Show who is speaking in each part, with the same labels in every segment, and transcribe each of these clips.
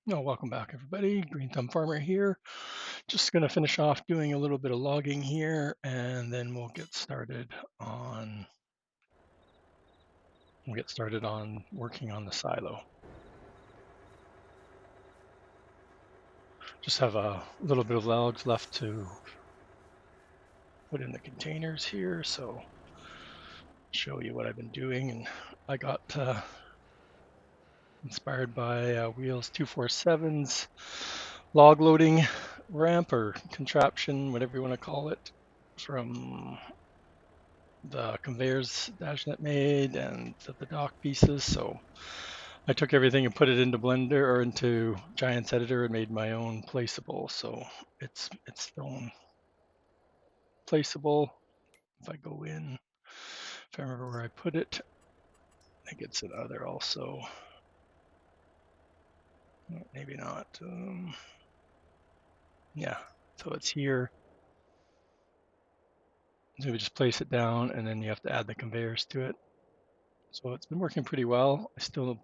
Speaker 1: Oh, welcome back, everybody. Green Thumb Farmer here. Just going to finish off doing a little bit of logging here, and then we'll get started on working on the silo. Just have a little bit of logs left to put in the containers here, so show you what I've been doing. And I got inspired by Wheels 247's log loading ramp or contraption, whatever you want to call it, from the conveyors Dashnet made and the dock pieces. So I took everything and put it into Blender or into Giants Editor and made my own placeable. So it's stone placeable. If I go in, if I remember where I put it, I think it's in other also. Maybe not. Yeah, so it's here. So we just place it down and then you have to add the conveyors to it. So it's been working pretty well. I still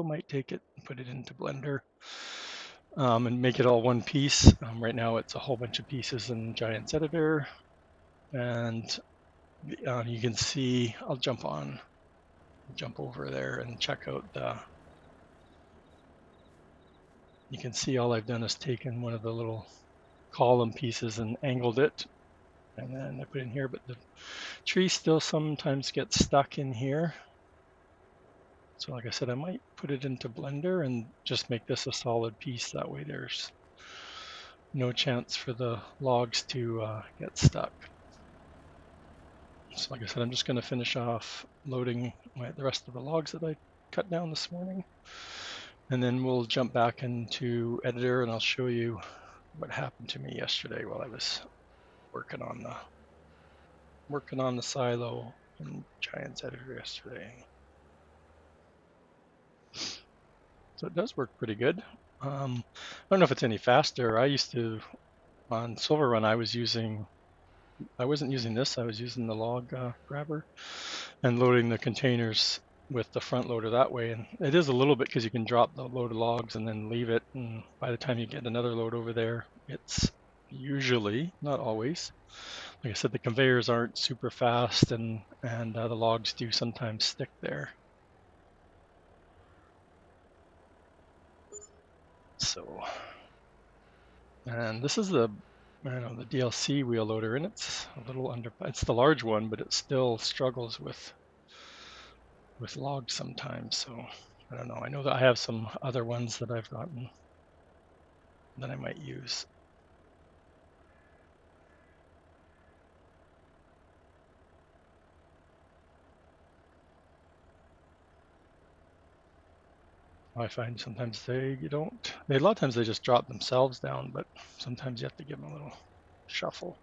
Speaker 1: might take it and put it into Blender and make it all one piece. Right now it's a whole bunch of pieces in Giants Editor, and you can see, I'll jump over there and check out you can see all I've done is taken one of the little column pieces and angled it, and then I put it in here, but the tree still sometimes gets stuck in here. So like I said, I might put it into Blender and just make this a solid piece. That way there's no chance for the logs to get stuck. So like I said, I'm just going to finish off loading the rest of the logs that I cut down this morning. And then we'll jump back into Editor and I'll show you what happened to me yesterday while I was working on the silo in Giants Editor yesterday. So it does work pretty good. I don't know if it's any faster. I used to, on Silver Run, I wasn't using this. I was using the log grabber and loading the containers with the front loader that way. And it is a little bit because you can drop the load of logs and then leave it. And by the time you get another load over there, it's usually, not always, like I said, the conveyors aren't super fast and the logs do sometimes stick there. So, and this is the DLC wheel loader, and it's a little it's the large one, but it still struggles with logs sometimes. So I don't know. I know that I have some other ones that I've gotten that I might use. I find sometimes a lot of times they just drop themselves down, but sometimes you have to give them a little shuffle.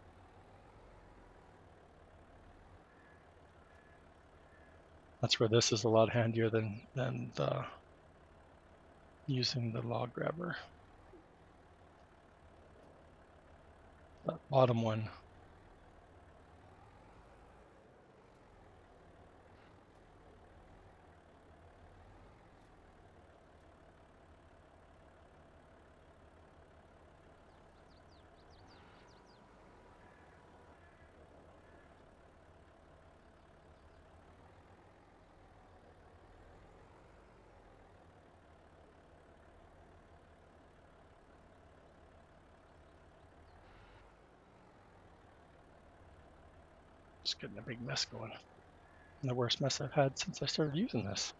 Speaker 1: That's where this is a lot handier than using the log grabber. That bottom one. Just getting a big mess going. And the worst mess I've had since I started using this.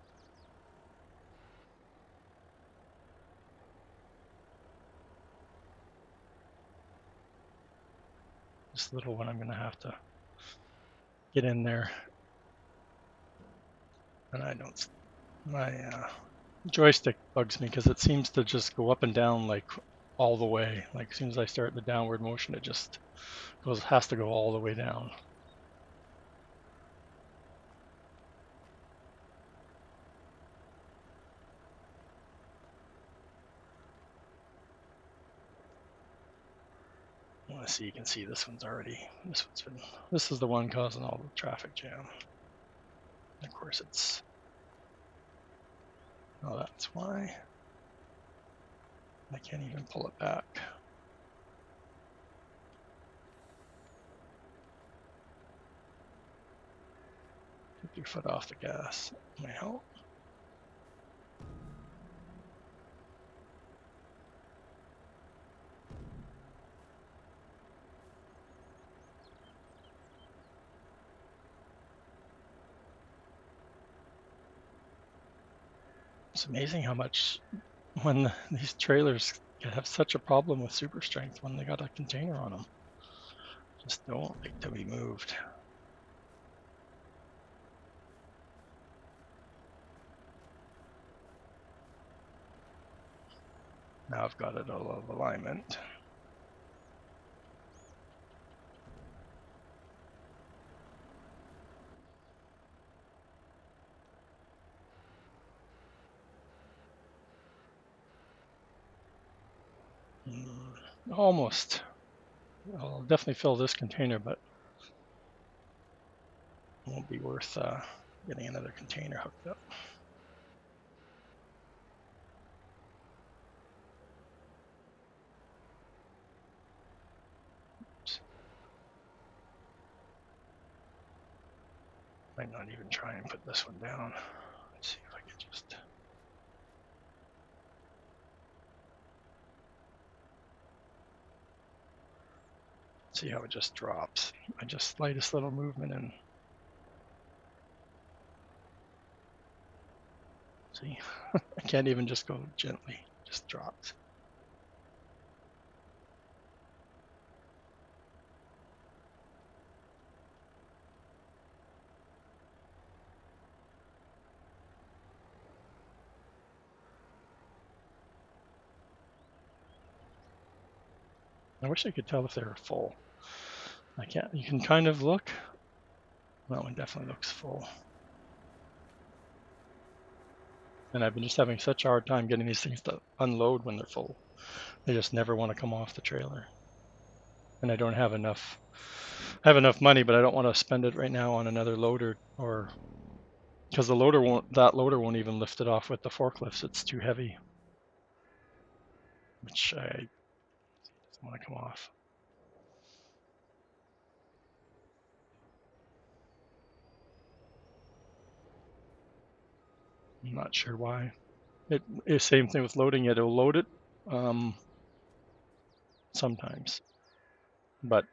Speaker 1: This little one I'm going to have to get in there. And my joystick bugs me because it seems to just go up and down like all the way. Like as soon as I start the downward motion, it just has to go all the way down. Let's see, you can see this this is the one causing all the traffic jam. And of course that's why. I can't even pull it back. Take your foot off the gas. Might help. It's amazing how much when these trailers have such a problem with super strength when they got a container on them. Just don't like to be moved. Now I've got it all out of alignment. Almost. I'll definitely fill this container, but it won't be worth getting another container hooked up. Oops. Might not even try and put this one down. Let's see if I can just. See how it just drops. I just slightest little movement and see, I can't even just go gently, just drops. I wish I could tell if they were full. I can't, you can kind of look. That one definitely looks full. And I've been just having such a hard time getting these things to unload when they're full. They just never want to come off the trailer. And I don't have enough. I have enough money, but I don't want to spend it right now on another loader, or because the loader won't. That loader won't even lift it off with the forklifts. It's too heavy, which I doesn't want to come off. I'm not sure why. It is same thing with loading it. It'll load it sometimes, but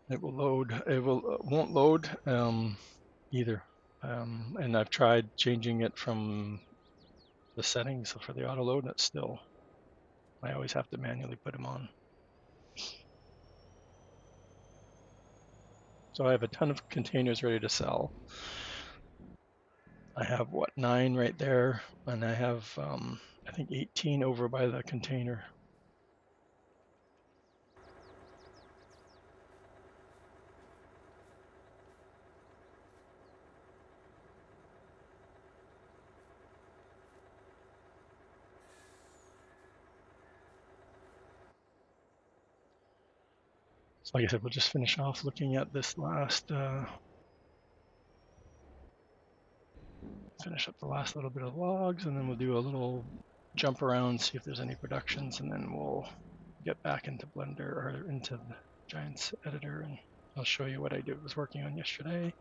Speaker 1: it will load. It won't load either. And I've tried changing it from the settings for the auto load, and it's still. I always have to manually put them on. So I have a ton of containers ready to sell. I have 9 right there, and I have I think 18 over by the container. So like I said, we'll just finish off looking at this last, finish up the last little bit of logs, and then we'll do a little jump around, see if there's any productions, and then we'll get back into Blender or into the Giants editor, and I'll show you what I was working on yesterday.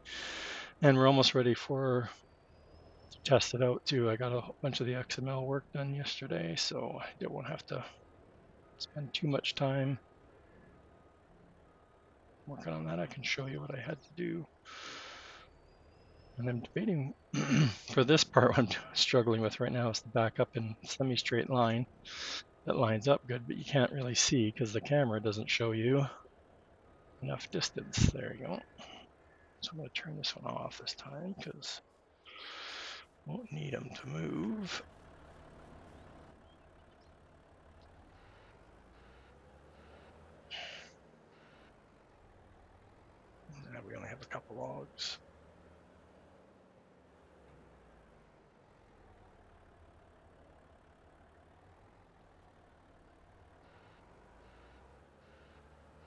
Speaker 1: And we're almost ready to test it out too. I got a bunch of the XML work done yesterday, so I won't have to spend too much time working on that. I can show you what I had to do. And I'm debating for this part, what I'm struggling with right now is the backup in semi-straight line that lines up good, but you can't really see because the camera doesn't show you enough distance. There you go. So I'm going to turn this one off this time because I won't need them to move. Now we only have a couple logs.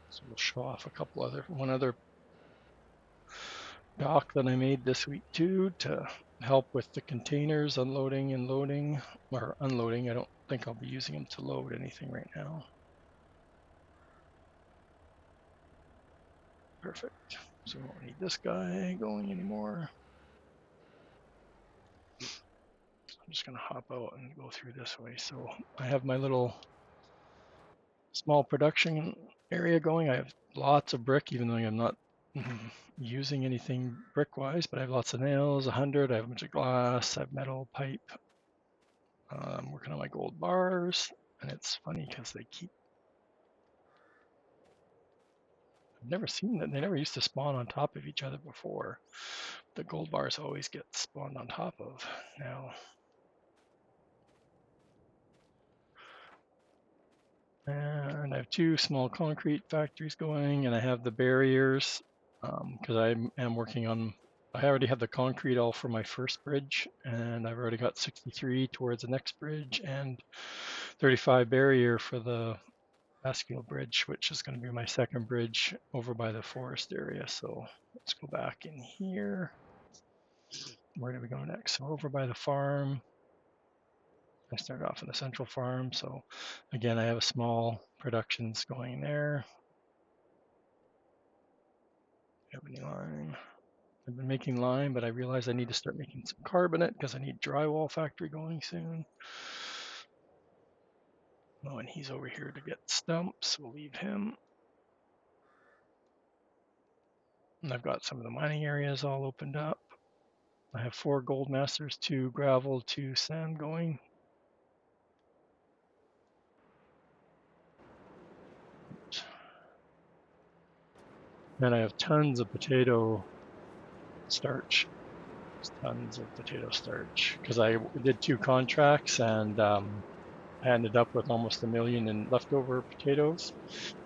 Speaker 1: So So we'll show off one other dock that I made this week too to help with the containers unloading and loading, or unloading. I don't think I'll be using them to load anything right now. Perfect. So we won't need this guy going anymore. I'm just going to hop out and go through this way. So I have my little small production area going. I have lots of brick, even though I'm not using anything brick-wise, but I have lots of nails, 100. I have a bunch of glass. I have metal pipe. I'm working on my gold bars, and it's funny because I've never seen that. They never used to spawn on top of each other before. The gold bars always get spawned on top of now. And I have 2 small concrete factories going, and I have the barriers because I am working on. I already have the concrete all for my first bridge, and I've already got 63 towards the next bridge, and 35 barrier for the Bascule Bridge, which is going to be my second bridge over by the forest area. So let's go back in here. Where do we go next? So over by the farm. I started off in the central farm. So again, I have a small productions going there. Ebony lime. I've been making lime, but I realized I need to start making some carbonate because I need drywall factory going soon. Oh, and he's over here to get stumps. We'll leave him. And I've got some of the mining areas all opened up. I have 4 gold masters, 2 gravel, 2 sand going. Then I have tons of potato starch. Tons of potato starch because I did 2 contracts and I ended up with almost 1 million in leftover potatoes.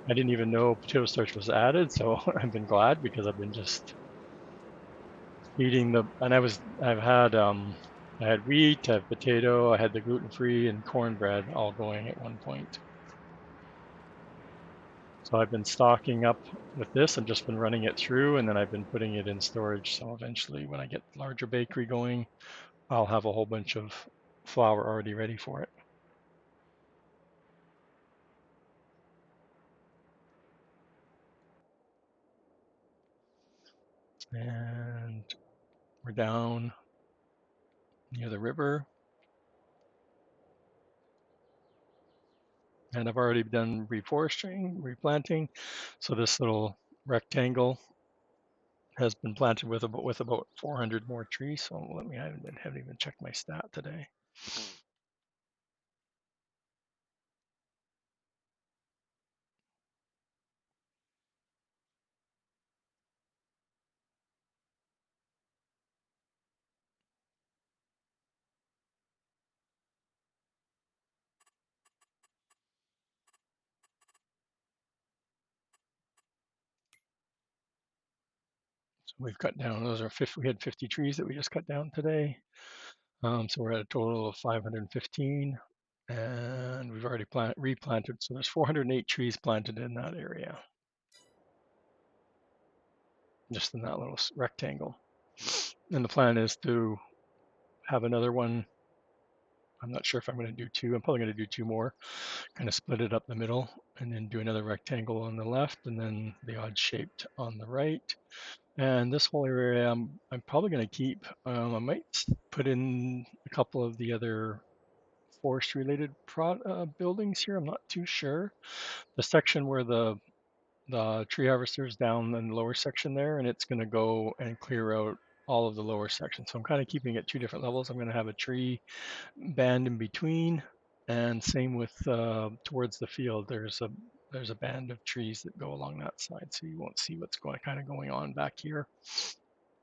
Speaker 1: I didn't even know potato starch was added, so I've been glad because I've been just eating and I had wheat, I had potato, I had the gluten-free and cornbread all going at one point. So I've been stocking up with this and just been running it through, and then I've been putting it in storage. So eventually when I get larger bakery going, I'll have a whole bunch of flour already ready for it. And we're down near the river. And I've already done reforesting, replanting. So this little rectangle has been planted with about 400 more trees. So I haven't even checked my stat today. So we've cut down, we had 50 trees that we just cut down today. So we're at a total of 515, and we've already replanted. So there's 408 trees planted in that area, just in that little rectangle. And the plan is to have another one. I'm not sure if I'm going to do 2. I'm probably going to do 2 more, kind of split it up the middle, and then do another rectangle on the left, and then the odd shaped on the right. And this whole area, I'm probably going to keep. I might put in a couple of the other forest-related buildings here. I'm not too sure. The section where the tree harvester's down in the lower section there, and it's going to go and clear out all of the lower section. So I'm kind of keeping it 2 different levels. I'm going to have a tree band in between, and same with towards the field. There's a band of trees that go along that side, so you won't see what's going on back here.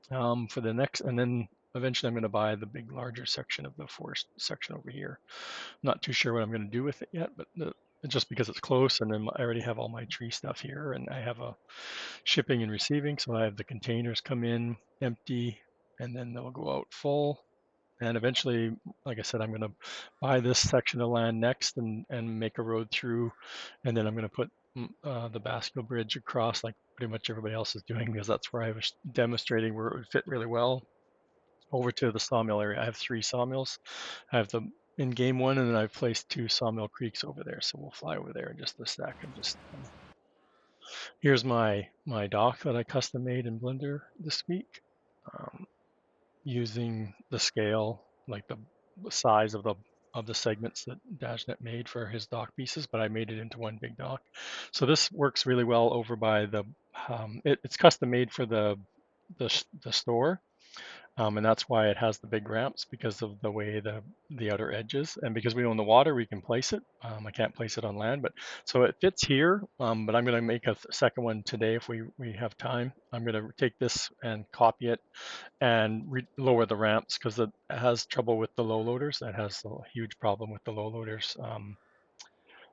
Speaker 1: For the next, and then eventually I'm going to buy the big larger section of the forest section over here. Not too sure what I'm going to do with it yet, but just because it's close, and then I already have all my tree stuff here, and I have a shipping and receiving, so I have the containers come in empty, and then they'll go out full, And eventually, like I said, I'm going to buy this section of land next and make a road through. And then I'm going to put the Basco Bridge across like pretty much everybody else is doing, because that's where I was demonstrating where it would fit really well, over to the sawmill area. I have 3 sawmills. I have the in game one, and then I've placed 2 sawmill creeks over there. So we'll fly over there in just a sec. And just here's my dock that I custom made in Blender this week, using the scale, like the size of the segments that Dashnet made for his dock pieces, but I made it into one big dock. So this works really well over by the. It's custom made for the store. And that's why it has the big ramps, because of the way the outer edge is, and because we own the water, we can place it. I can't place it on land, but so it fits here. But I'm going to make a second one today if we have time. I'm going to take this and copy it and lower the ramps, because it has trouble with the low loaders. That has a huge problem with the low loaders.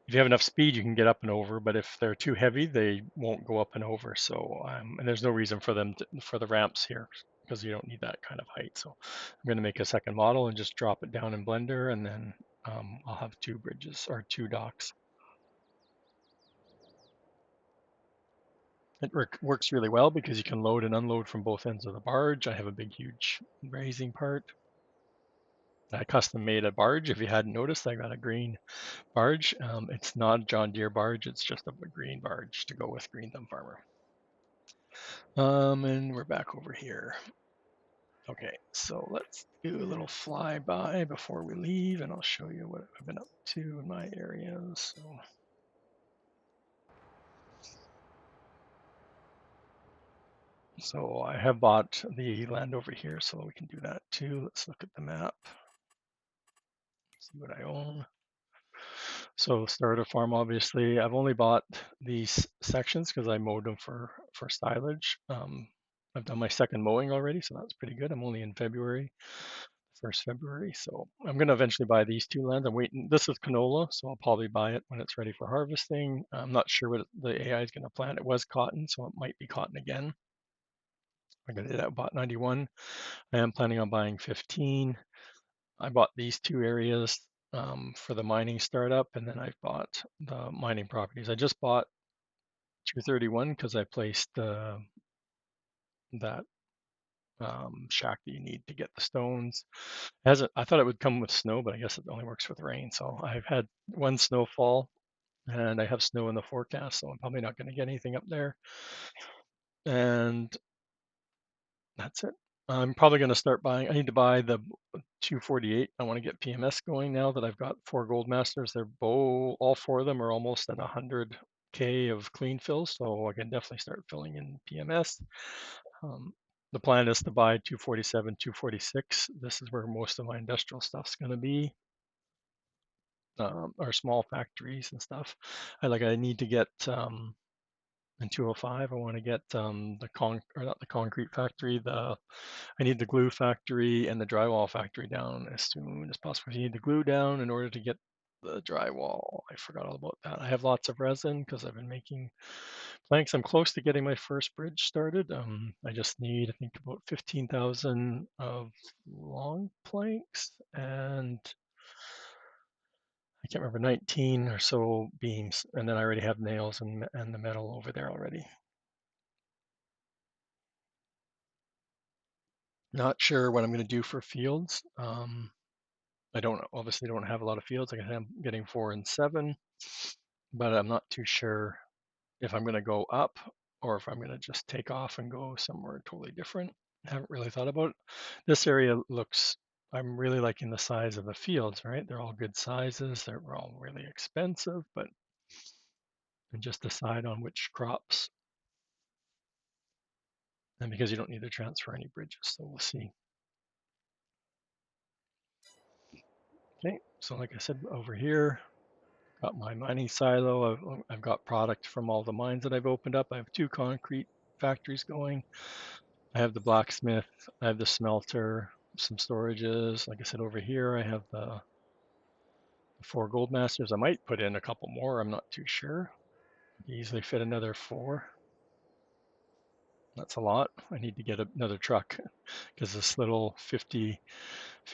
Speaker 1: If you have enough speed, you can get up and over, but if they're too heavy, they won't go up and over. So, and there's no reason for for the ramps here, because you don't need that kind of height. So I'm going to make a second model and just drop it down in Blender, and then I'll have 2 bridges or 2 docks. It works really well because you can load and unload from both ends of the barge. I have a big, huge raising part. I custom made a barge. If you hadn't noticed, I got a green barge. It's not a John Deere barge. It's just a green barge to go with Green Thumb Farmer. And we're back over here. Okay, so let's do a little flyby before we leave, and I'll show you what I've been up to in my areas. So I have bought the land over here, so we can do that too. Let's look at the map, see what I own. So starter farm, obviously, I've only bought these sections because I mowed them for silage. I've done my second mowing already, so that's pretty good. I'm only in February, 1st February, so I'm going to eventually buy these 2 lands. I'm waiting. This is canola, so I'll probably buy it when it's ready for harvesting. I'm not sure what the AI is going to plant. It was cotton, so it might be cotton again. I'm going to do that. Bought 91. I am planning on buying 15. I bought these 2 areas for the mining startup, and then I've bought the mining properties. I just bought 231 because I placed that shack that you need to get the stones. I thought it would come with snow, but I guess it only works with rain. So I've had 1 snowfall, and I have snow in the forecast, so I'm probably not going to get anything up there. And that's it. I'm probably going to start buying. I need to buy the 248. I want to get PMS going now that I've got 4 gold masters. All 4 of them are almost at 100K of clean fills, so I can definitely start filling in PMS. The plan is to buy 247, 246. This is where most of my industrial stuff's going to be, or small factories and stuff. I need to get in 205. I want to get not the concrete factory. I need the glue factory and the drywall factory down as soon as possible. You need the glue down in order to get the drywall. I forgot all about that. I have lots of resin because I've been making planks. I'm close to getting my first bridge started. I just need, I think, about 15,000 of long planks, and I can't remember, 19 or so beams, and then I already have nails and the metal over there already. Not sure what I'm going to do for fields. I obviously don't have a lot of fields. Like I said, I'm getting 4 and 7, but I'm not too sure if I'm going to go up or if I'm going to just take off and go somewhere totally different. I haven't really thought about it. This area I'm really liking the size of the fields, right? They're all good sizes. They're all really expensive, but and just decide on which crops. And because you don't need to transfer any bridges, so we'll see. Okay, so like I said, over here, got my mining silo. I've got product from all the mines that I've opened up. I have 2 concrete factories going. I have the blacksmith, I have the smelter, some storages. Like I said, over here, I have the 4 gold masters. I might put in a couple more. I'm not too sure. Easily fit another 4. That's a lot. I need to get another truck because this little 50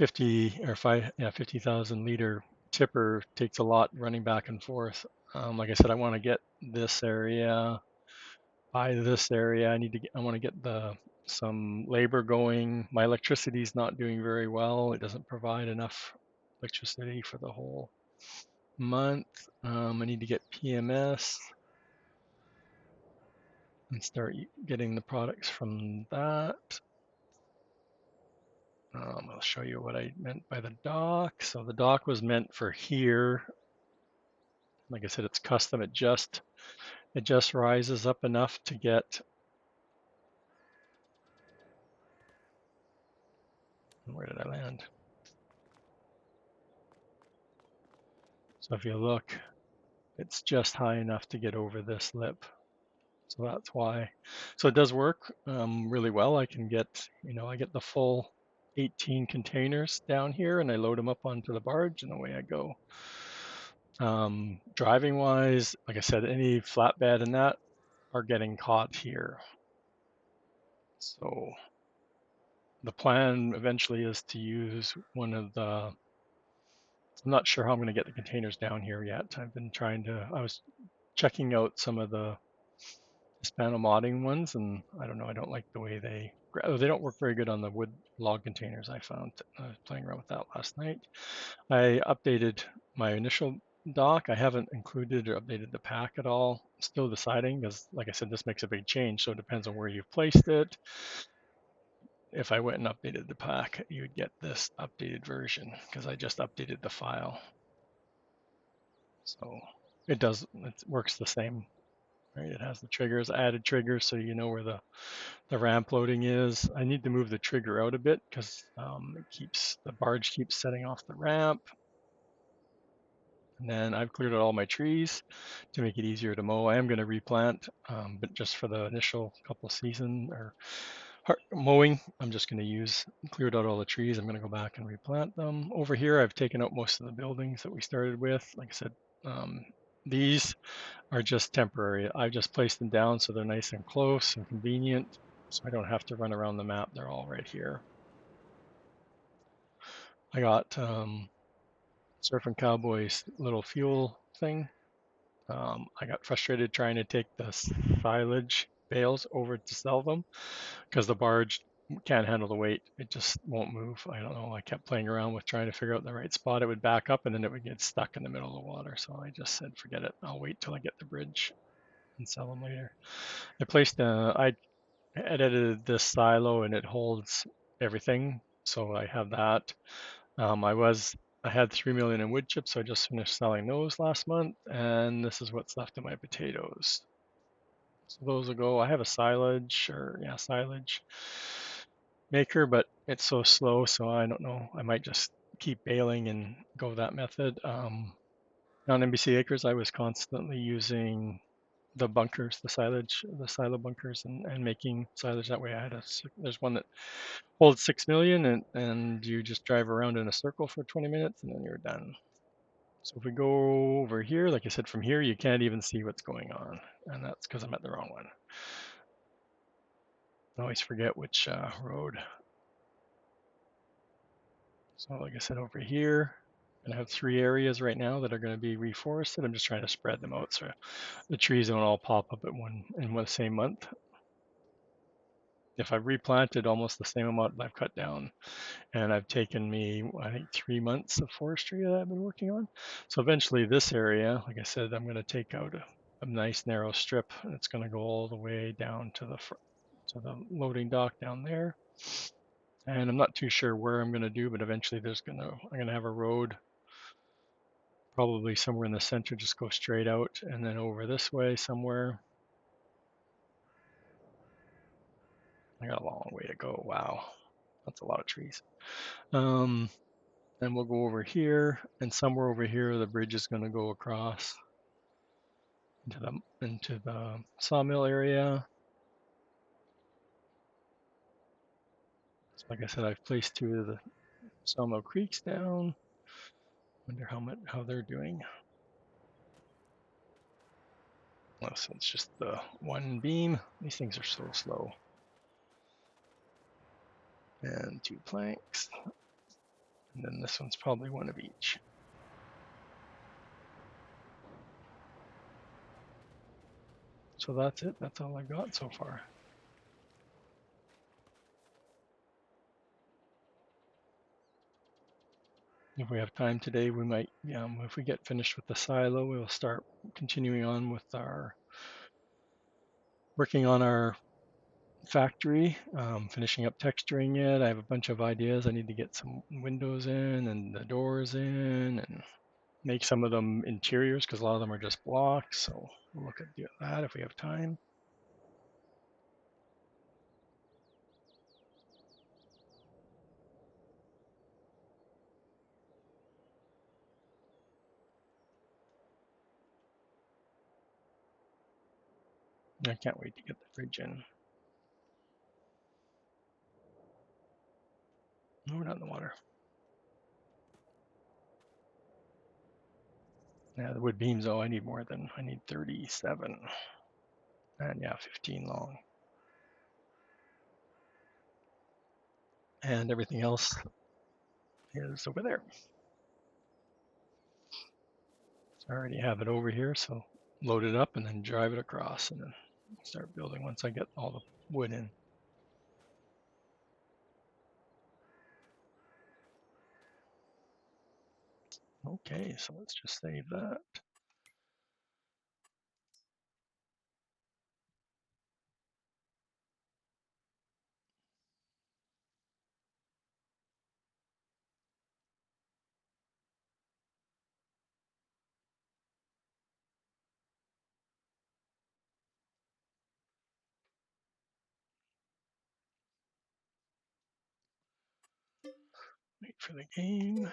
Speaker 1: or 50,000 liter tipper takes a lot running back and forth. Like I said, I want to get this area, buy this area. I want to get some labor going. My electricity is not doing very well. It doesn't provide enough electricity for the whole month. I need to get PMS and start getting the products from that. I'll show you what I meant by the dock. So the dock was meant for here. Like I said, it's custom. It just rises up enough to get. Where did I land? So if you look, it's just high enough to get over this lip. So that's why. So it does work really well. I can get, I get the full 18 containers down here and I load them up onto the barge and away I go. Driving wise, like I said, any flatbed and that are getting caught here. So the plan eventually is to use one of the, I'm not sure how I'm going to get the containers down here yet. I was checking out some of the Hispano modding ones, and I don't know, I don't like the way they don't work very good on the wood log containers. I found playing around with that last night. I updated my initial dock. I haven't included or updated the pack at all. Still deciding because, like I said, this makes a big change, so it depends on where you've placed it. If I went and updated the pack, you would get this updated version because I just updated the file. So it works the same, right? It has the triggers, added triggers, so you know where the ramp loading is. I need to move the trigger out a bit because the barge keeps setting off the ramp. And then I've cleared out all my trees to make it easier to mow. I am going to replant, but just for the initial couple season or mowing, I'm just going to cleared out all the trees. I'm going to go back and replant them. Over here, I've taken out most of the buildings that we started with. Like I said, these are just temporary. I've just placed them down so they're nice and close and convenient, so I don't have to run around the map. They're all right here. I got Surfing Cowboy's little fuel thing. I got frustrated trying to take the silage bales over to sell them because the barge can't handle the weight. It just won't move. I don't know. I kept playing around with trying to figure out the right spot. It would back up and then it would get stuck in the middle of the water. So I just said, forget it. I'll wait till I get the bridge and sell them later. I edited this silo and it holds everything. So I have that. I had 3 million in wood chips, so I just finished selling those last month, and this is what's left of my potatoes. So those will go. I have a silage maker, but it's so slow, so I don't know. I might just keep baling and go that method. On NBC Acres, I was constantly using the bunkers, the silo bunkers, and making silage that way. There's one that holds 6 million, and you just drive around in a circle for 20 minutes, and then you're done. So if we go over here, like I said, from here, you can't even see what's going on. And that's because I'm at the wrong one. I always forget which road. So like I said, over here, I'm gonna have 3 areas right now that are gonna be reforested. I'm just trying to spread them out so the trees don't all pop up in one same month. If I've replanted almost the same amount that I've cut down, and I've taken me, I think, 3 months of forestry that I've been working on. So eventually this area, like I said, I'm going to take out a nice narrow strip, and it's going to go all the way down to the loading dock down there. And I'm not too sure where I'm going to do, but eventually I'm going to have a road probably somewhere in the center, just go straight out and then over this way somewhere. I got a long way to go. Wow, that's a lot of trees. Then we'll go over here, and somewhere over here, the bridge is going to go across into the sawmill area. So like I said, I've placed 2 of the sawmill creeks down. Wonder how they're doing. Well, so it's just the one beam. These things are so slow. and 2 planks. And then this one's probably one of each. So that's it. That's all I got so far. If we have time today, we might, if we get finished with the silo, we'll start continuing on with working on our factory, finishing up texturing it. I have a bunch of ideas. I need to get some windows in and the doors in and make some of them interiors because a lot of them are just blocks. So we'll look at that if we have time. I can't wait to get the fridge in. No, we're not in the water. Yeah, the wood beams, I need 37. And yeah, 15 long. And everything else is over there. So I already have it over here, so load it up and then drive it across and then start building once I get all the wood in. Okay, so let's just save that. Wait for the game.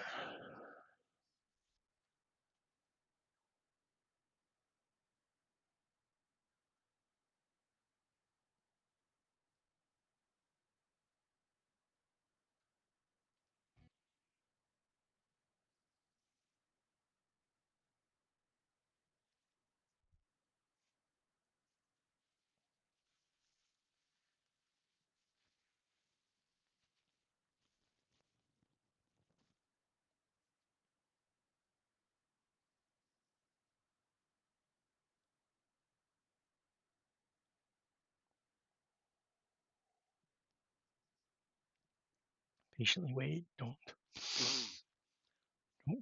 Speaker 1: Patiently wait. Don't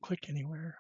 Speaker 1: click anywhere.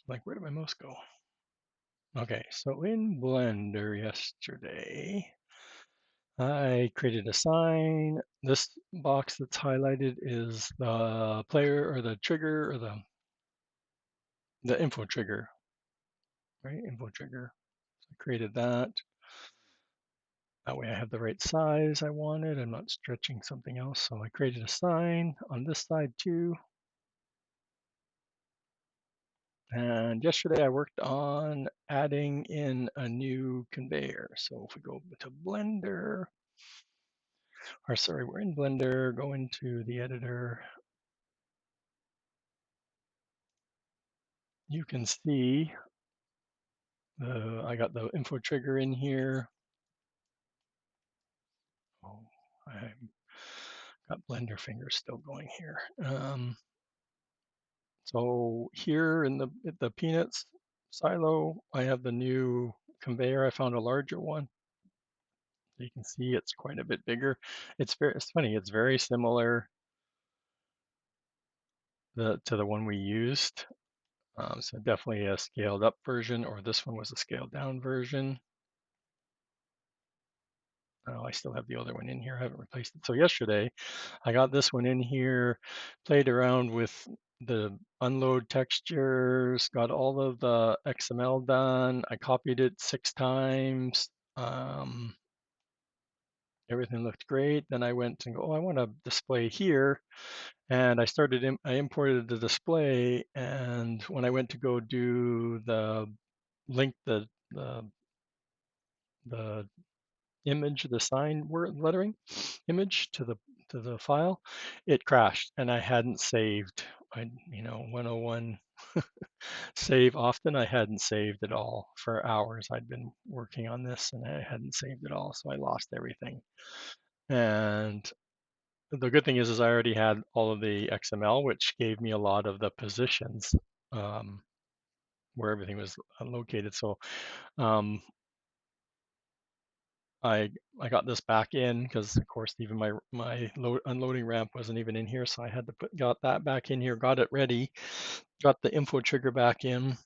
Speaker 1: Like, where did my mouse go? Okay, so in Blender yesterday, I created a sign. This box that's highlighted is the player or the trigger or the info trigger, right? Info trigger. So I created that. That way I have the right size I wanted. I'm not stretching something else. So I created a sign on this side too. And yesterday I worked on adding in a new conveyor. So if we go to Blender, or sorry, we're in Blender, go into the editor. You can see I got the info trigger in here. Oh, I got Blender fingers still going here. So here in the peanuts silo, I have the new conveyor. I found a larger one. You can see it's quite a bit bigger. It's funny. It's very similar to the one we used. So definitely a scaled up version, or this one was a scaled down version. Oh, I still have the other one in here. I haven't replaced it. So yesterday, I got this one in here, played around with the unload textures, got all of the XML done. I copied it 6 times, Um, Everything looked great. Then I went and go, oh, I want a display here. And I imported the display. And when I went to go do link the image, the sign word lettering image to the file, it crashed and I hadn't saved. 101 save often. I hadn't saved it all for hours. I'd been working on this and I hadn't saved it all, so I lost everything. And the good thing is I already had all of the XML, which gave me a lot of the positions um, where everything was located. So um, I I got this back in because of course even my unloading ramp wasn't even in here, so I had to got that back in here, got it ready, got the info trigger back in,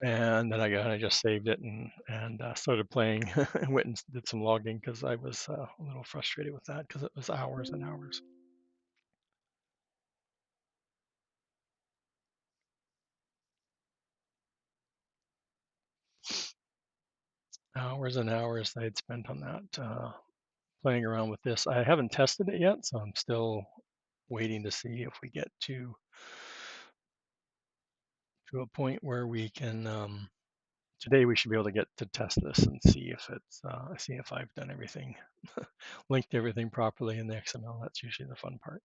Speaker 1: and then I just saved it and started playing. and went and did some logging because I was a little frustrated with that because it was hours and hours and hours I had spent on that playing around with this. I haven't tested it yet, so I'm still waiting to see if we get to a point where we can. Today we should be able to get to test this and see if I've done everything, linked everything properly in the XML. That's usually the fun part.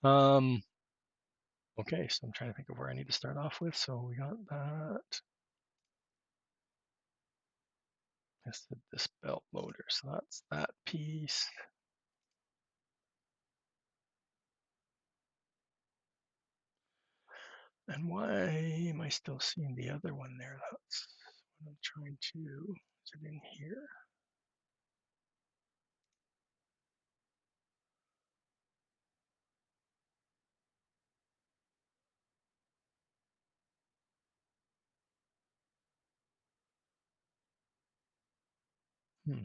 Speaker 1: Um, okay, so I'm trying to think of where I need to start off with. So we got that. This belt loader. So that's that piece. And why am I still seeing the other one there? That's what I'm trying to. Is it in here? Hmm.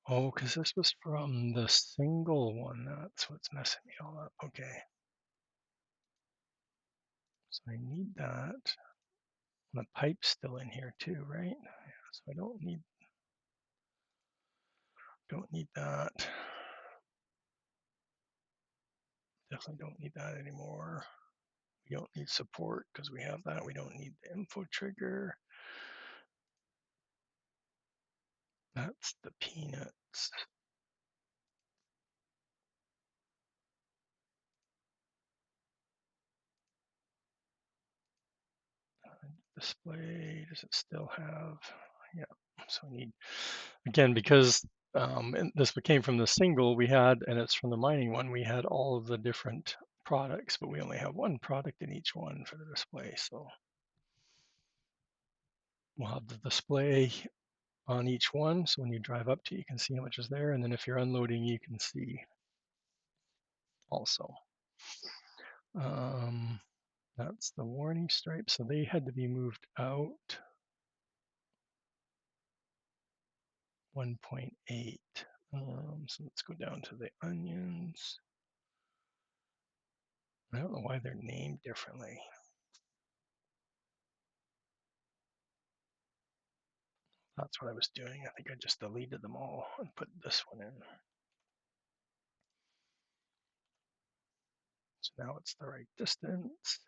Speaker 1: Oh, because this was from the single one. That's what's messing me all up. Okay. So I need that. The pipe's still in here too, right? Yeah, so I don't need that. Definitely don't need that anymore. We don't need support because we have that. We don't need the info trigger. That's the peanuts. Display, does it still have? Yeah, so we need, again, because and this came from the single we had, and it's from the mining one, we had all of the different products, but we only have one product in each one for the display. So we'll have the display on each one. So when you drive up to it, you can see how much is there. And then if you're unloading, you can see also. Um, that's the warning stripes. So they had to be moved out 1.8. So let's go down to the onions. I don't know why they're named differently. That's what I was doing. I think I just deleted them all and put this one in. So now it's the right distance.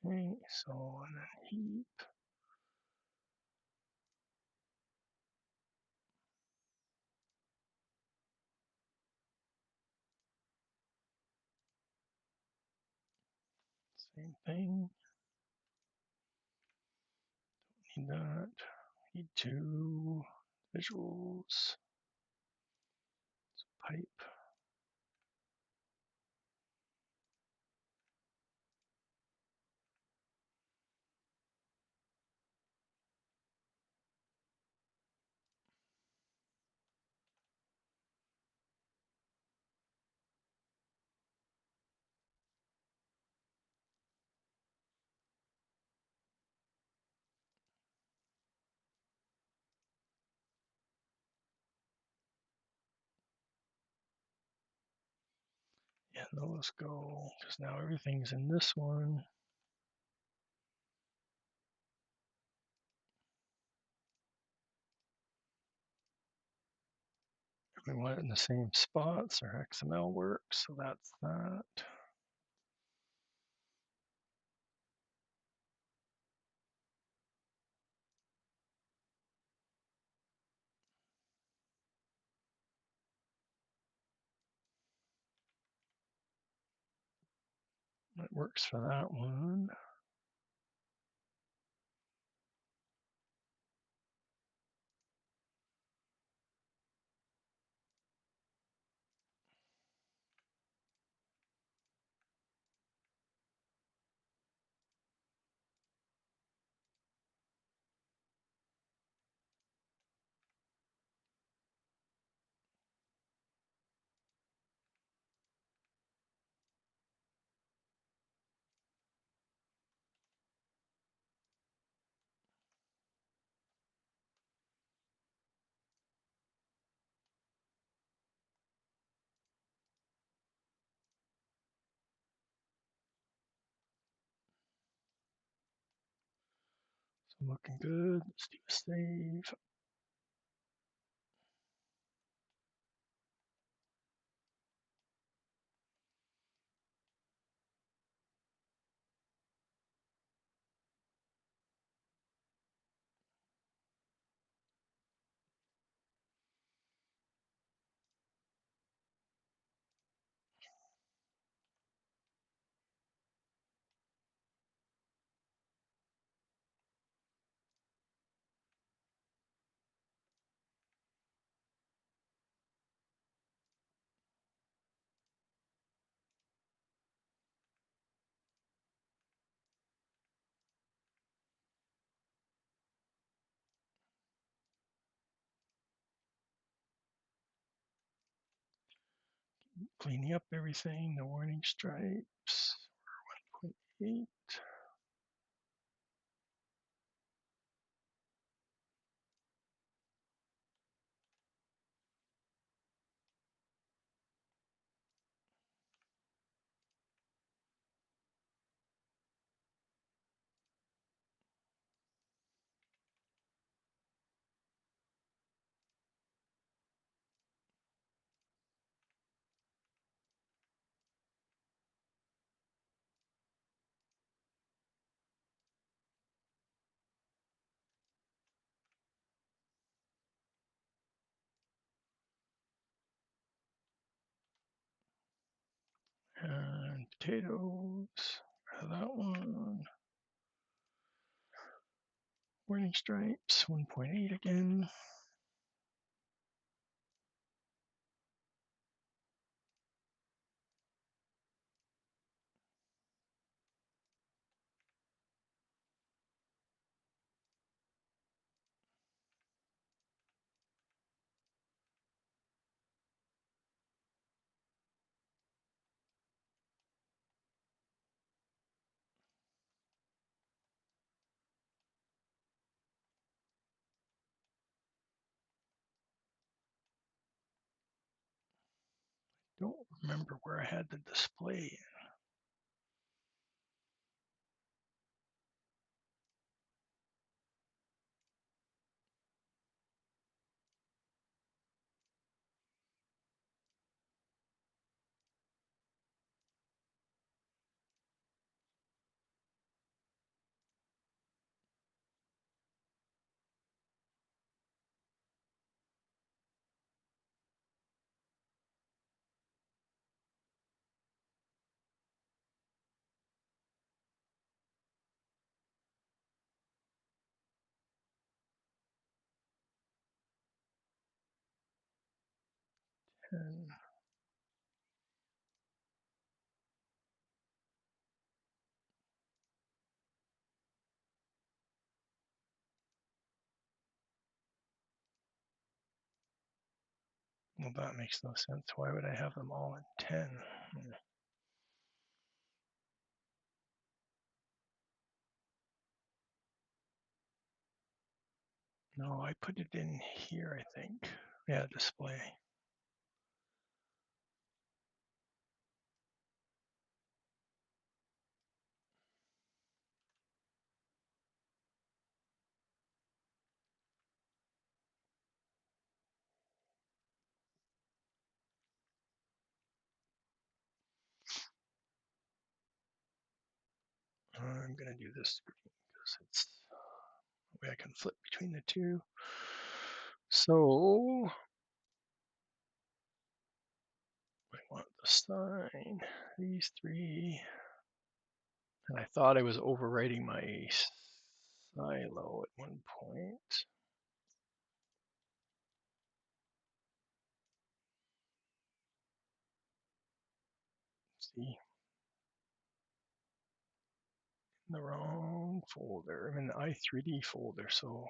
Speaker 1: Okay, so and then heap. Same thing. Need that. Need two visuals. Pipe. Yeah, those go, because now everything's in this one. We want it in the same spots, our XML works, so that's that. That works for that one. So looking good. Let's do a save. Cleaning up everything, the warning stripes. 1.8. And potatoes. That one. Warning stripes, 1.8 again. Don't remember where I had the display. 10. Well, that makes no sense. Why would I have them all in 10? No, I put it in here, I think. Yeah, display. I'm going to do this screen because it's the way I can flip between the two. So I want the sign, these three. And I thought I was overwriting my silo at one point. See, in the wrong folder. I'm in the i3D folder, so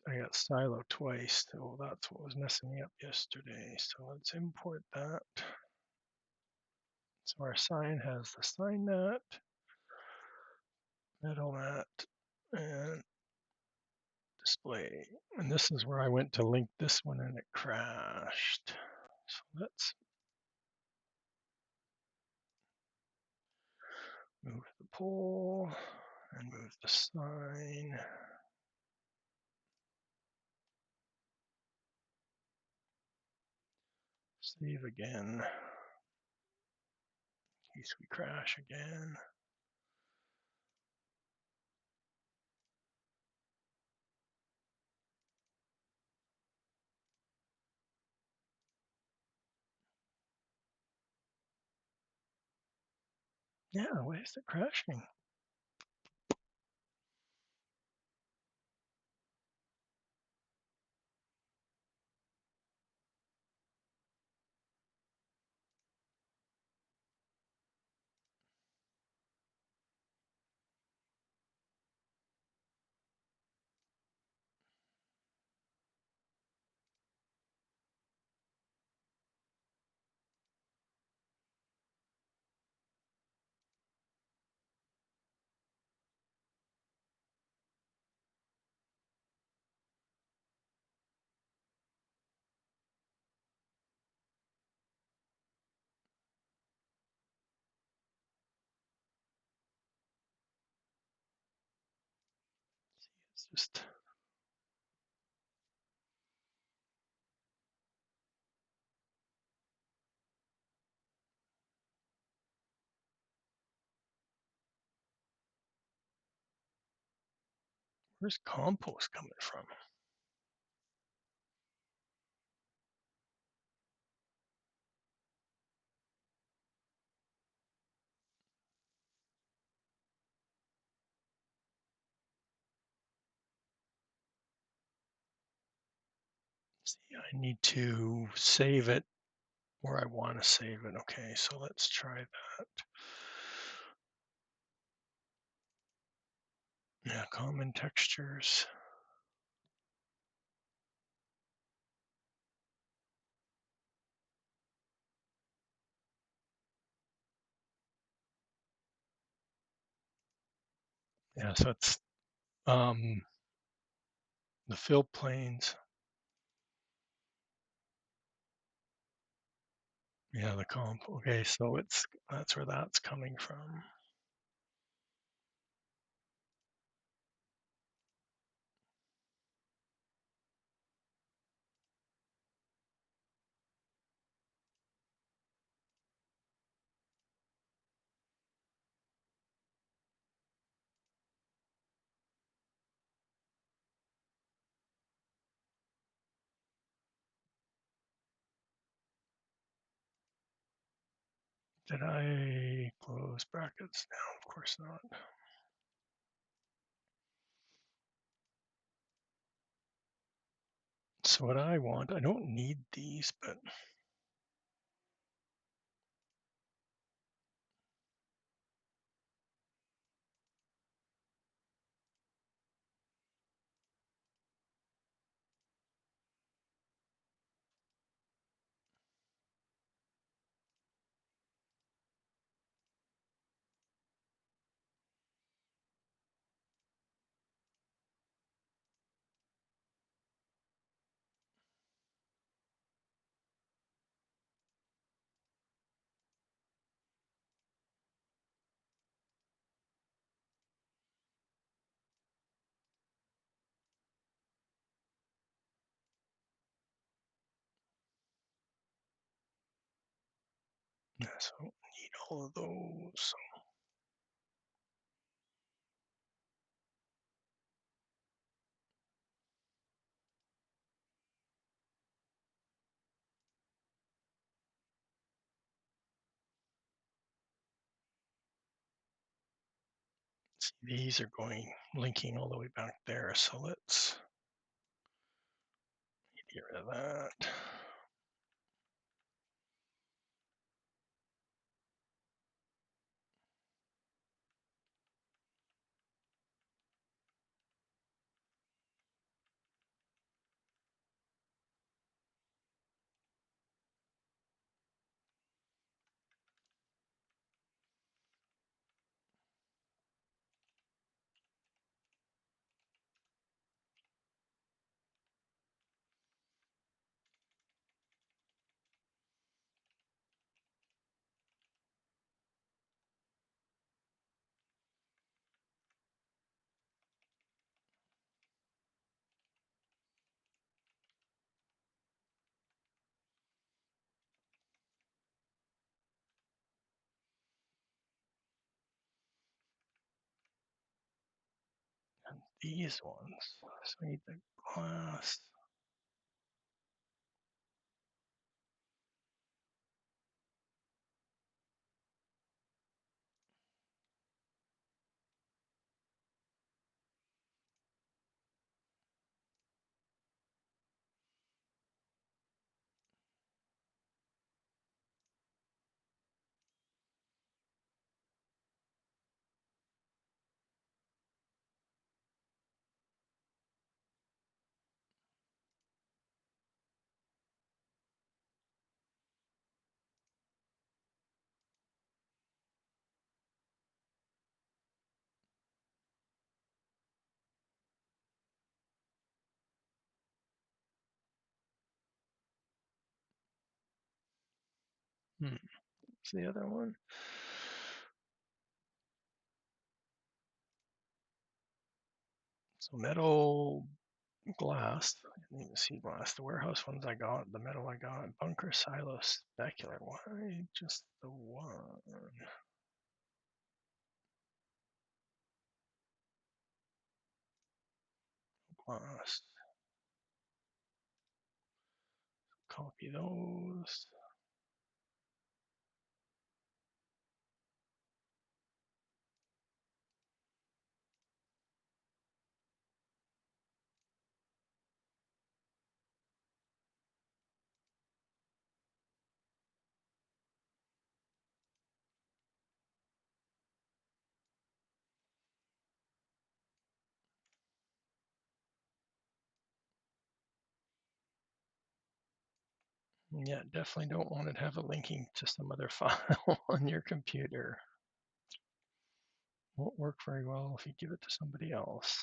Speaker 1: I got silo twice, so that's what was messing me up yesterday. So let's import that. So our sign has the sign mat, metal mat, and display. And this is where I went to link this one and it crashed. So let's move the pole and move the sign. Save again, in case we crash again. Yeah, why is it crashing? It's just, where's compost coming from? See, I need to save it where I want to save it. Okay, so let's try that. Yeah, common textures. Yeah, so it's the fill planes. Yeah, the comp. Okay, so that's where that's coming from. Did I close brackets? No, of course not. So what I want, I don't need these, but so I don't need all of those. See, these are going linking all the way back there, so let's get rid of that. And these ones, so I need the glass. What's the other one? So metal, glass. I didn't even see glass. The warehouse ones I got, the metal I got, bunker, silo, specular. Why just the one? Glass. Copy those. Yeah, definitely don't want it to have a linking to some other file on your computer. Won't work very well if you give it to somebody else.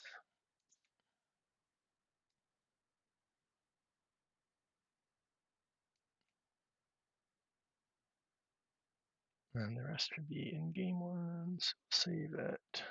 Speaker 1: And the rest should be in-game ones. Save it.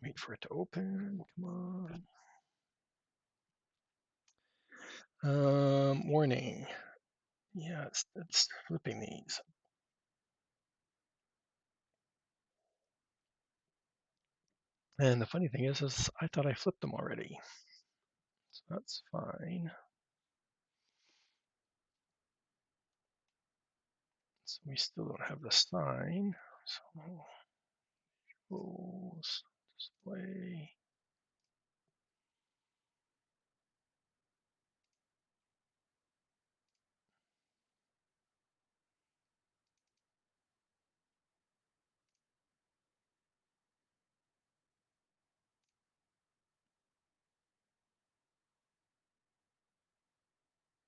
Speaker 1: Wait for it to open. Come on. Warning. Yeah, it's flipping these. And the funny thing is I thought I flipped them already. So that's fine. So we still don't have the sign. So close display.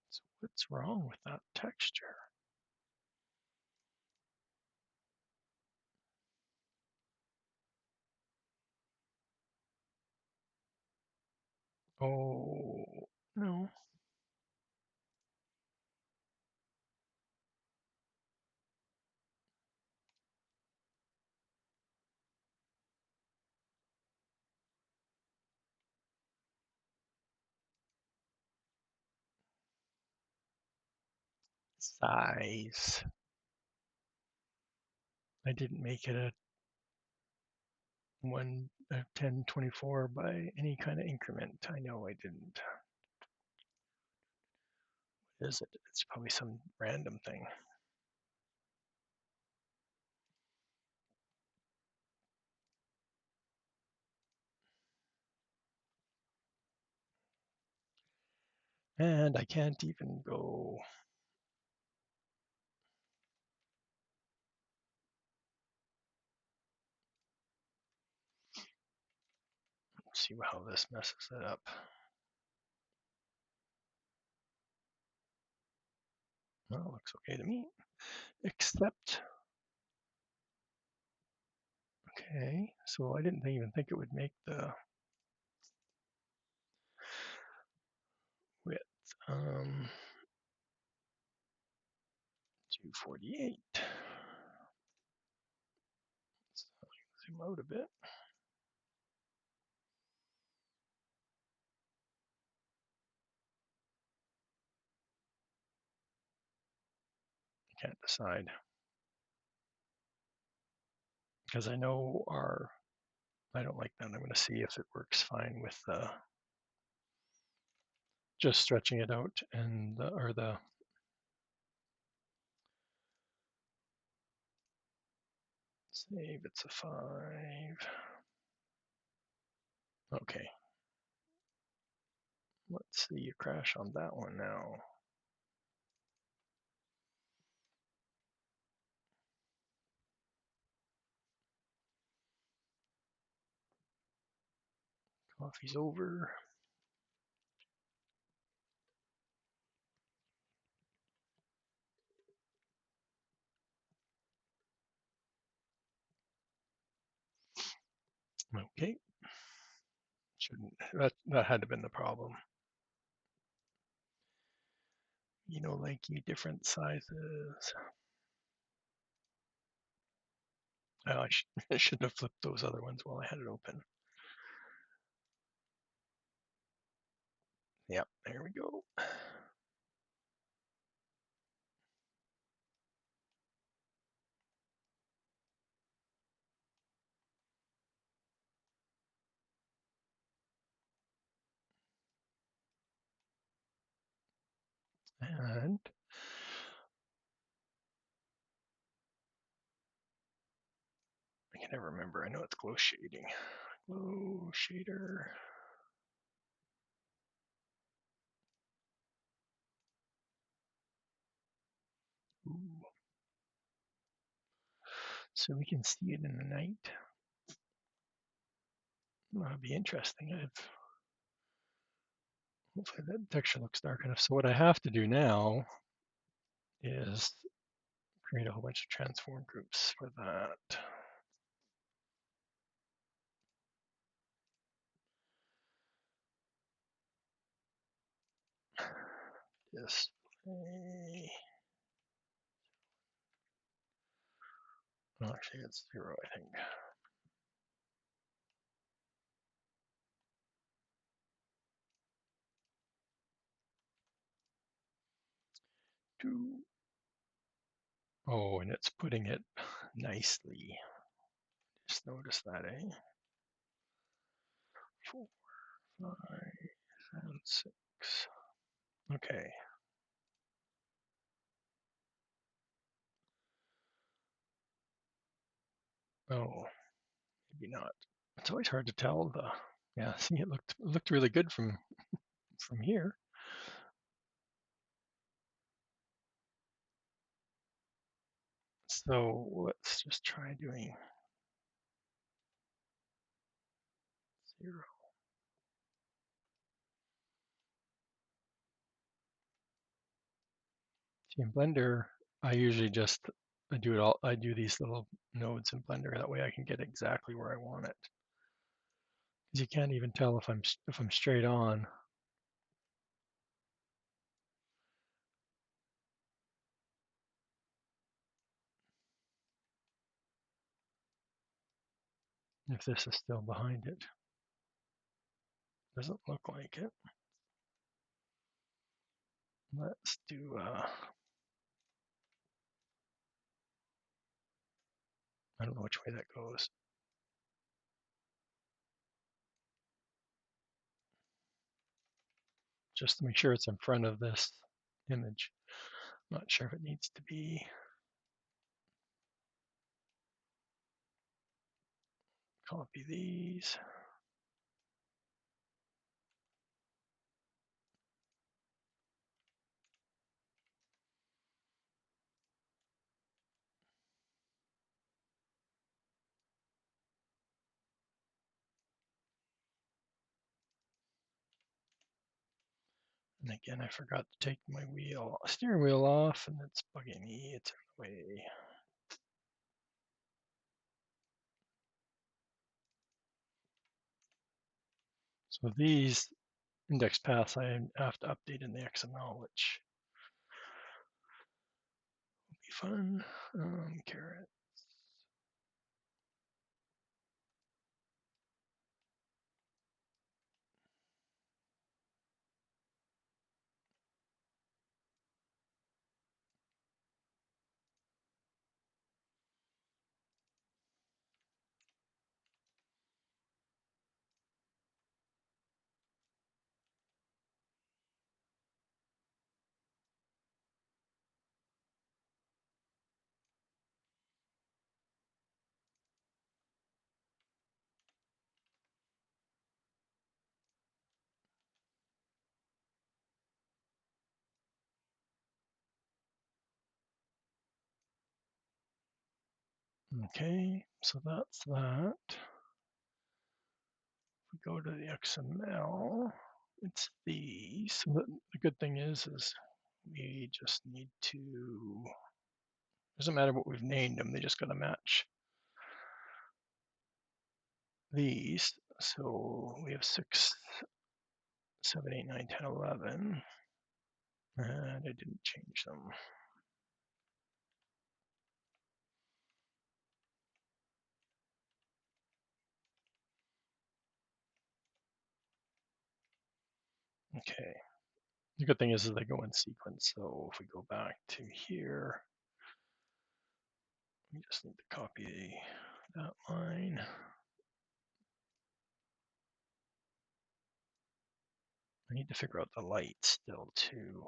Speaker 1: So what's wrong with that texture? Oh, no. Size. I didn't make it a 1024 by any kind of increment. I know I didn't. What is it? It's probably some random thing. And I can't even go. See how this messes it up. Well, looks okay to me. Except, okay, so I didn't even think it would make the width. 248. So zoom out a bit. Can't decide because I know I don't like that. I'm going to see if it works fine with just stretching it out and or the save. It's a 5. Okay. Let's see you crash on that one now. Coffee's over. Okay. Shouldn't that had to have been the problem. Like different sizes. Oh, I shouldn't have flipped those other ones while I had it open. Yep, there we go. And I can never remember. I know it's glow shading. Glow shader. Ooh. So we can see it in the night. That'll be interesting. Hopefully that texture looks dark enough. So what I have to do now is create a whole bunch of transform groups for that. Display. Well, actually, it's 0, I think. Two. Oh, and it's putting it nicely. Just notice that, eh? 4, 5, and 6. Okay. Oh, maybe not. It's always hard to tell the. Yeah, see, it looked really good from here. So let's just try doing 0. See, in Blender, I usually just I do it all. I do these little nodes in Blender. That way, I can get exactly where I want it. Because you can't even tell if I'm straight on. If this is still behind it. Doesn't look like it. Let's do, I don't know which way that goes. Just to make sure it's in front of this image. Not sure if it needs to be. Copy these. And again, I forgot to take my steering wheel off, and it's bugging me. It's in the way. So these index paths I have to update in the XML, which will be fun. Caret. Okay, so that's that. If we go to the XML, it's these. So the good thing is we just need to, doesn't matter what we've named them, they just got to match these. So we have 6, 7, 8, 9, 10, 11, and I didn't change them. Okay. The good thing is they go in sequence. So if we go back to here, we just need to copy that line. I need to figure out the light still too.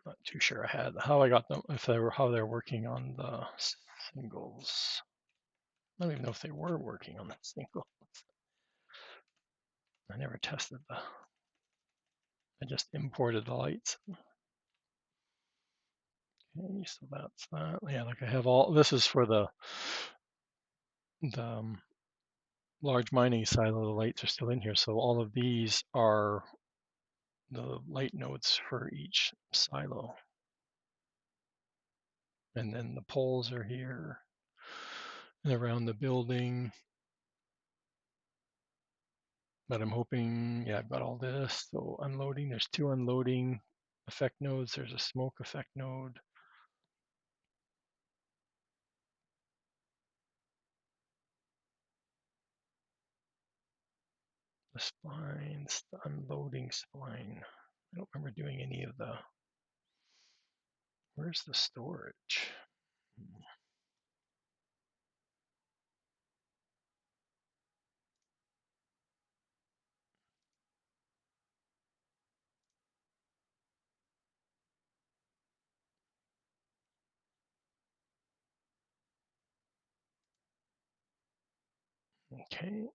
Speaker 1: Not too sure I had how I got them, if they were how they're working on the singles. I don't even know if they were working on the single. I never tested I just imported the lights. Okay, so that's that. Yeah, like I have this is for the large mining silo. The lights are still in here. So all of these are the light nodes for each silo. And then the poles are here and around the building. But I'm hoping, yeah, I've got all this. So unloading, there's 2 unloading effect nodes. There's a smoke effect node. The splines, the unloading spline. I don't remember doing any of the, Where's the storage? Okay.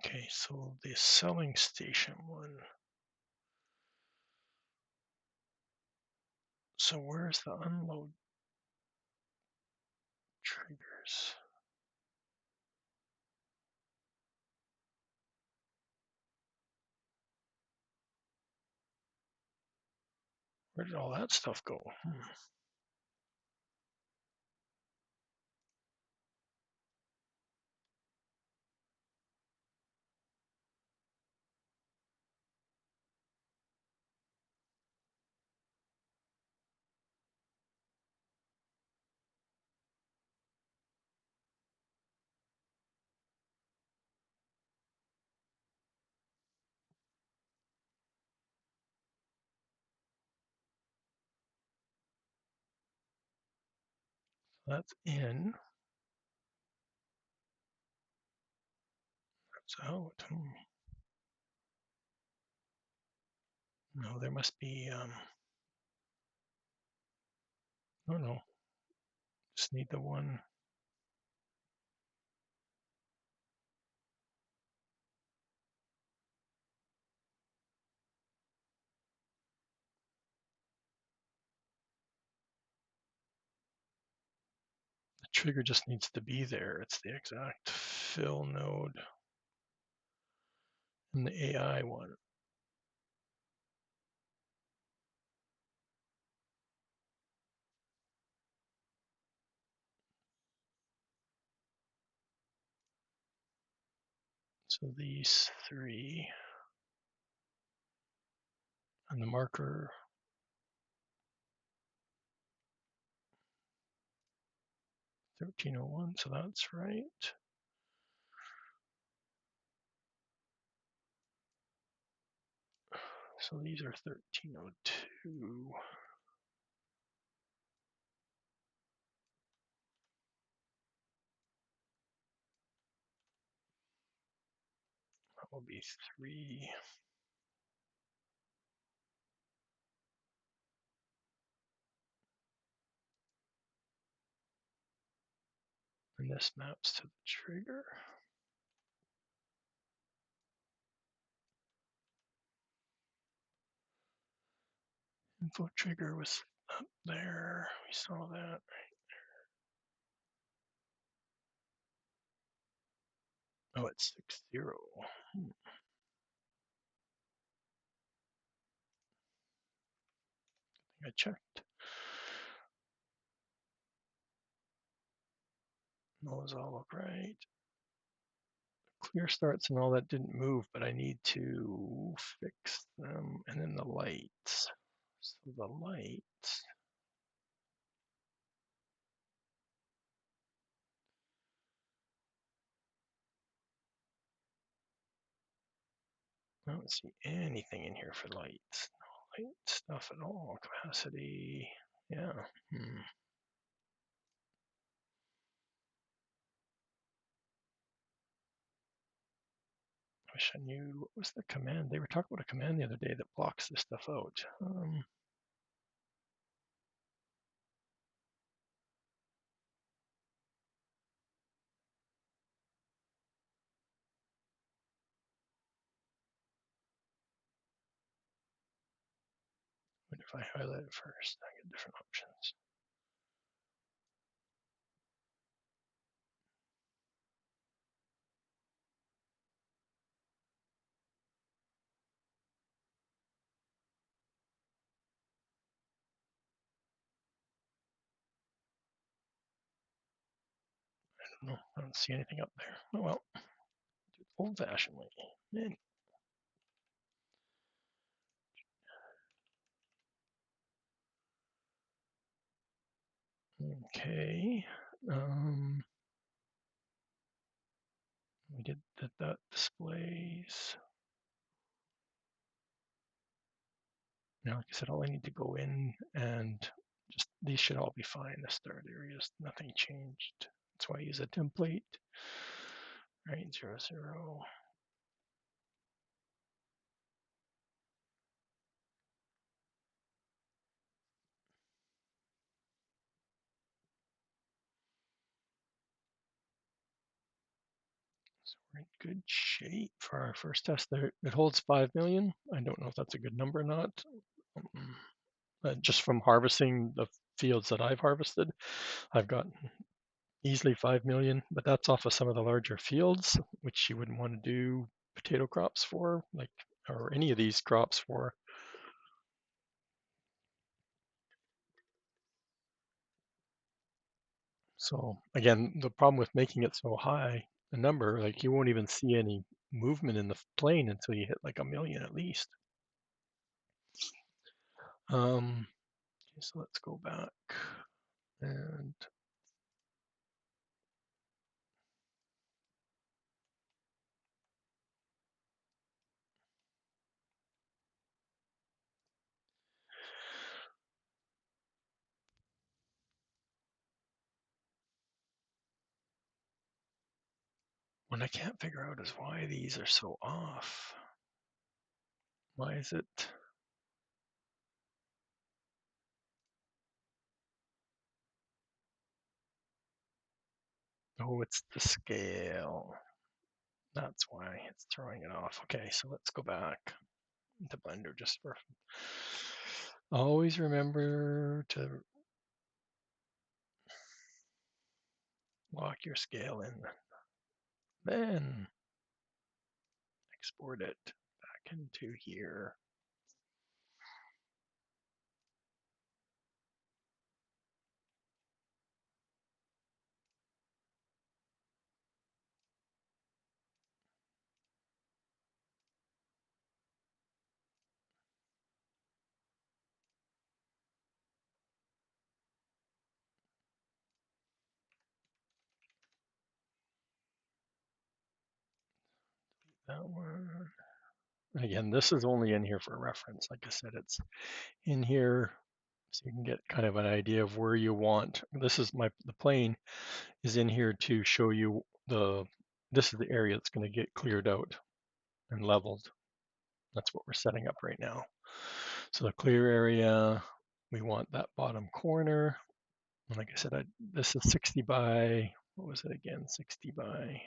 Speaker 1: Okay, so the selling station one. So where's the unload triggers? Where did all that stuff go? That's in. That's out. No, there must be. Oh no, just need the one. The trigger just needs to be there. It's the exact fill node in the AI one. So these three and the marker 1301, so that's right. So these are 1302. That will be 3. And this maps to the trigger. Info trigger was up there. We saw that. Oh, it's 60. I checked. Those all look right. Clear starts and all that didn't move, but I need to fix them. And then the lights. So the lights. I don't see anything in here for lights. No light stuff at all. Capacity. Yeah. Wish I knew what was the command. They were talking about a command the other day that blocks this stuff out. What if I highlight it first? I get different options. No, I don't see anything up there. Oh well, old-fashioned way. Okay. We did that displays. Now, like I said, all I need to go in and just these should all be fine. The start areas, nothing changed. That's why I use a template. Right, 0, 0. So we're in good shape for our first test there. It holds 5 million. I don't know if that's a good number or not. Just from harvesting the fields that I've harvested, I've got easily 5 million, but that's off of some of the larger fields, which you wouldn't want to do potato crops for, like, or any of these crops for. So again, the problem with making it so high a number, like you won't even see any movement in the plane until you hit like a million at least. Okay, so let's go back and what I can't figure out is why these are so off. Why is it? Oh, it's the scale. That's why it's throwing it off. Okay, so let's go back to Blender just for. Always remember to lock your scale in. Then export it back into here. That one. Again, this is only in here for reference. Like I said, it's in here so you can get kind of an idea of where you want. This is the plane is in here to show you this is the area that's going to get cleared out and leveled. That's what we're setting up right now. So the clear area, we want that bottom corner. And like I said, this is 60 by, what was it again? 60 by,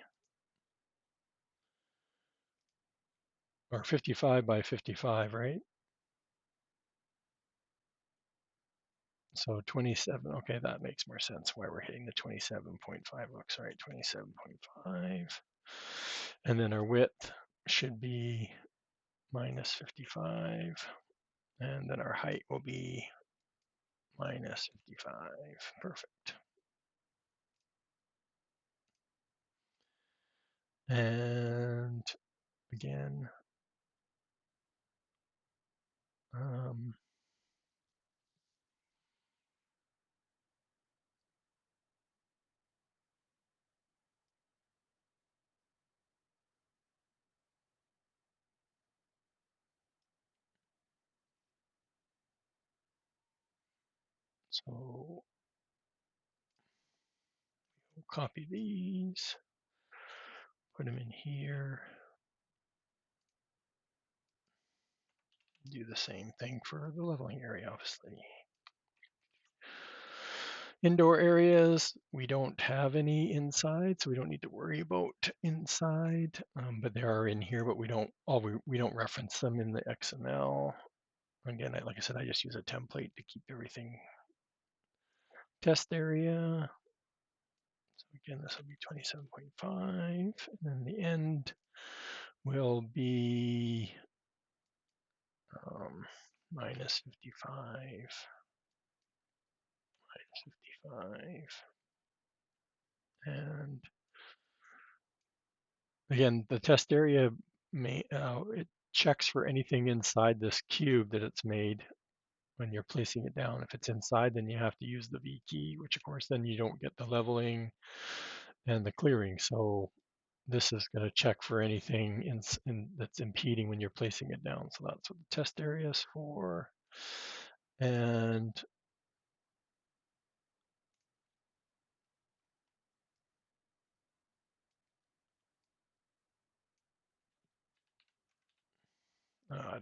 Speaker 1: or 55 by 55, right? So 27, okay, that makes more sense why we're hitting the 27.5 looks right, 27.5. And then our width should be minus 55. And then our height will be minus 55. Perfect. And again, so we'll copy these, put them in here, do the same thing for the leveling area, obviously. Indoor areas, we don't have any inside, so we don't need to worry about inside, but they are in here, but we don't reference them in the XML. Again, like I said, I just use a template to keep everything. Test area. So again, this will be 27.5, and then the end will be minus 55, minus 55, And again, the test area it checks for anything inside this cube that it's made when you're placing it down. If it's inside, then you have to use the V key, which of course then you don't get the leveling and the clearing. So this is going to check for anything that's impeding when you're placing it down. So that's what the test area is for. And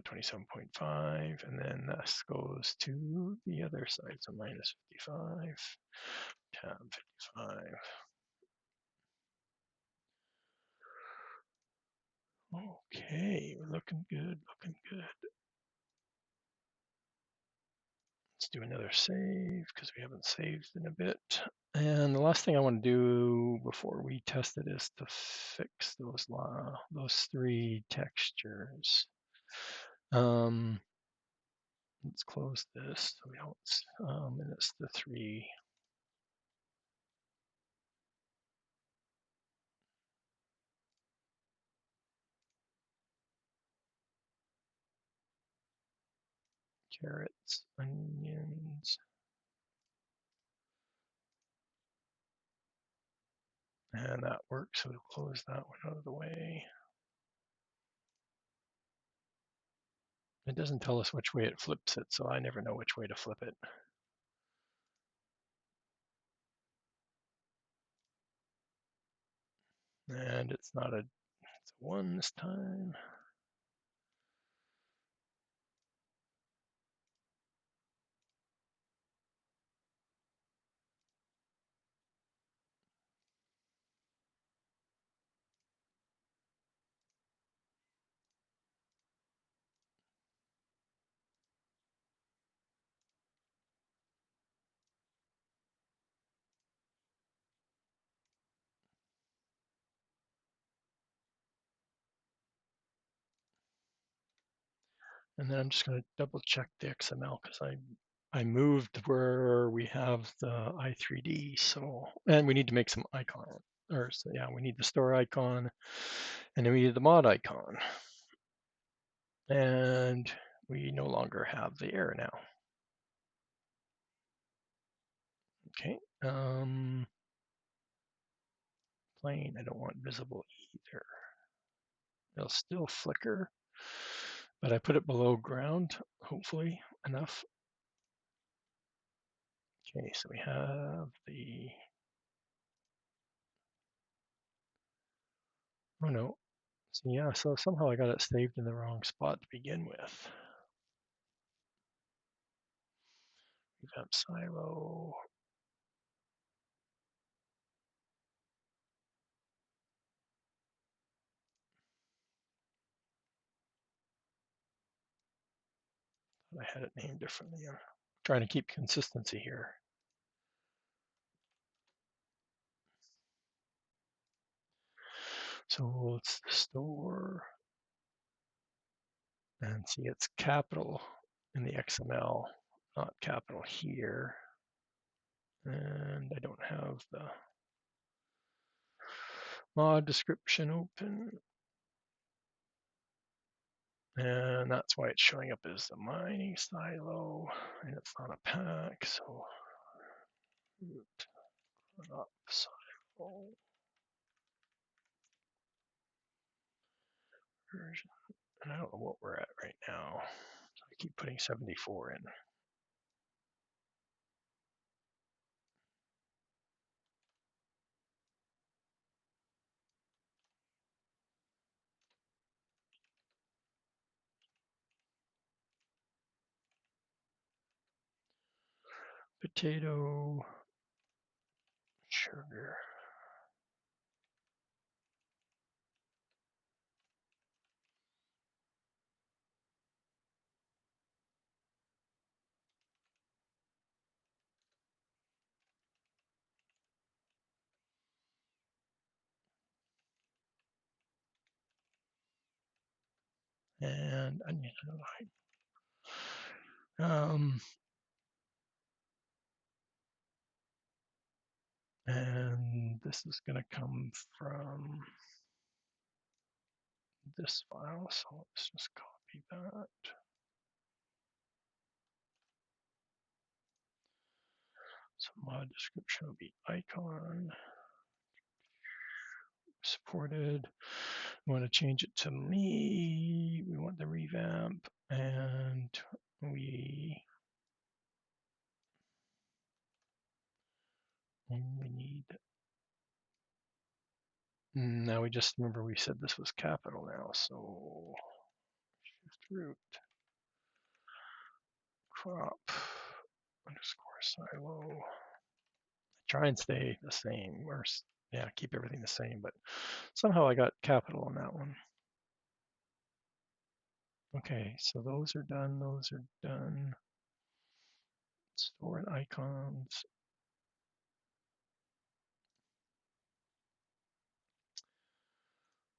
Speaker 1: 27.5, and then this goes to the other side, so minus 55, tab 55. Okay, we're looking good, looking good. Let's do another save because we haven't saved in a bit. And the last thing I want to do before we test it is to fix those three textures. Let's close this so we don't, and it's the three. Carrots, onions. And that works, so we'll close that one out of the way. It doesn't tell us which way it flips it, so I never know which way to flip it. And it's not it's a 1 this time. And then I'm just going to double check the XML because I moved where we have the i3D. So, and we need to make some icon, or so yeah, we need the store icon, and then we need the mod icon. And we no longer have the error now. Okay. Plain, I don't want visible either. It'll still flicker, but I put it below ground, hopefully enough. Okay, so we have oh no. So yeah, so somehow I got it saved in the wrong spot to begin with. Revamp silo. I had it named differently. I'm trying to keep consistency here. So it's the store. And see, it's capital in the XML, not capital here. And I don't have the mod description open. And that's why it's showing up as the mining silo, and it's not a pack, so root up silo version. And I don't know what we're at right now. So I keep putting 74 in. Potato, sugar. And onion. And this is going to come from this file. So let's just copy that. So mod description will be icon supported. We want to change it to me. We want the revamp, and we only need. Now we just remember we said this was capital now, so shift root crop underscore silo. Try and stay the same, or yeah, keep everything the same, but somehow I got capital on that one. Okay, so those are done, those are done. Store and icons.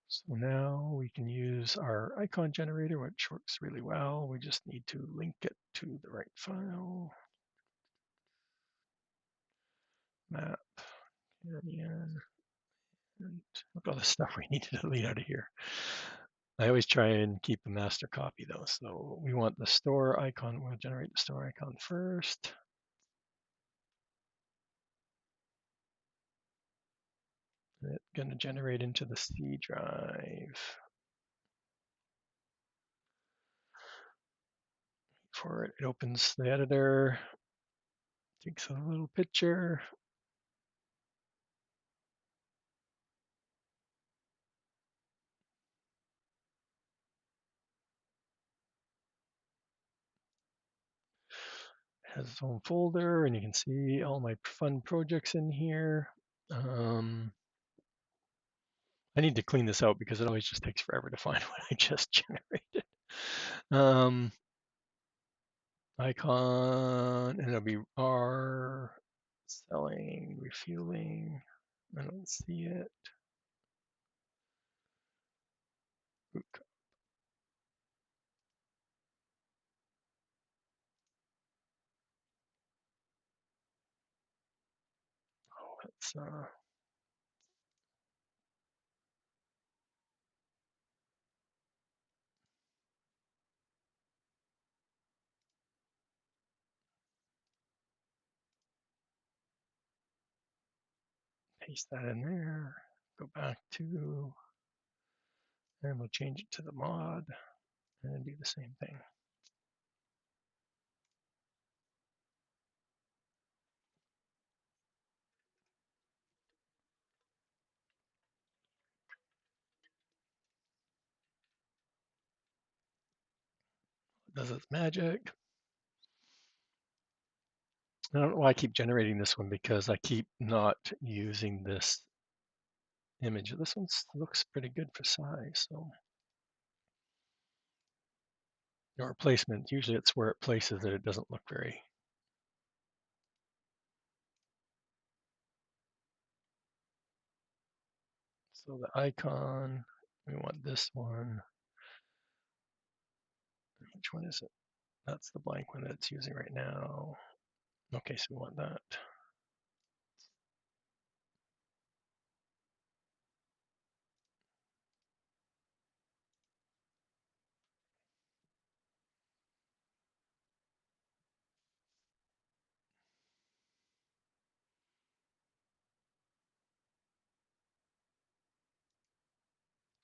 Speaker 1: So now we can use our icon generator, which works really well. We just need to link it to the right file. Map, canyon, and look at all the stuff we need to delete out of here. I always try and keep a master copy though. So we want the store icon, we'll generate the store icon first. It's going to generate into the C drive. For it, it opens the editor, takes a little picture. Has its own folder, and you can see all my fun projects in here. I need to clean this out because it always just takes forever to find what I just generated. Icon, and it'll be R, selling, refueling. I don't see it. Let's paste that in there. Go back to, and we'll change it to the mod and do the same thing. It does its magic. I don't know why I keep generating this one because I keep not using this image. This one looks pretty good for size. So, or placement. Usually it's where it places it. It doesn't look very. So the icon, we want this one. Which one is it? That's the blank one that it's using right now. Okay, so we want that.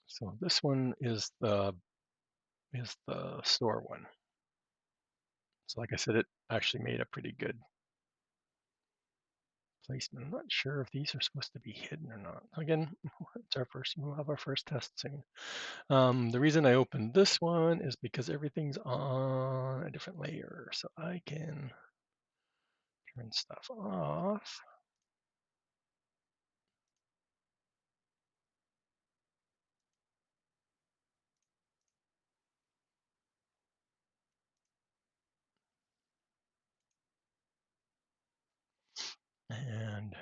Speaker 1: So this one is the store one. So like I said, it actually made a pretty good placement. I'm not sure if these are supposed to be hidden or not. Again, it's our first, we'll have our first test soon. The reason I opened this one is because everything's on a different layer. So I can turn stuff off. And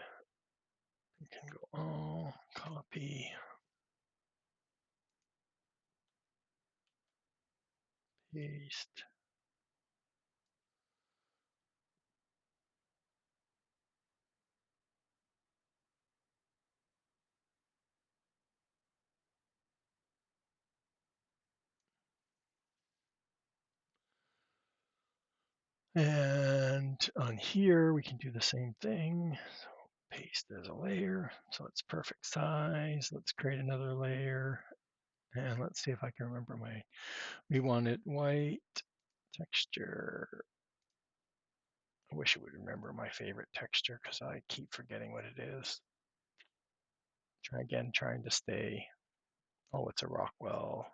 Speaker 1: we can go all, copy, paste. And on here, we can do the same thing. So paste as a layer, so it's perfect size. Let's create another layer. And let's see if I can remember we want it white, texture. I wish I would remember my favorite texture because I keep forgetting what it is. Try again, trying to stay. Oh, it's a Rockwell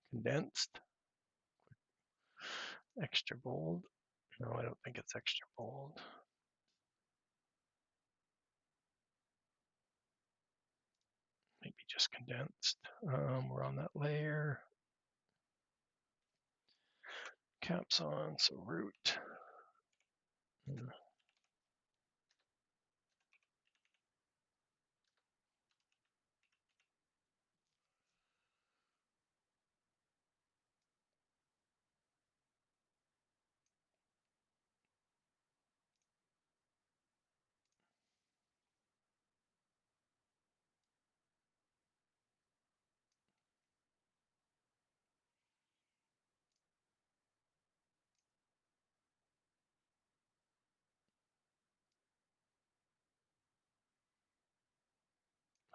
Speaker 1: condensed, extra bold. No, I don't think it's extra bold. Maybe just condensed. We're on that layer. Caps on, so root.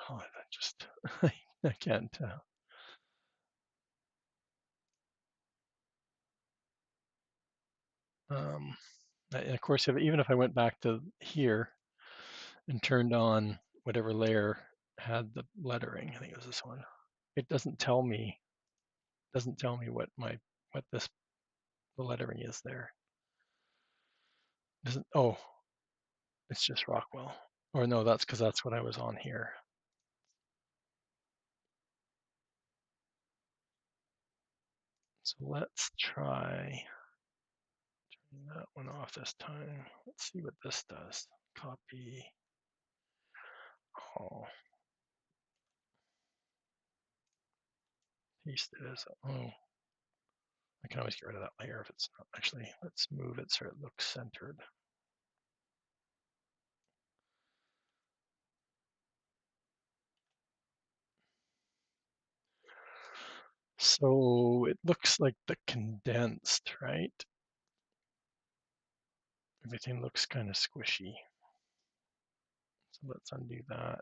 Speaker 1: Oh, I just, I can't. And of course, even if I went back to here and turned on whatever layer had the lettering, I think it was this one. It doesn't tell me what the lettering is there. Doesn't. Oh, it's just Rockwell. Or no, that's because that's what I was on here. So let's try turning that one off this time. Let's see what this does. Copy. Oh, paste it as. Oh, I can always get rid of that layer if it's not. Actually, let's move it so it looks centered. So it looks like the condensed, right? Everything looks kind of squishy. So let's undo that.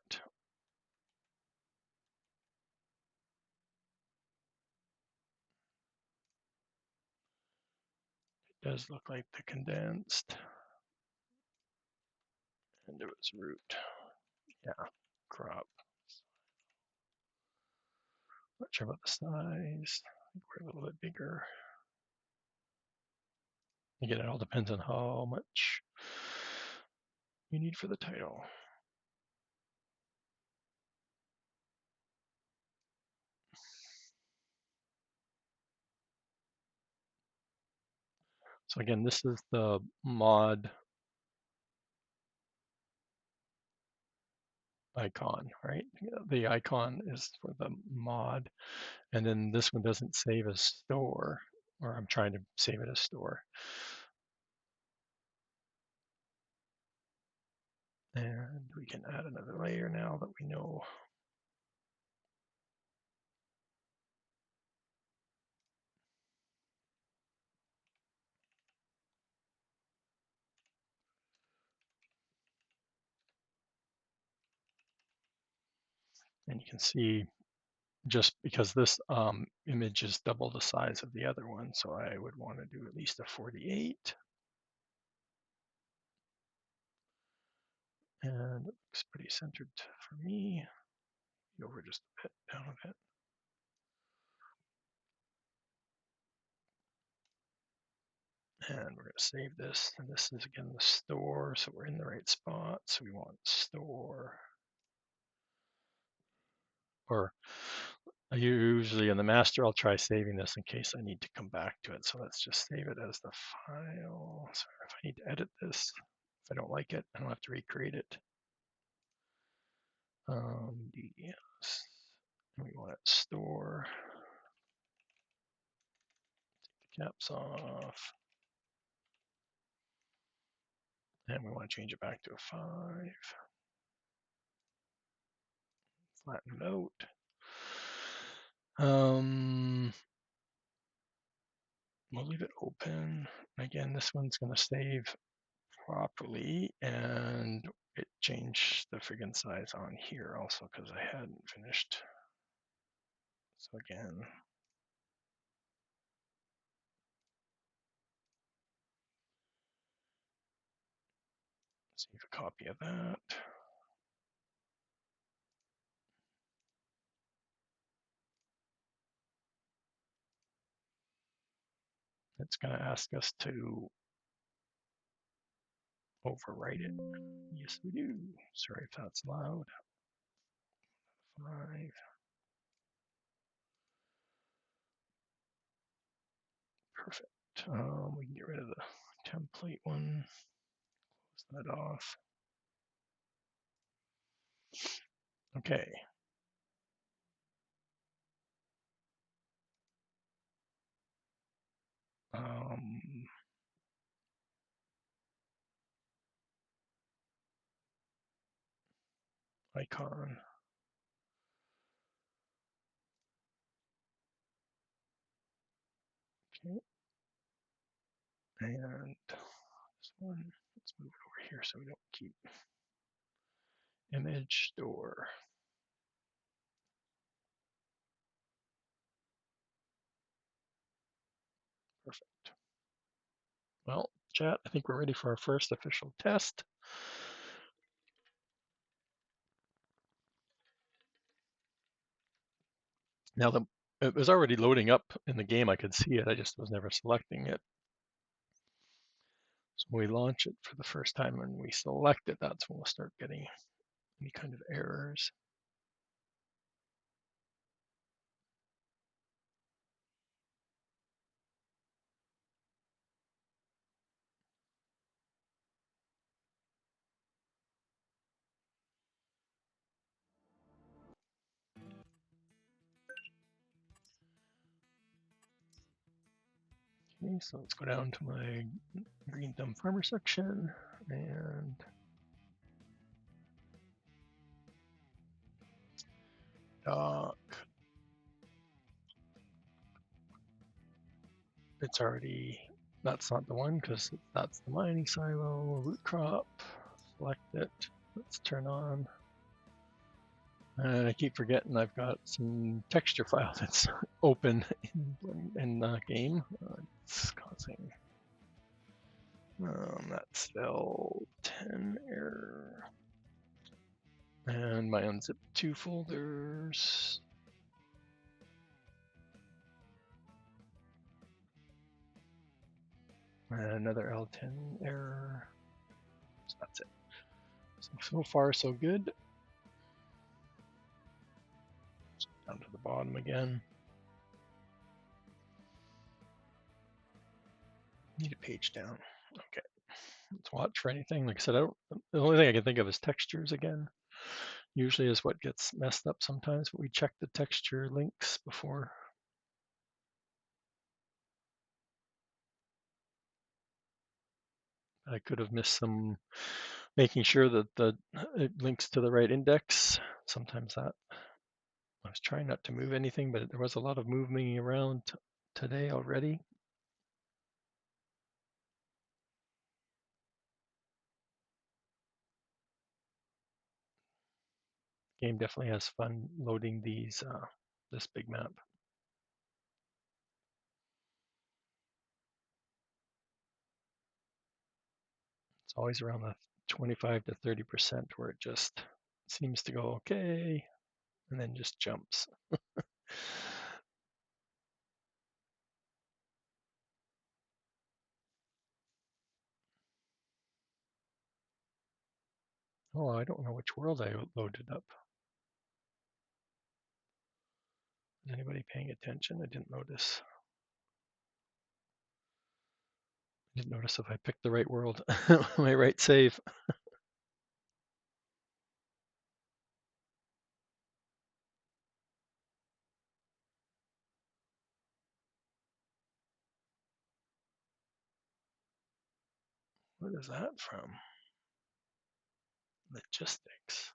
Speaker 1: It does look like the condensed. And it was root. Yeah, crop. Not sure about the size. I think we're a little bit bigger. Again, it all depends on how much you need for the title. So again, this is the mod icon, right? The icon is for the mod, and then this one doesn't save as store, or I'm trying to save it as store. And we can add another layer now that we know. And you can see just because this image is double the size of the other one, so I would want to do at least a 48. And it looks pretty centered for me. Over just a bit, down a bit. And we're going to save this. And this is again the store, so we're in the right spot. So we want store. Or usually in the master, I'll try saving this in case I need to come back to it. So let's just save it as the file. So if I need to edit this, if I don't like it, I don't have to recreate it. DDS. And we want it store. Take the caps off. And we want to change it back to a 5. Flatten it out. we'll leave it open. Again, this one's going to save properly, and it changed the friggin' size on here also because I hadn't finished. So again, save a copy of that. It's going to ask us to overwrite it. Yes, we do. Sorry if that's loud. 5. Perfect. We can get rid of the template one. Close that off. Okay. Icon. Okay. And this one, let's move it over here so we don't keep image store. Perfect. Well, chat, I think we're ready for our first official test. Now, it was already loading up in the game. I could see it. I just was never selecting it. So when we launch it for the first time and we select it, that's when we'll start getting any kind of errors. Okay, so let's go down to my Green Thumb Farmer section and dock. It's already, that's not the one because that's the mining silo, root crop. Select it. Let's turn on. And I keep forgetting I've got some texture file that's open in the game. It's causing that's still 10 error. And my unzip 2 folders. And another L10 error. So that's it. So far, so good. Down to the bottom again. Need a page down. Okay. Let's watch for anything. Like I said, the only thing I can think of is textures again. Usually is what gets messed up sometimes, but we check the texture links before. I could have missed some, making sure that it links to the right index. Sometimes that, I was trying not to move anything, but there was a lot of moving around today already. Game definitely has fun loading these, this big map. It's always around the 25 to 30% where it just seems to go okay, and then just jumps. Oh, I don't know which world I loaded up. Is anybody paying attention? I didn't notice. I didn't notice if I picked the right world, my right save. What is that from? Logistics.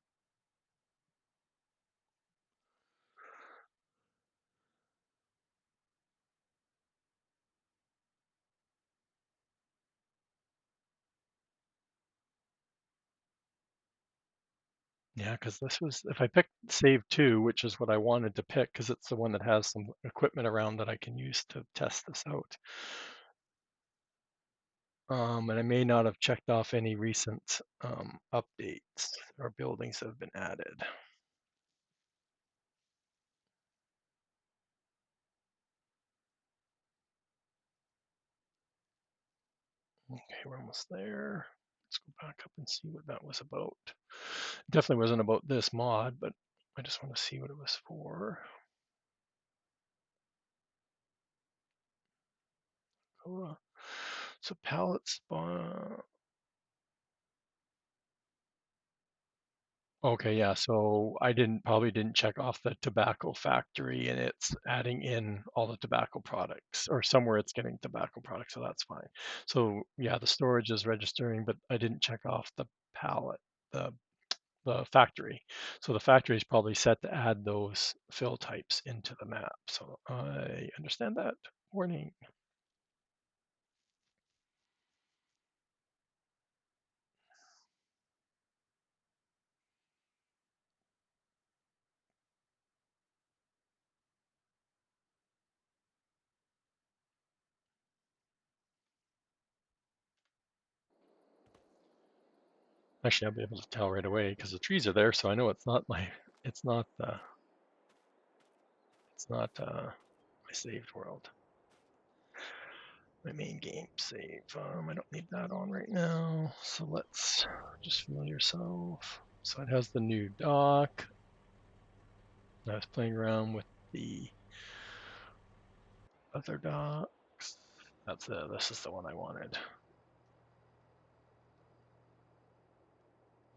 Speaker 1: Yeah, because this was, if I picked save 2, which is what I wanted to pick, because it's the one that has some equipment around that I can use to test this out. And I may not have checked off any recent updates or buildings that have been added. Okay, we're almost there. Let's go back up and see what that was about. Definitely wasn't about this mod, but I just want to see what it was for. So pallet spawn. Okay, yeah. So I probably didn't check off the tobacco factory, and it's adding in all the tobacco products, or somewhere it's getting tobacco products, so that's fine. So yeah, the storage is registering, but I didn't check off the pallet, the the factory. So the factory is probably set to add those fill types into the map. So I understand that. Warning. Actually, I'll be able to tell right away because the trees are there, so I know it's not it's not my saved world. My main game save. I don't need that on right now, so let's just familiar yourself. So it has the new dock. I was playing around with the other docks. This is the one I wanted.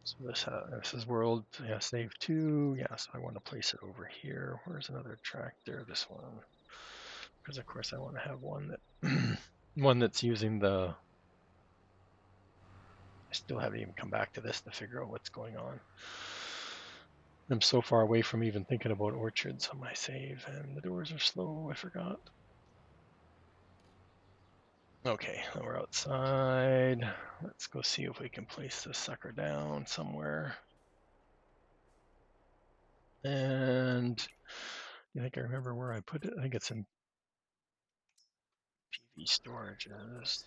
Speaker 1: So this is world, yeah, save 2. Yeah, so I want to place it over here. Where's another tractor? This one. Because of course I want to have one that one that's using the. I still haven't even come back to this to figure out what's going on. I'm so far away from even thinking about orchards on my save, and the doors are slow. I forgot. Okay, now we're outside. Let's go see if we can place this sucker down somewhere. And I think I remember where I put it. I think it's in PV storages.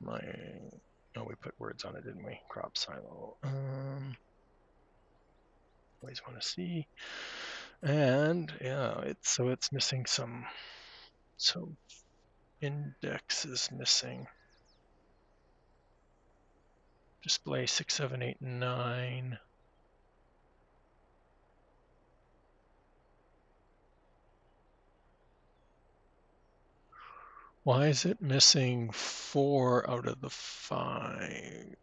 Speaker 1: Oh, we put words on it, didn't we? Crop silo. Always want to see. And yeah, it's missing some. So index is missing. Display 6, 7, 8, 9. Why is it missing 4 out of the 5?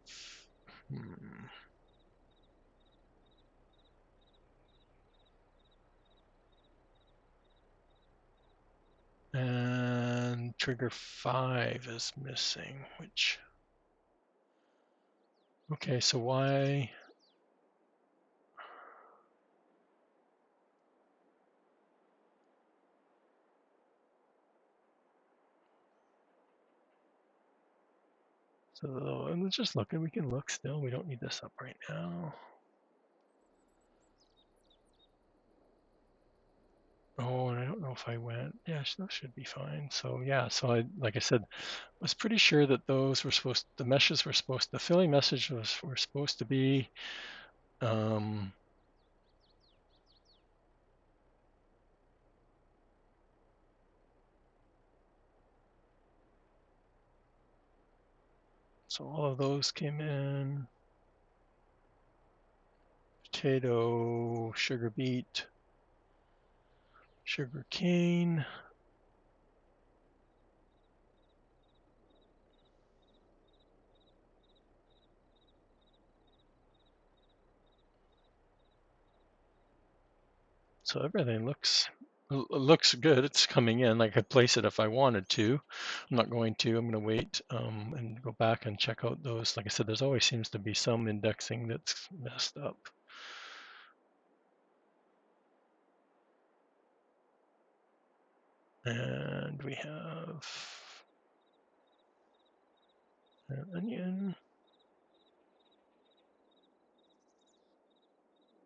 Speaker 1: And trigger 5 is missing, which. Okay, so why? So let's just look, and we can look still. We don't need this up right now. Oh, and I don't know if I went. Yeah, that should be fine. So yeah, so like I said, was pretty sure that those were the meshes were the filling messages were supposed to be. So all of those came in. Potato, sugar beet, sugar cane. So everything looks good. It's coming in. I could place it if I wanted to. I'm not going to. I'm going to wait and go back and check out those. Like I said, there's always seems to be some indexing that's messed up. And we have an onion.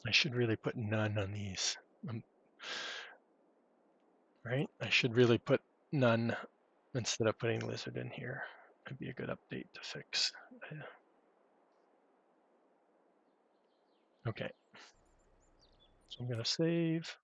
Speaker 1: I should really put none on these, right? I should really put none instead of putting lizard in here. It'd be a good update to fix. Okay, so I'm gonna save.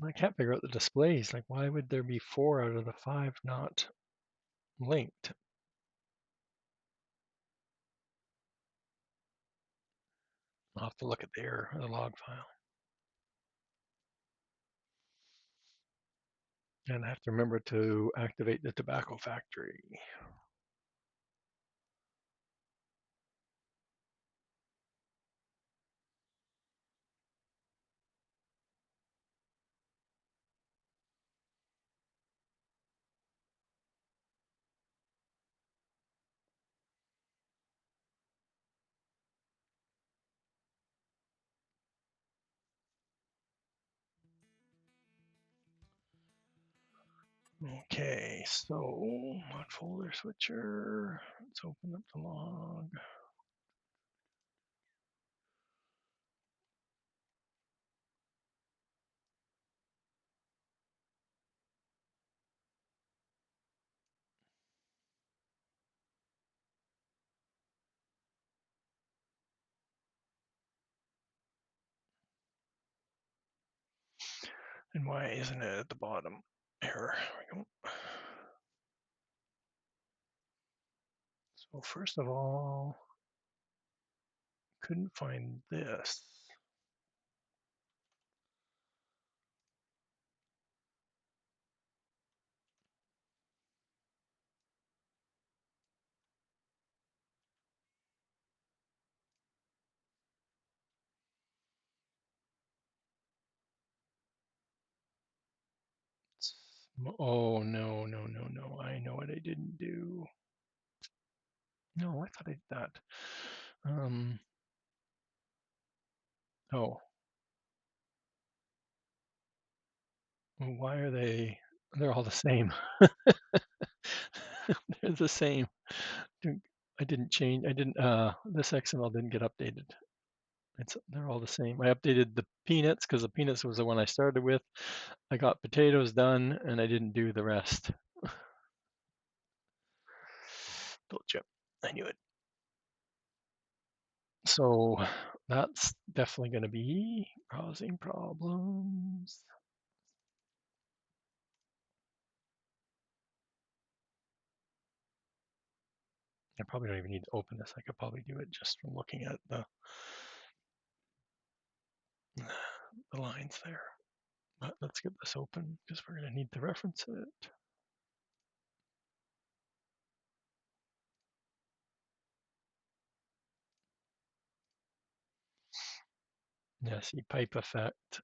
Speaker 1: I can't figure out the displays. Like, why would there be 4 out of the 5 not linked? I'll have to look at the log file. And I have to remember to activate the tobacco factory. Okay, so mod folder switcher. Let's open up the log. And why isn't it at the bottom? Error. There we go. So first of all, couldn't find this. Oh, no, no, no, no. I know what I didn't do. No, I thought I did that. Oh, well, why are they? They're all the same. They're the same. I didn't change. I didn't. This XML didn't get updated. They're all the same. I updated the peanuts because the peanuts was the one I started with. I got potatoes done, and I didn't do the rest. Told you. I knew it. So that's definitely going to be causing problems. I probably don't even need to open this. I could probably do it just from looking at the lines there. But let's get this open because we're going to need to reference it. Yeah, see pipe effect.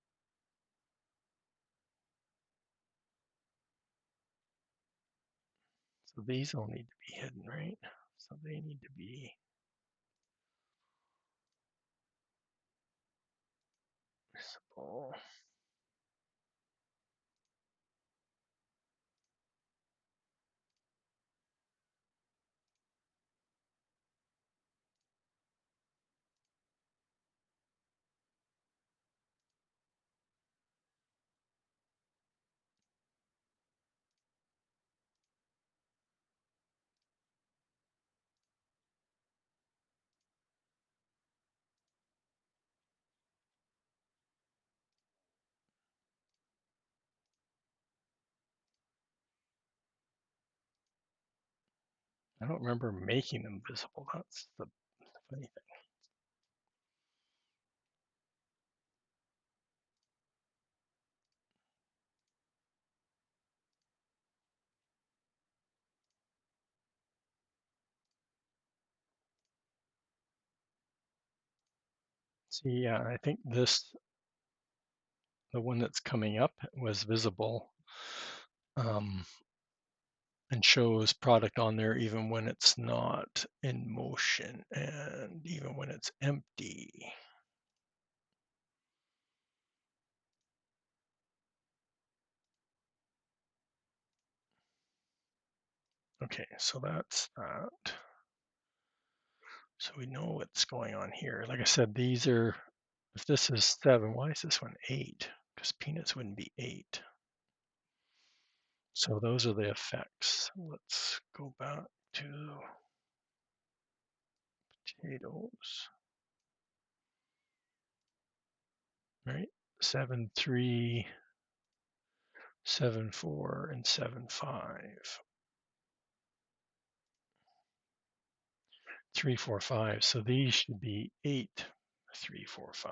Speaker 1: So these all need to be hidden, right? So they need to be visible. I don't remember making them visible. That's the funny thing. See, yeah, I think this the one that's coming up was visible and shows product on there even when it's not in motion and even when it's empty. Okay, so that's that. So we know what's going on here. Like I said, these are, if this is 7, why is this one 8? Because peanuts wouldn't be 8. So those are the effects. Let's go back to potatoes. Right? 7, 3, 7, 4, and 7, 5. 3, 4, 5. So these should be 8, 3, 4, 5.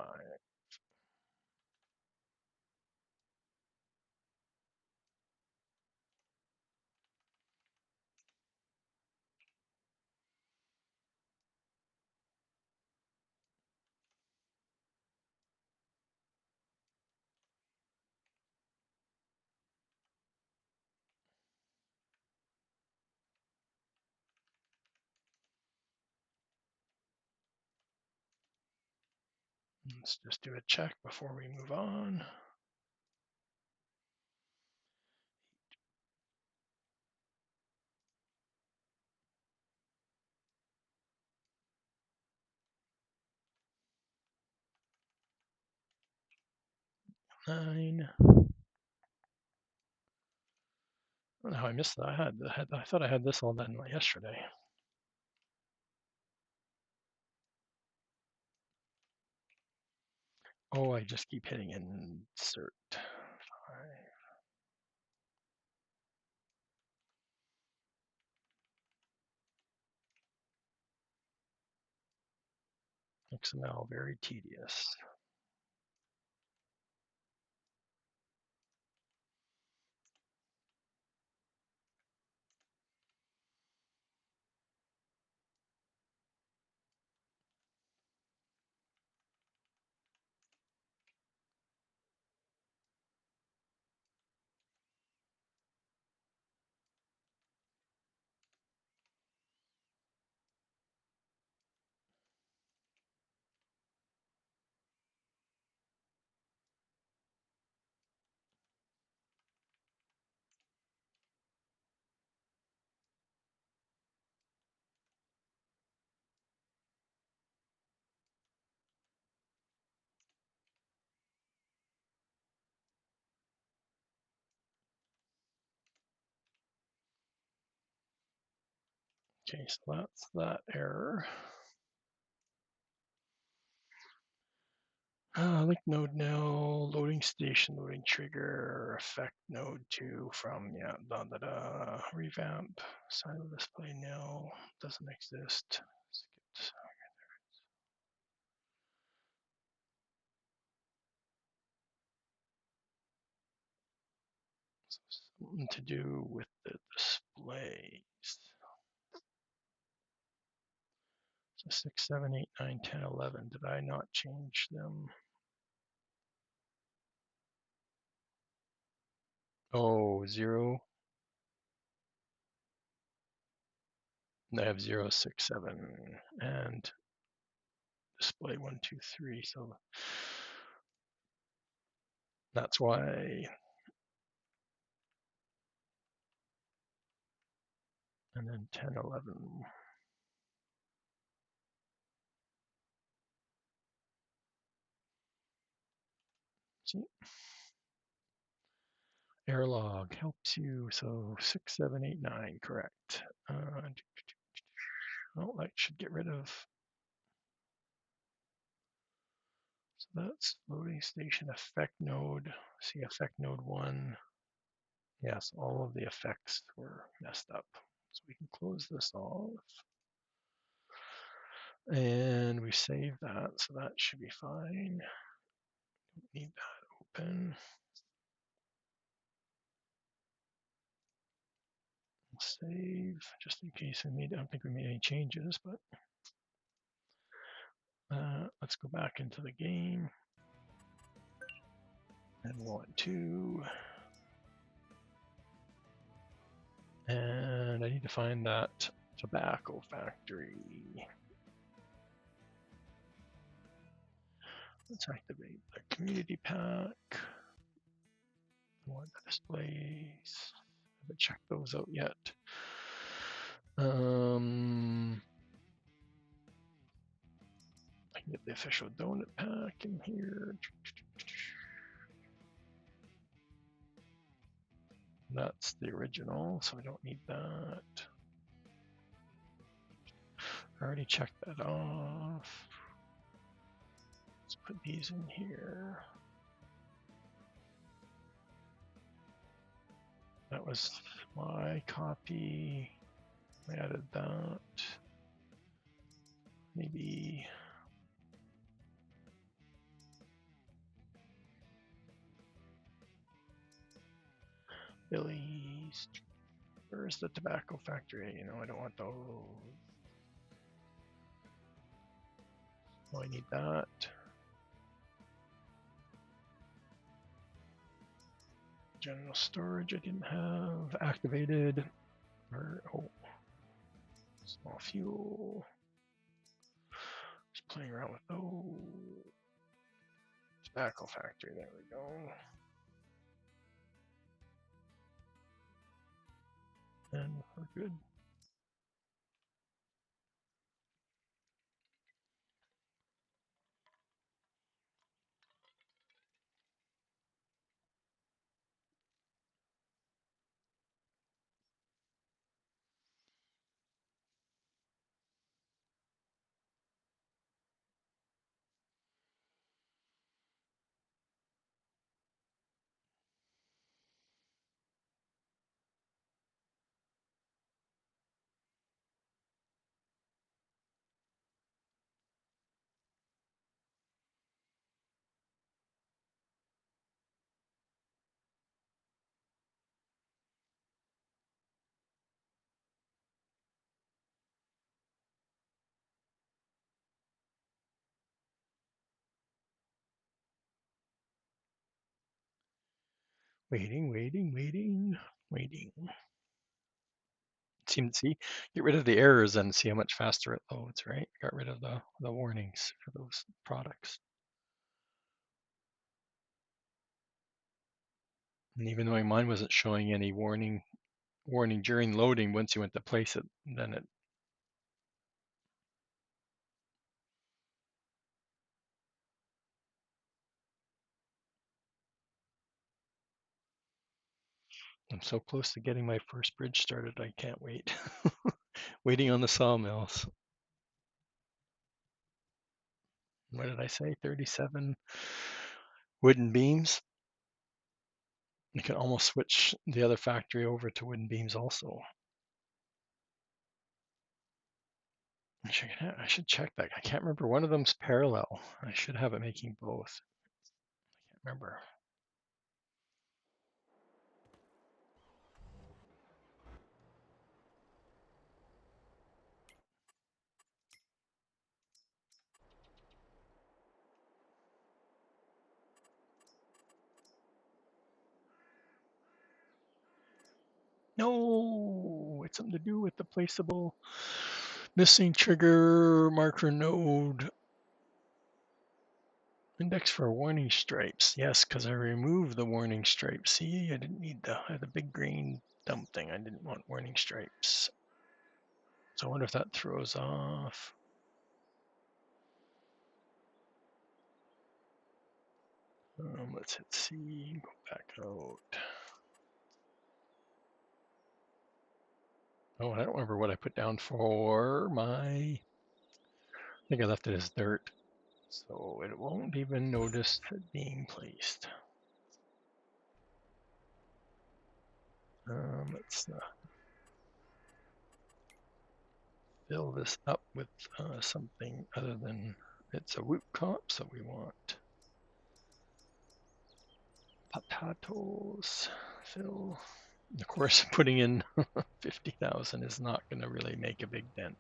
Speaker 1: Let's just do a check before we move on. Nine. I don't know how I missed that. I thought I had this all done yesterday. Oh, I just keep hitting insert. 5. XML, very tedious. Okay, so that's that error. Link node now, loading station, loading trigger, effect node 2 from, revamp, silo display nil, doesn't exist. Skipped. Something to do with the displays. So 6, 7, 8, 9, 10, 11. Did I not change them? Oh, 0. I have 0, 6, 7, and display 1, 2, 3. So that's why. And then 10, 11. See? Error log helps you. So 6, 7, 8, 9, correct. Well, that should get rid of. So that's loading station effect node. See effect node 1. Yes, all of the effects were messed up. So we can close this off. And we save that, so that should be fine. Don't need that open. Save, just in case I don't think we made any changes, but let's go back into the game. And 1, 2. And I need to find that tobacco factory. Let's activate the community pack. I want the displays. I haven't checked those out yet. I can get the official donut pack in here. That's the original, so I don't need that. I already checked that off. Let's put these in here. That was my copy. I added that. Maybe Billy's. Where's the tobacco factory? You know, I don't want those. Oh, I need that. General storage I didn't have activated. Or, oh, small fuel. Just playing around with those. Tobacco factory, there we go. And we're good. Waiting, waiting, waiting, waiting. See, get rid of the errors and see how much faster it loads, right? Got rid of the warnings for those products. And even though mine wasn't showing any warning during loading, once you went to place it, then it. I'm so close to getting my first bridge started, I can't wait. Waiting on the sawmills. What did I say? 37 wooden beams. You can almost switch the other factory over to wooden beams also. I should check that. I can't remember. One of them's parallel. I should have it making both. I can't remember. No, it's something to do with the placeable missing trigger marker node. Index for warning stripes. Yes, because I removed the warning stripes. See, I didn't need the big green dump thing. I didn't want warning stripes. So I wonder if that throws off. Let's hit C, go back out. Oh, I don't remember what I put down for I think I left it as dirt. So it won't even notice it being placed. Let's fill this up with something other than it's a woot comp, so we want potatoes. Fill. Of course, putting in 50,000 is not going to really make a big dent.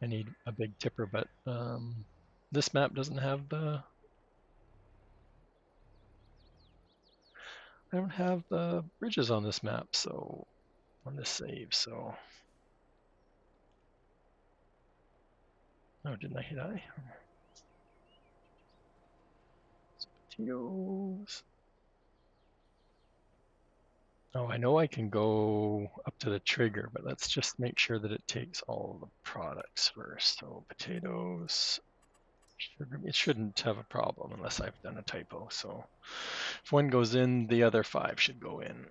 Speaker 1: I need a big tipper, but this map doesn't have the don't have the bridges on this map, so on this save, so. Oh, didn't I hit I? Potatoes. Oh, I know I can go up to the trigger, but let's just make sure that it takes all the products first. So potatoes, sugar, it shouldn't have a problem unless I've done a typo. So if one goes in, the other 5 should go in.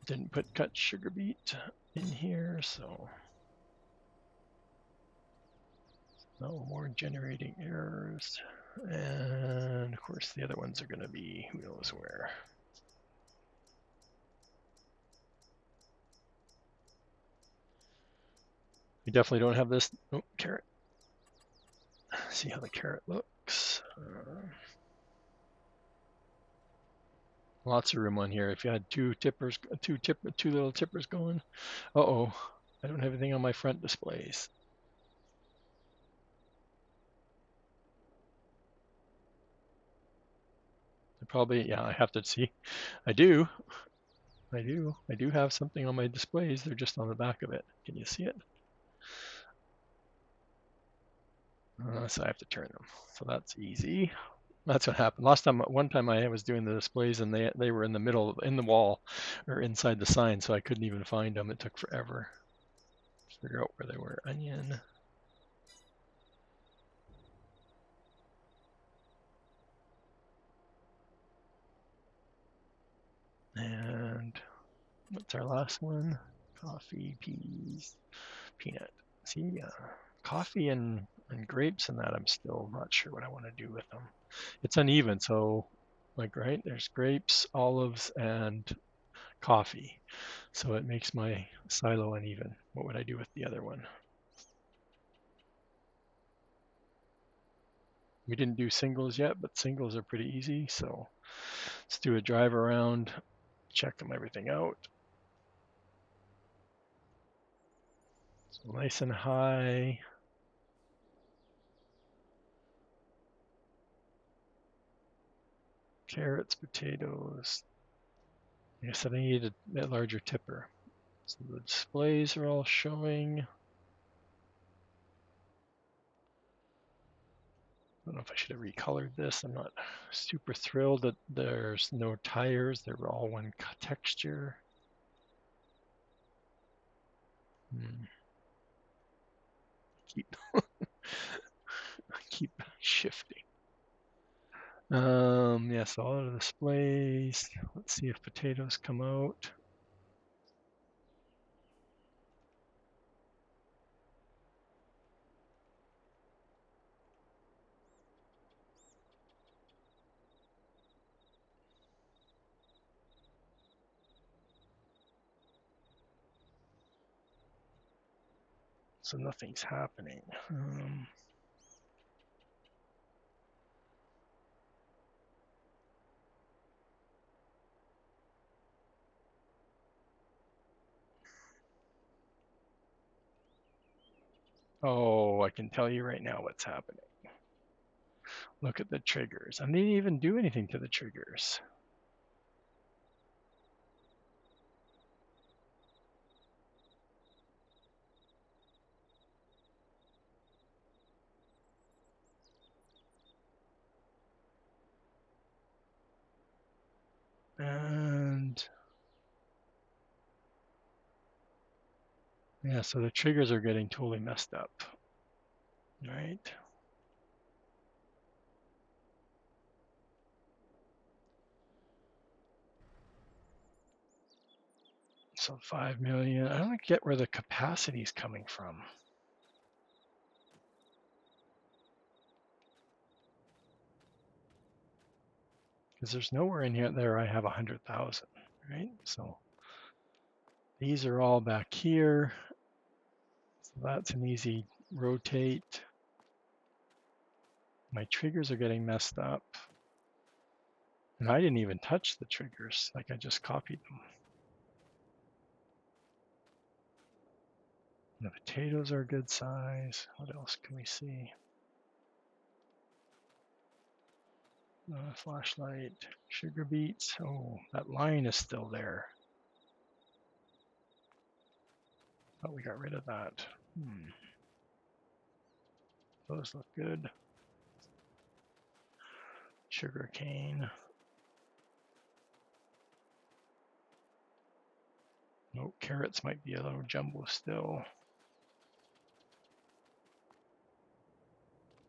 Speaker 1: Didn't put cut sugar beet in here, so no more generating errors. And of course the other ones are going to be who knows where. We definitely don't have this. Oh, carrot. See how the carrot looks. Lots of room on here. If you had two little tippers going. Uh-oh, I don't have anything on my front displays. Probably, yeah, I have to see. I do have something on my displays. They're just on the back of it. Can you see it? So I have to turn them. So that's easy. That's what happened. One time I was doing the displays and they were in the middle, in the wall, or inside the sign, so I couldn't even find them. It took forever to figure out where they were. Onion. And what's our last one? Coffee, peas, peanut. See, coffee and grapes and that, I'm still not sure what I want to do with them. It's uneven, so like, right, there's grapes, olives, and coffee. So it makes my silo uneven. What would I do with the other one? We didn't do singles yet, but singles are pretty easy. So let's do a drive around, check them everything out. So nice and high. Carrots, potatoes. Like I said, I needed a larger tipper. So the displays are all showing. I don't know if I should have recolored this. I'm not super thrilled that there's no tires. They're all one texture. Keep shifting. Yeah, so all of the displays. Let's see if potatoes come out. So nothing's happening. Oh, I can tell you right now what's happening. Look at the triggers. I didn't even do anything to the triggers. And yeah, so the triggers are getting totally messed up, right? So 5 million. I don't get where the capacity is coming from. Because there's nowhere in here there I have 100,000, right? So these are all back here. So that's an easy rotate. My triggers are getting messed up. And I didn't even touch the triggers, like I just copied them. The potatoes are a good size. What else can we see? Flashlight, sugar beets. Oh, that line is still there. But we got rid of that. Those look good. Sugar cane. No, carrots might be a little jumbo still.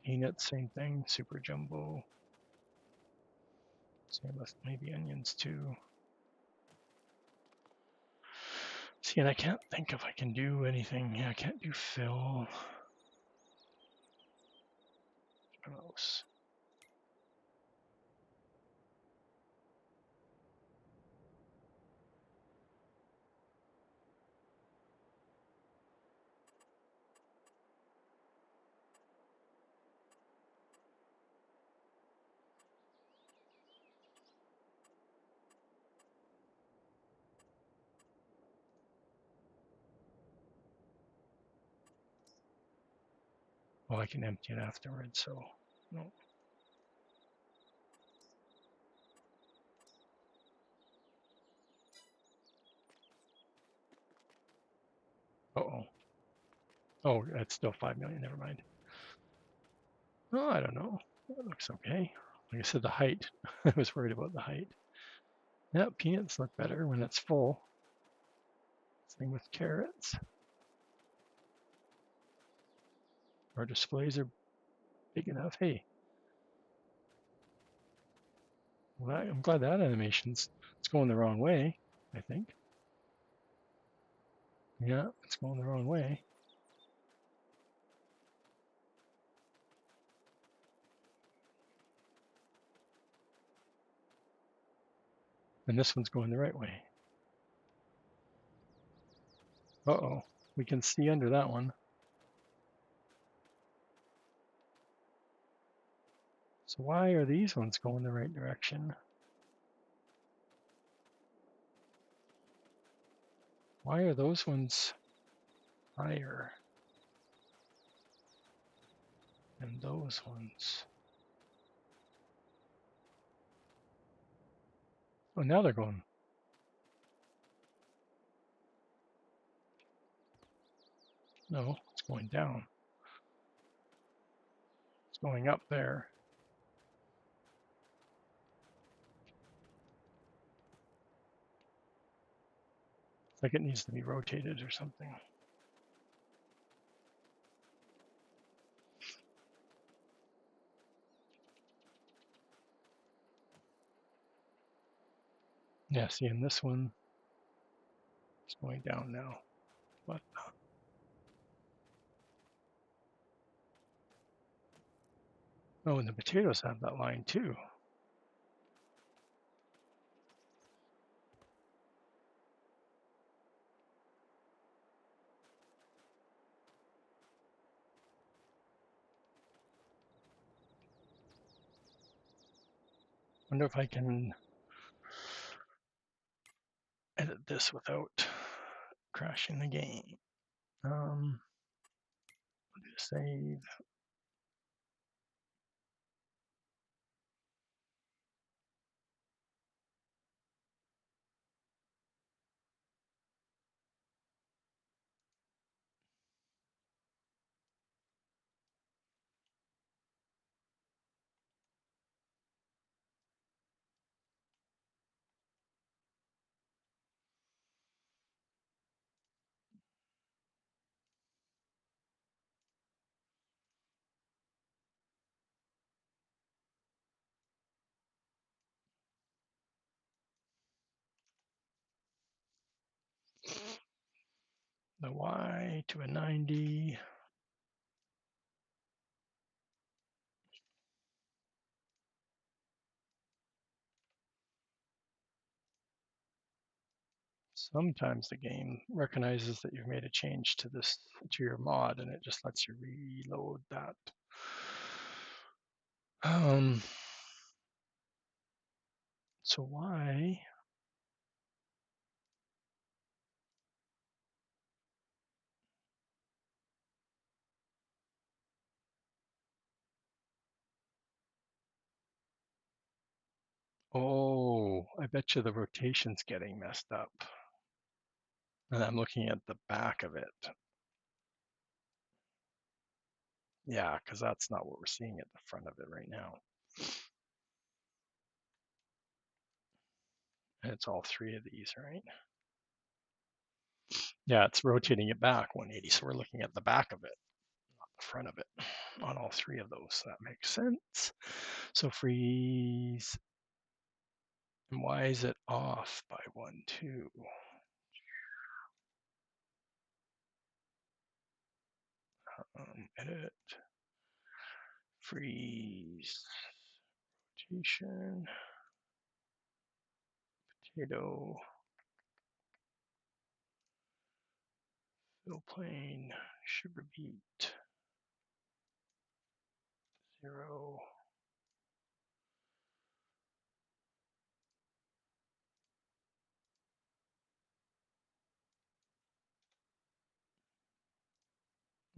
Speaker 1: Peanuts, same thing, super jumbo. Same with maybe onions too. See, and I can't think if I can do anything. Yeah, I can't do fill. What else? Well, I can empty it afterwards, so no. Uh-oh. Oh, that's still 5 million, never mind. Oh, I don't know. That looks okay. Like I said, the height. I was worried about the height. Yeah, peanuts look better when it's full. Same with carrots. Our displays are big enough. Hey, well, I'm glad that animation's it's going the wrong way, I think. Yeah, it's going the wrong way. And this one's going the right way. Uh-oh, we can see under that one. So why are these ones going the right direction? Why are those ones higher? And those ones? Oh, now they're going. No, it's going down. It's going up there. It's like it needs to be rotated or something. Yeah, see, in this one, it's going down now. But oh, and the potatoes have that line too. Wonder if I can edit this without crashing the game. Save. The Y to a 90. Sometimes the game recognizes that you've made a change to this to your mod and it just lets you reload that. So why Oh, I bet you the rotation's getting messed up. And I'm looking at the back of it. Yeah, because that's not what we're seeing at the front of it right now. And it's all three of these, right? Yeah, it's rotating it back 180. So we're looking at the back of it, not the front of it on all three of those. That makes sense. So freeze. And why is it off by 1, 2? Edit, freeze, rotation, potato, fill plane, sugar beet, 0.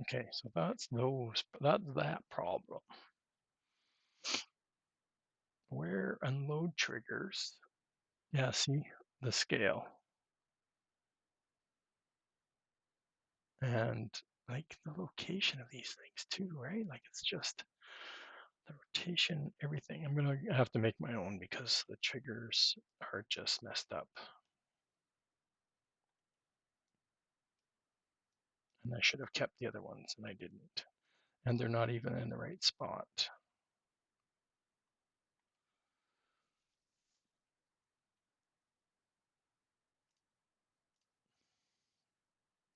Speaker 1: Okay, so that's that problem. Where unload triggers? Yeah, see the scale. And like the location of these things too, right? Like it's just the rotation, everything. I'm gonna have to make my own because the triggers are just messed up. And I should have kept the other ones and I didn't. And they're not even in the right spot.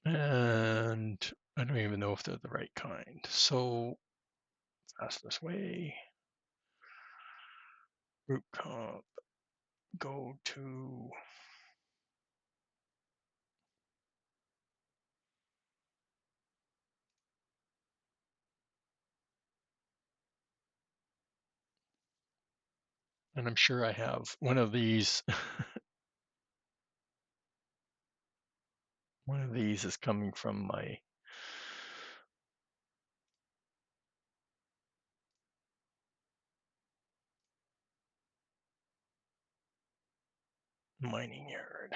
Speaker 1: And I don't even know if they're the right kind. So fastest way, root comp, go to and I'm sure I have one of these. One of these is coming from my mining yard.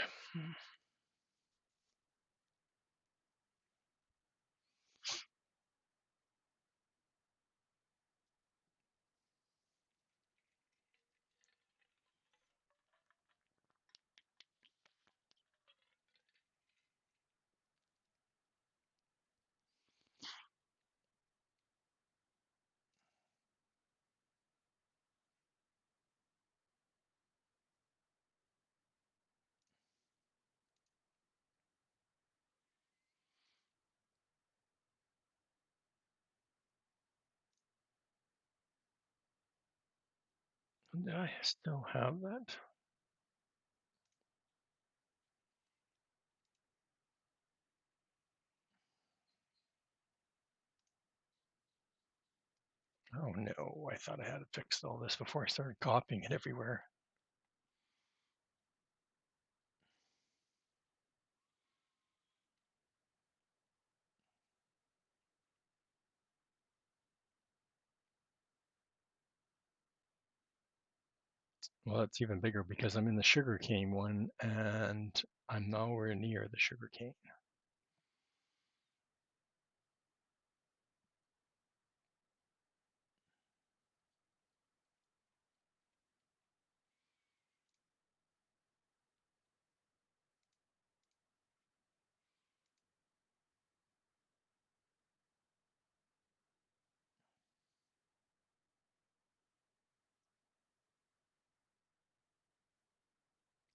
Speaker 1: Do I still have that? Oh no, I thought I had fixed all this before I started copying it everywhere. Well, it's even bigger because I'm in the sugarcane one and I'm nowhere near the sugarcane.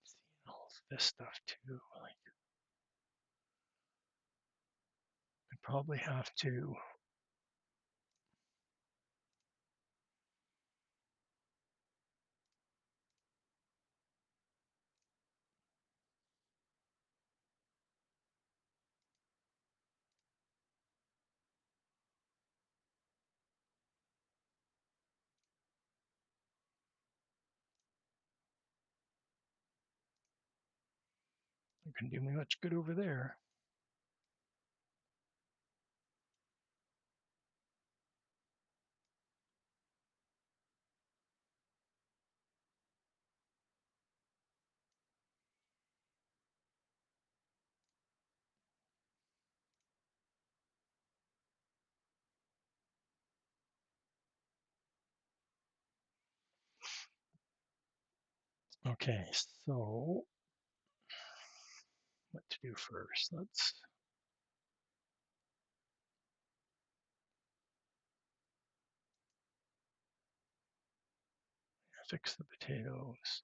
Speaker 1: Seeing all this stuff too. Like I probably have to. It can do me much good over there. Okay, so what to do first? Let's fix the potatoes.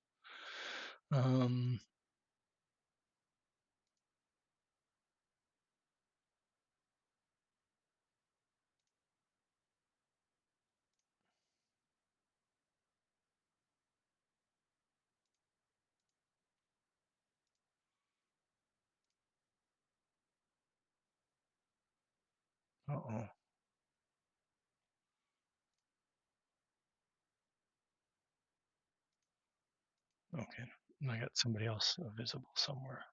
Speaker 1: Um, uh-oh. Okay, I got somebody else visible somewhere.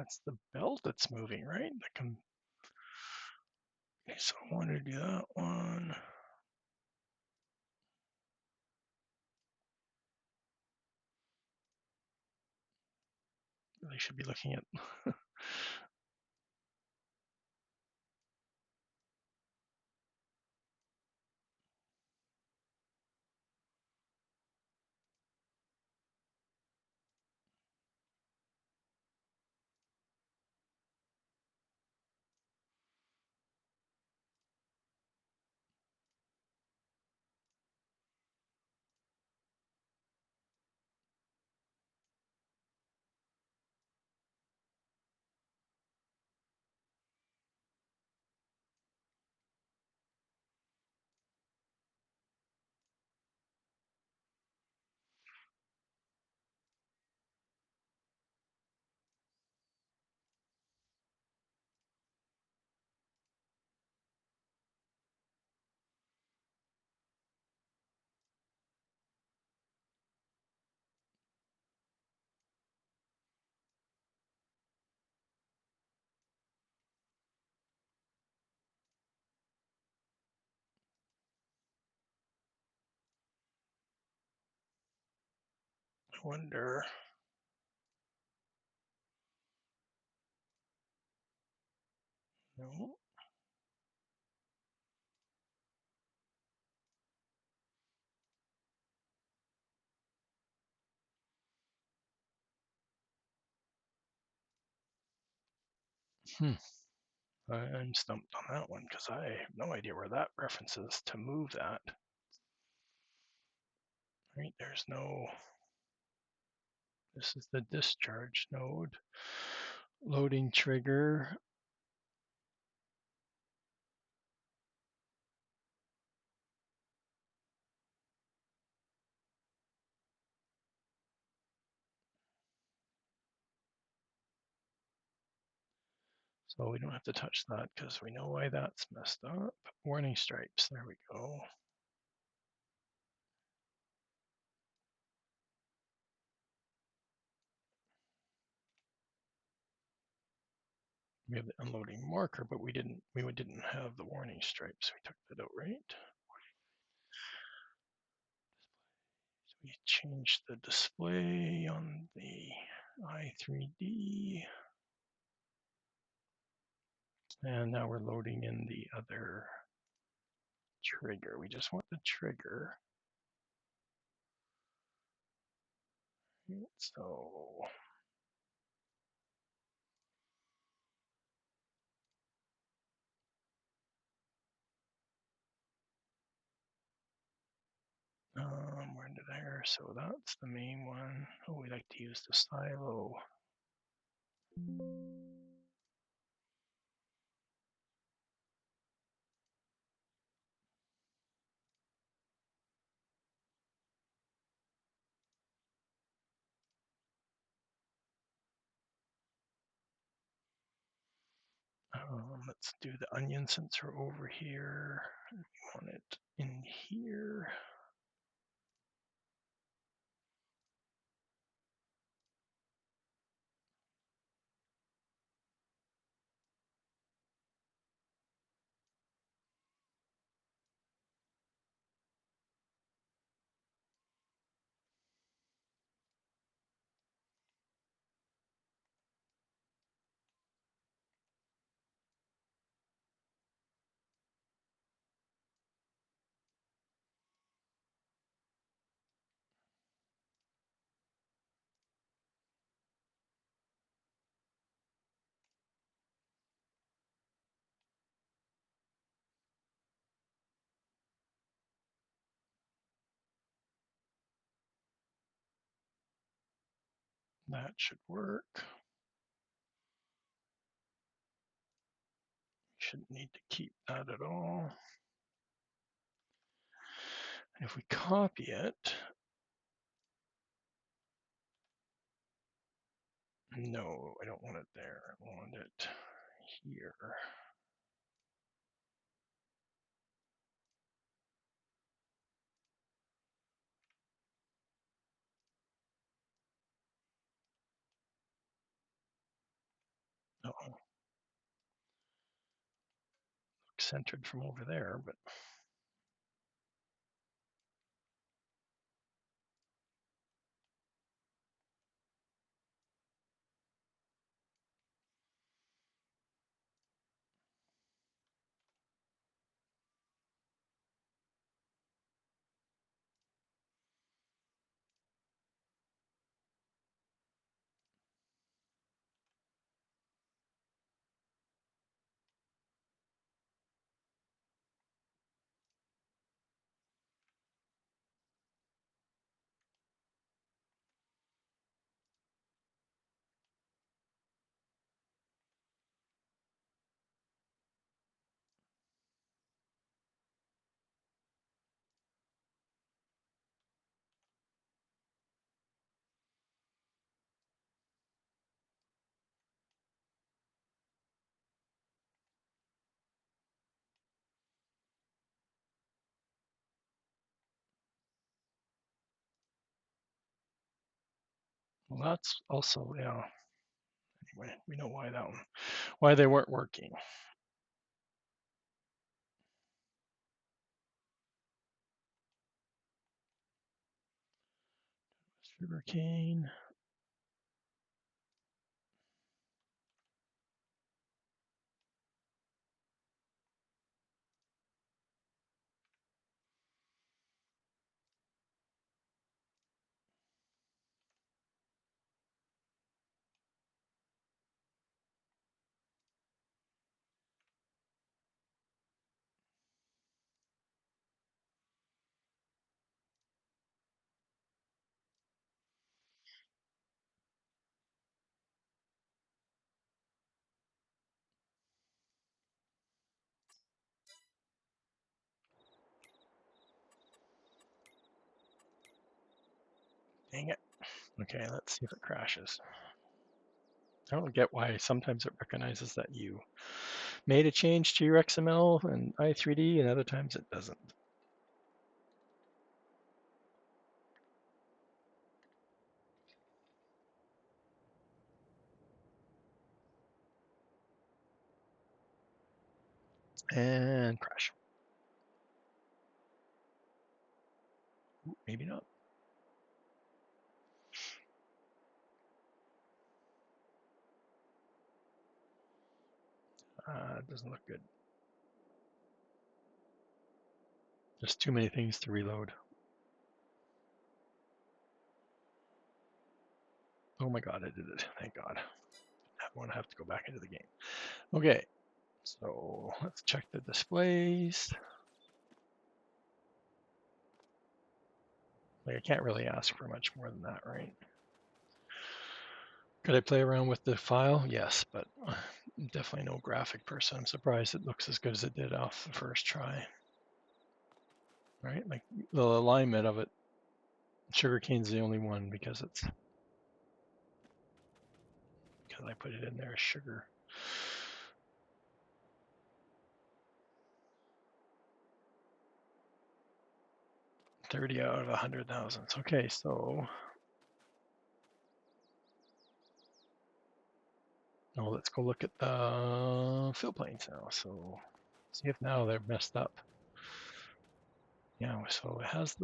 Speaker 1: It's the belt that's moving, right? Okay, so I want to do that one. Really should be looking at. I wonder. No. Hmm. I'm stumped on that one because I have no idea where that references to move that. Right, there's no. This is the discharge node. Loading trigger. So we don't have to touch that because we know why that's messed up. Warning stripes, there we go. We have the unloading marker, but we didn't have the warning stripes. We took that out, right? So we changed the display on the i3D. And now we're loading in the other trigger. We just want the trigger. So into there. So that's the main one. Oh, we like to use the silo. Let's do the onion sensor over here. We want it in here. That should work. Shouldn't need to keep that at all. And if we copy it, no, I don't want it there. I want it here. Uh-oh. Centered from over there, but well, that's also, yeah. Anyway, we know why that one, why they weren't working. Sugarcane. Dang it. Okay, let's see if it crashes. I don't get why sometimes it recognizes that you made a change to your XML and i3D and other times it doesn't. And crash. Ooh, maybe not. It doesn't look good. There's too many things to reload. Oh my god, I did it. Thank god. I won't have to go back into the game. Okay, so let's check the displays. Like I can't really ask for much more than that, right? Could I play around with the file? Yes, but I'm definitely no graphic person. I'm surprised it looks as good as it did off the first try. Right? Like the alignment of it, sugarcane's the only one because I put it in there as sugar. $30 out of 100,000. Okay, so now let's go look at the fill planes now. So see if now they're messed up. Yeah, so it has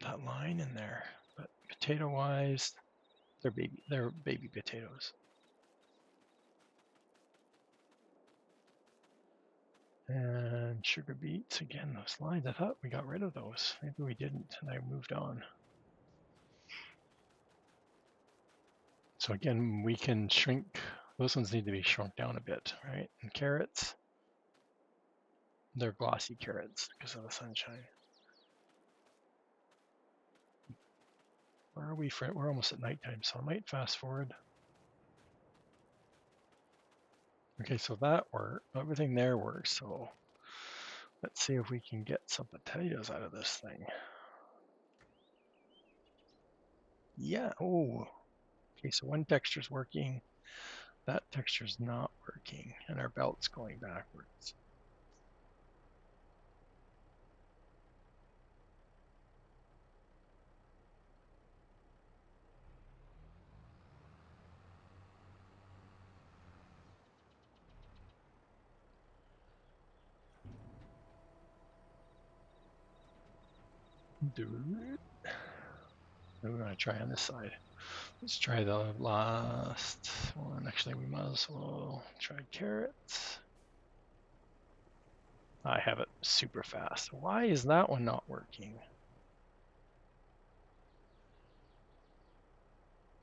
Speaker 1: that line in there, but potato-wise, they're baby potatoes. And sugar beets, again, those lines, I thought we got rid of those. Maybe we didn't, and I moved on. So again, we can shrink, those ones need to be shrunk down a bit, right? And carrots, they're glossy carrots because of the sunshine. Where are we? We're almost at nighttime, so I might fast forward. Okay, so that worked. Everything there works, so let's see if we can get some potatoes out of this thing. Yeah, oh, okay, so one texture's working, that texture's not working, and our belt's going backwards. We're going to try on this side. Let's try the last one. Actually, we might as well try carrots. I have it super fast. Why is that one not working?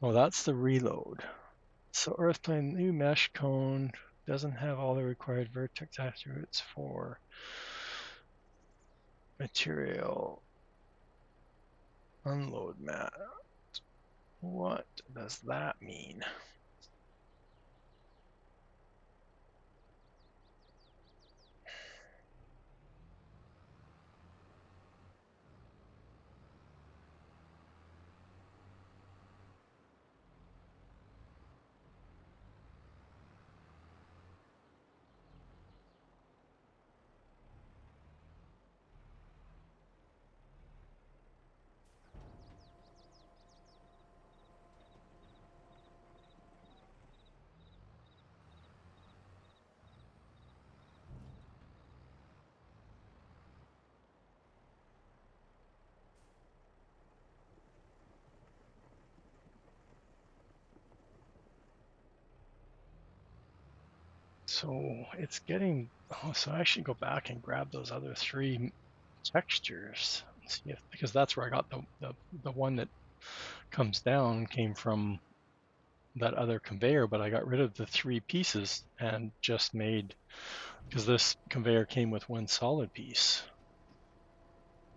Speaker 1: Oh, that's the reload. So Earthplane new mesh cone doesn't have all the required vertex attributes for material unload mat. What does that mean? So it's getting, oh, so I should go back and grab those other three textures. See if, because that's where I got the one that comes down came from that other conveyor, but I got rid of the three pieces and just made, because this conveyor came with one solid piece.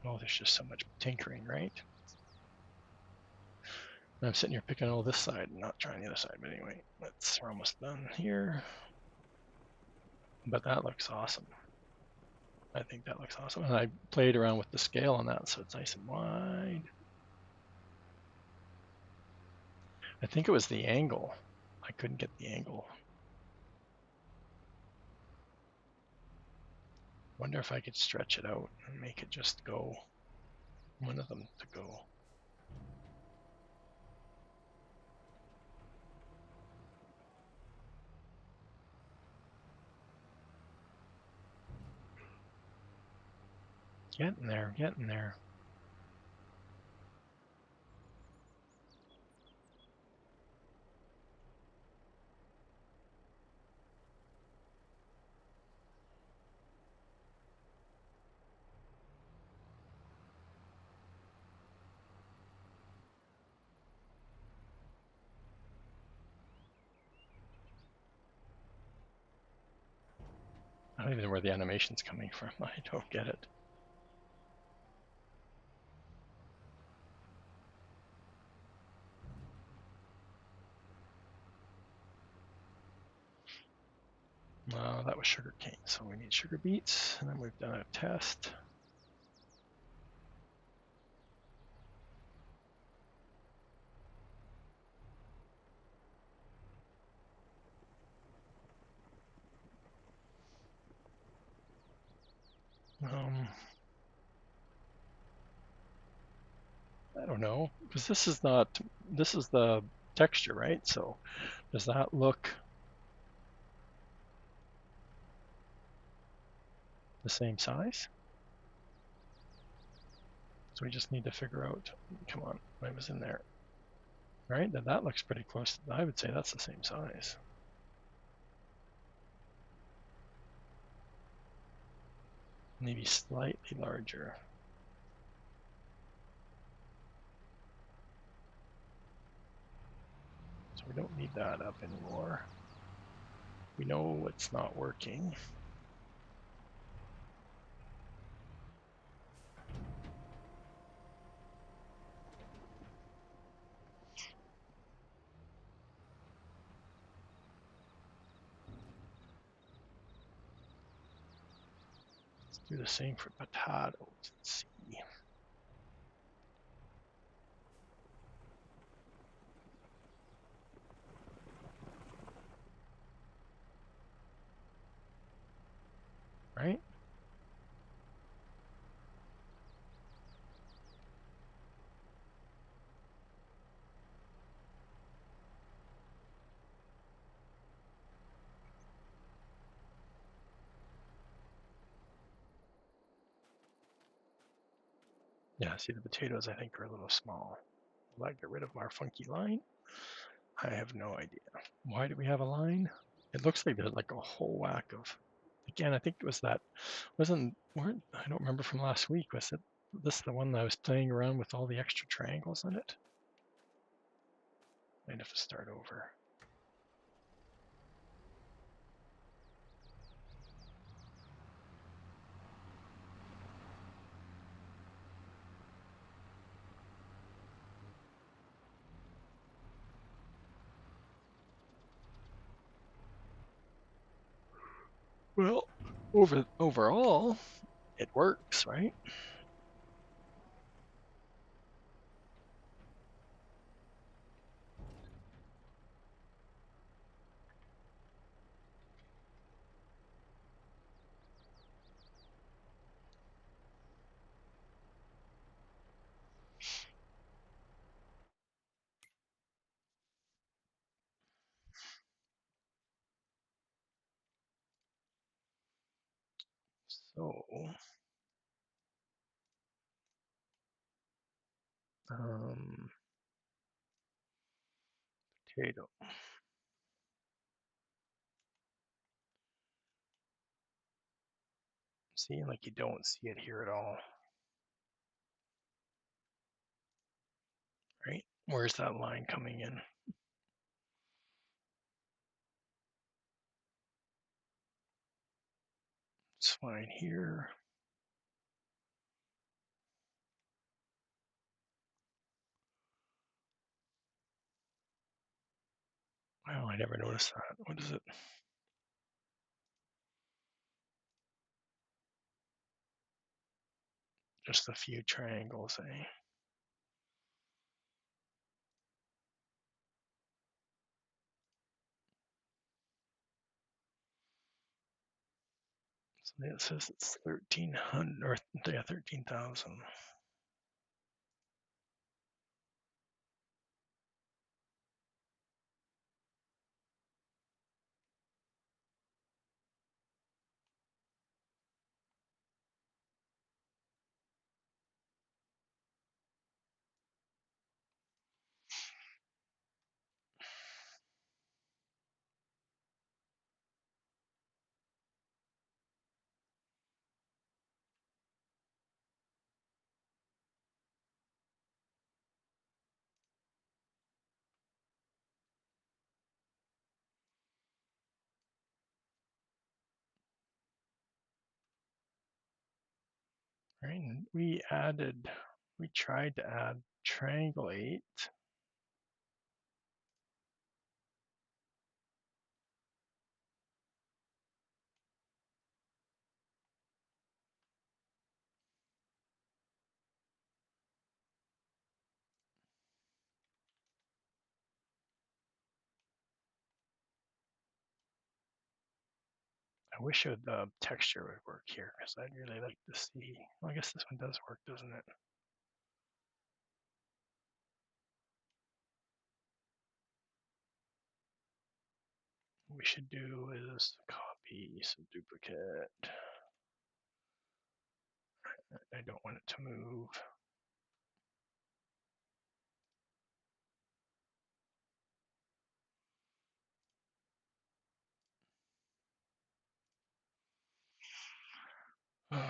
Speaker 1: Oh, there's just so much tinkering, right? And I'm sitting here picking all this side and not trying the other side, but anyway, we're almost done here. But that looks awesome. I think that looks awesome. And I played around with the scale on that, so it's nice and wide. I think it was the angle. I couldn't get the angle. Wonder if I could stretch it out and make it just go, one of them to go. Getting there, getting there. I don't even know where the animation's coming from. I don't get it. That was sugar cane, so we need sugar beets, and then we've done a test. I don't know, because this is the texture, right? So does that look the same size? So we just need to figure out, come on, I was in there, right? That looks pretty close. I would say that's the same size. Maybe slightly larger. So we don't need that up anymore. We know it's not working. Let's do the same for potatoes. Let's see. Right? Yeah, see the potatoes I think are a little small. Will I get rid of our funky line? I have no idea. Why do we have a line? It looks like there's like a whole whack of, again, I think it was that, I don't remember from last week, was it this the one that I was playing around with all the extra triangles in it? Might have to start over. Well, overall, it works, right? So, um, potato. See, like you don't see it here at all, right? Where's that line coming in? It's fine here. Wow, I never noticed that. What is it? Just a few triangles, eh? So it says it's 1,300 or yeah, 13,000. Right, and we tried to add triangulate. I wish the texture would work here because I'd really like to see. Well, I guess this one does work, doesn't it? What we should do is copy some duplicate. I don't want it to move. Um,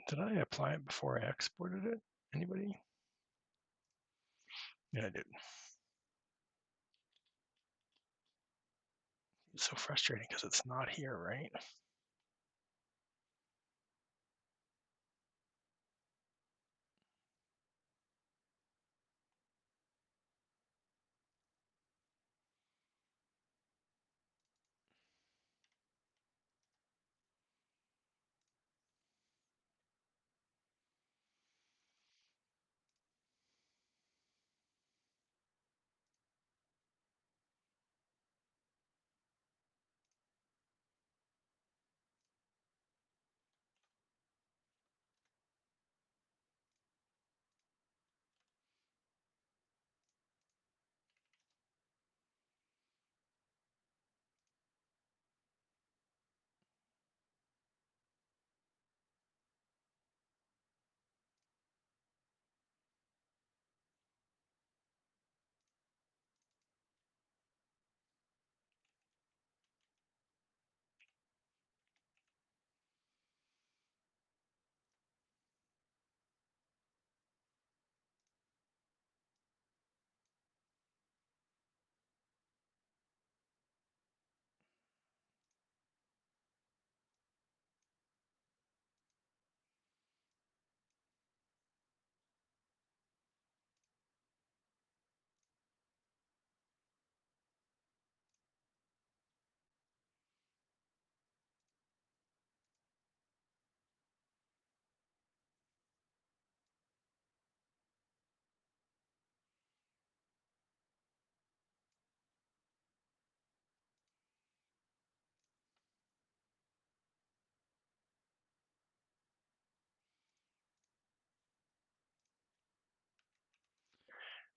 Speaker 1: did I apply it before I exported it? Anybody? Yeah, I did. It's so frustrating because it's not here, right?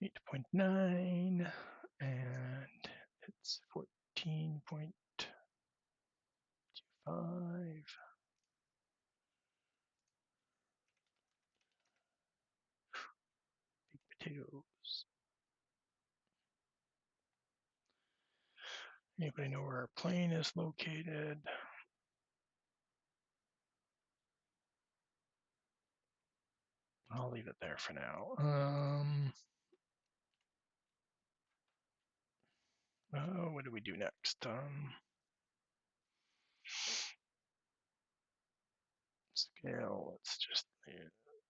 Speaker 1: Eight point nine, and it's 14.25. Big potatoes. Anybody know where our plane is located? I'll leave it there for now. What do we do next? scale. Let's just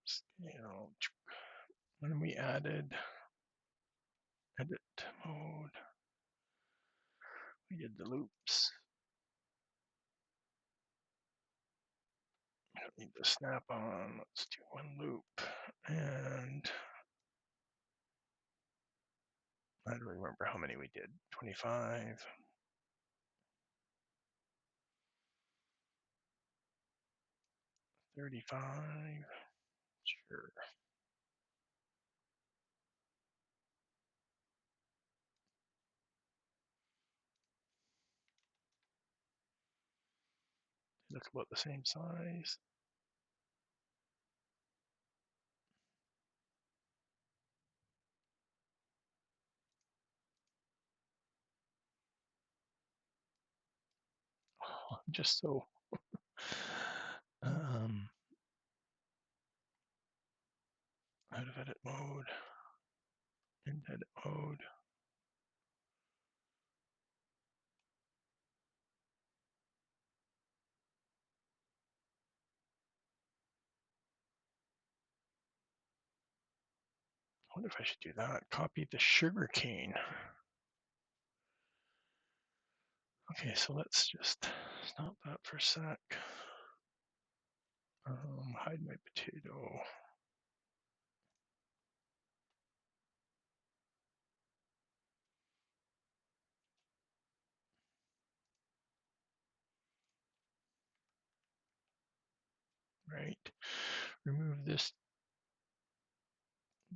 Speaker 1: scale. When we added edit mode, we did the loops. We don't need the snap on. Let's do one loop. And I don't remember how many we did. 25. 35. Sure. They look about the same size. Oh, just so out of edit mode, in edit mode. I wonder if I should do that. Copy the sugar cane. Okay, so let's just stop that for a sec. Hide my potato. Right. Remove this.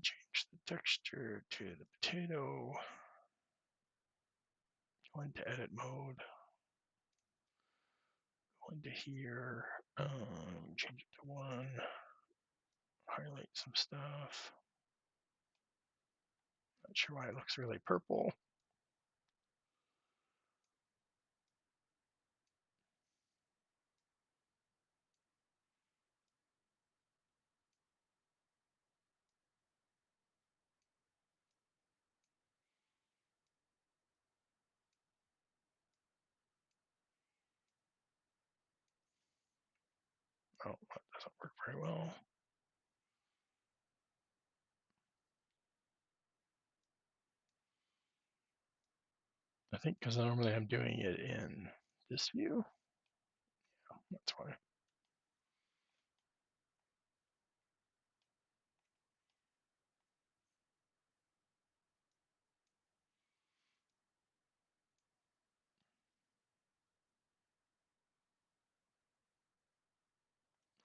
Speaker 1: Change the texture to the potato. Go into edit mode. Go into here. Change it to 1. Highlight some stuff. Not sure why it looks really purple. Oh, that doesn't work very well. I think because normally I'm doing it in this view. Yeah, that's why.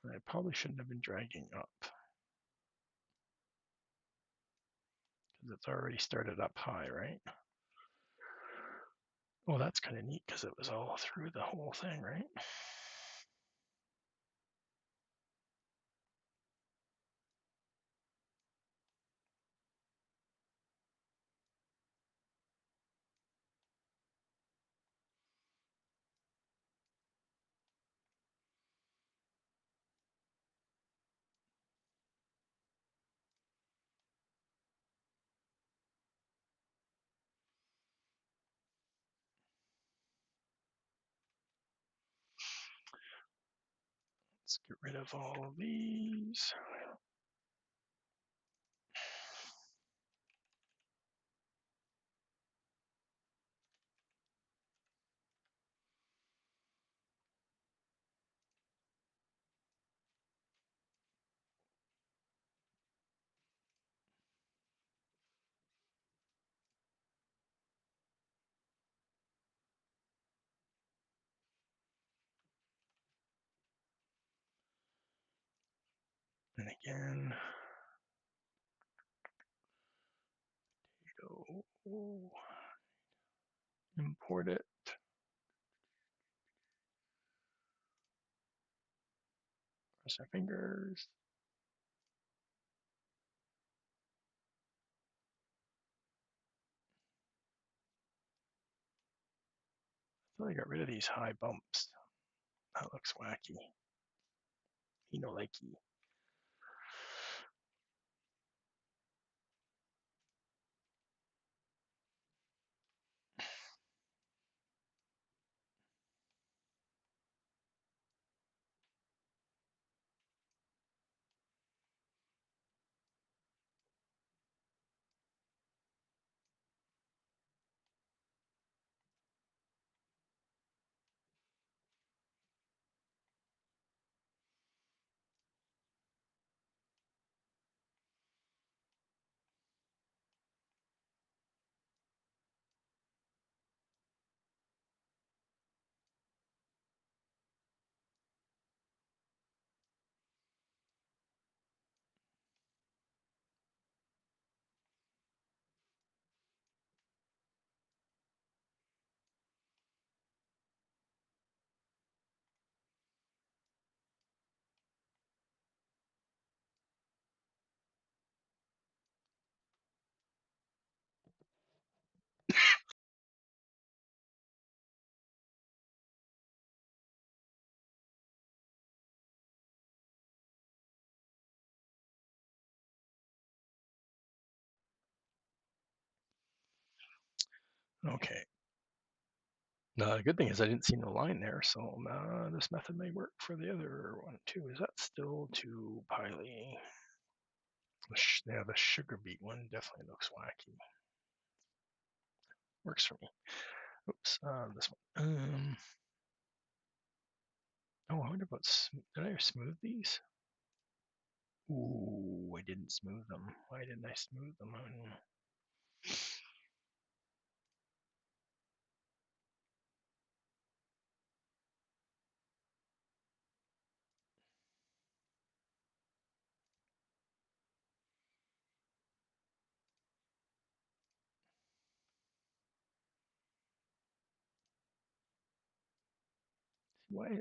Speaker 1: I probably shouldn't have been dragging up because it's already started up high, right? Well, that's kind of neat because it was all through the whole thing, right? Let's get rid of all of these. And again, go import it. Cross our fingers. I thought I got rid of these high bumps. That looks wacky. You know, likey. Okay. The good thing is I didn't see no line there, so this method may work for the other one too. Is that still too piley? Yeah, the sugar beet one definitely looks wacky. Works for me. Oops, this one. Oh, I wonder about, did I smooth these? Ooh, I didn't smooth them. Why didn't I smooth them? Why did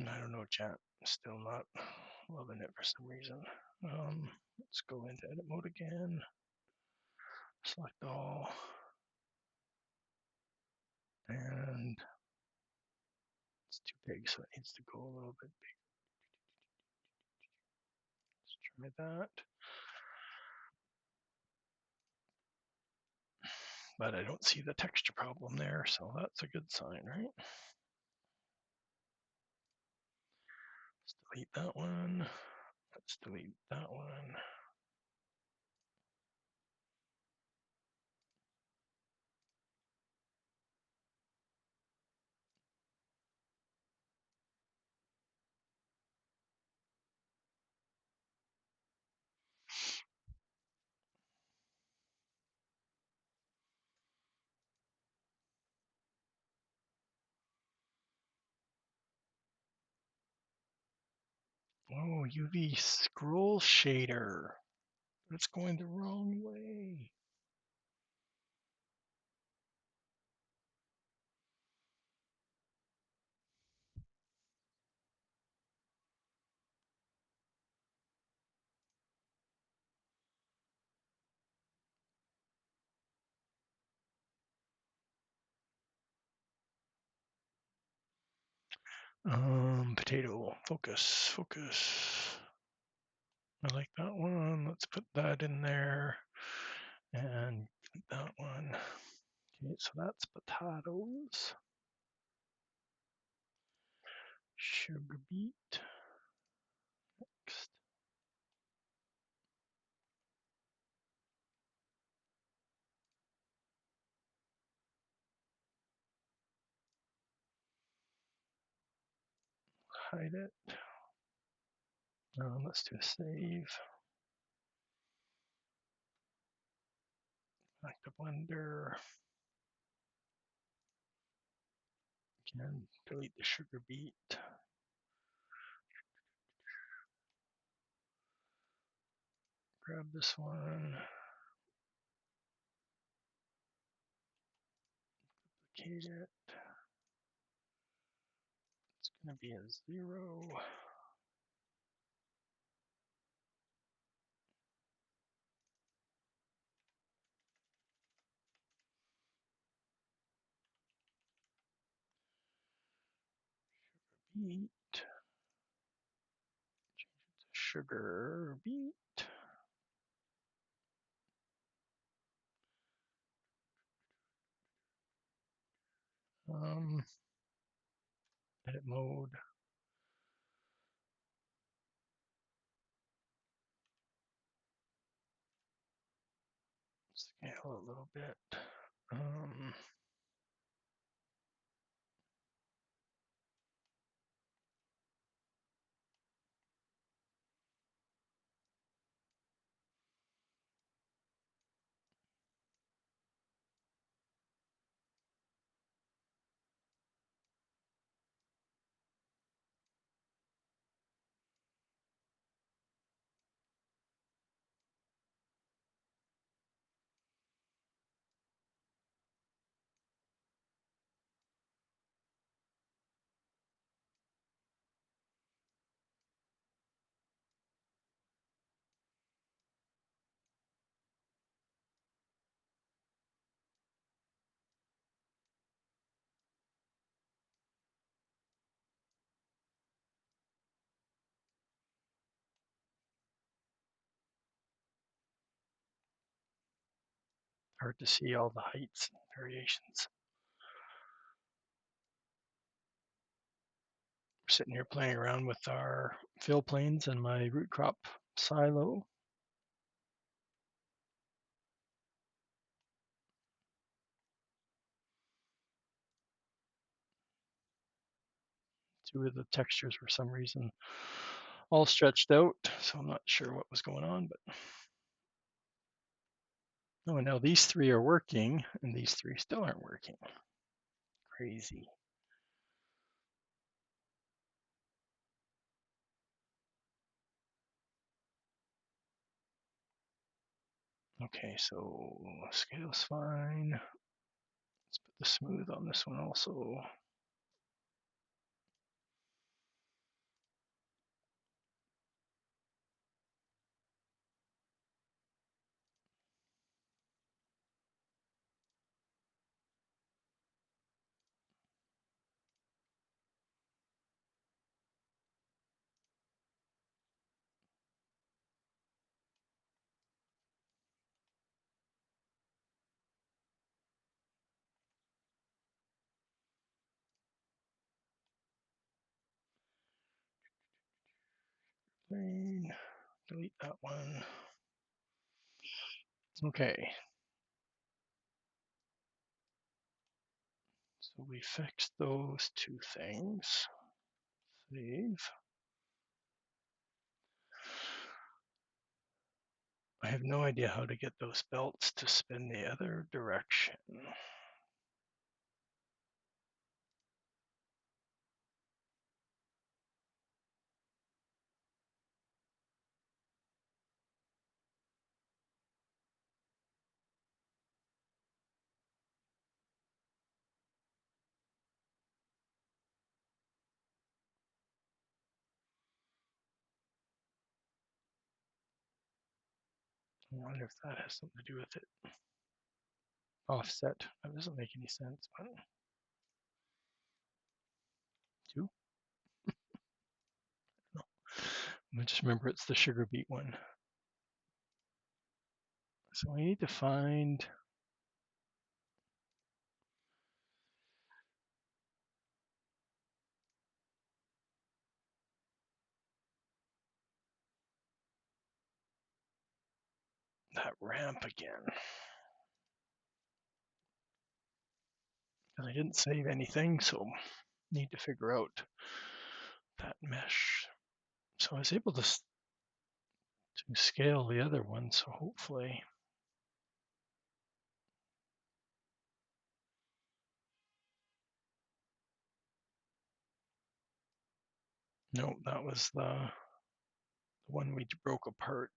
Speaker 1: I don't know, chat. Still not loving it for some reason. Let's go into edit mode again. Select all. And it's too big, so it needs to go a little bit big. Let's try that. But I don't see the texture problem there, so that's a good sign, right? Let's delete that one. Let's delete that one. Oh, UV scroll shader. It's going the wrong way. Potato, focus. I like that one. Let's put that in there. And that one. Okay, so that's potatoes. Sugar beet. Next. Hide it. Let's do a save. Back to Blender. Again, delete the sugar beet. Grab this one. Duplicate it. It's going to be a 0. Beet. Change it to sugar beet. Edit mode. Scale a little bit. Hard to see all the heights and variations. We're sitting here playing around with our fill planes and my root crop silo. Two of the textures for some reason all stretched out, so I'm not sure what was going on, but oh, and now these three are working and these three still aren't working. Crazy. Okay, so scale's fine. Let's put the smooth on this one also. Plane, delete that one. Okay. So we fixed those two things. Save. I have no idea how to get those belts to spin the other direction. I wonder if that has something to do with it. Offset. That doesn't make any sense, but two? No. I just remember it's the sugar beet one. So we need to find that ramp again. Because I didn't save anything, so need to figure out that mesh. So I was able to scale the other one, so hopefully. No, that was the one we broke apart.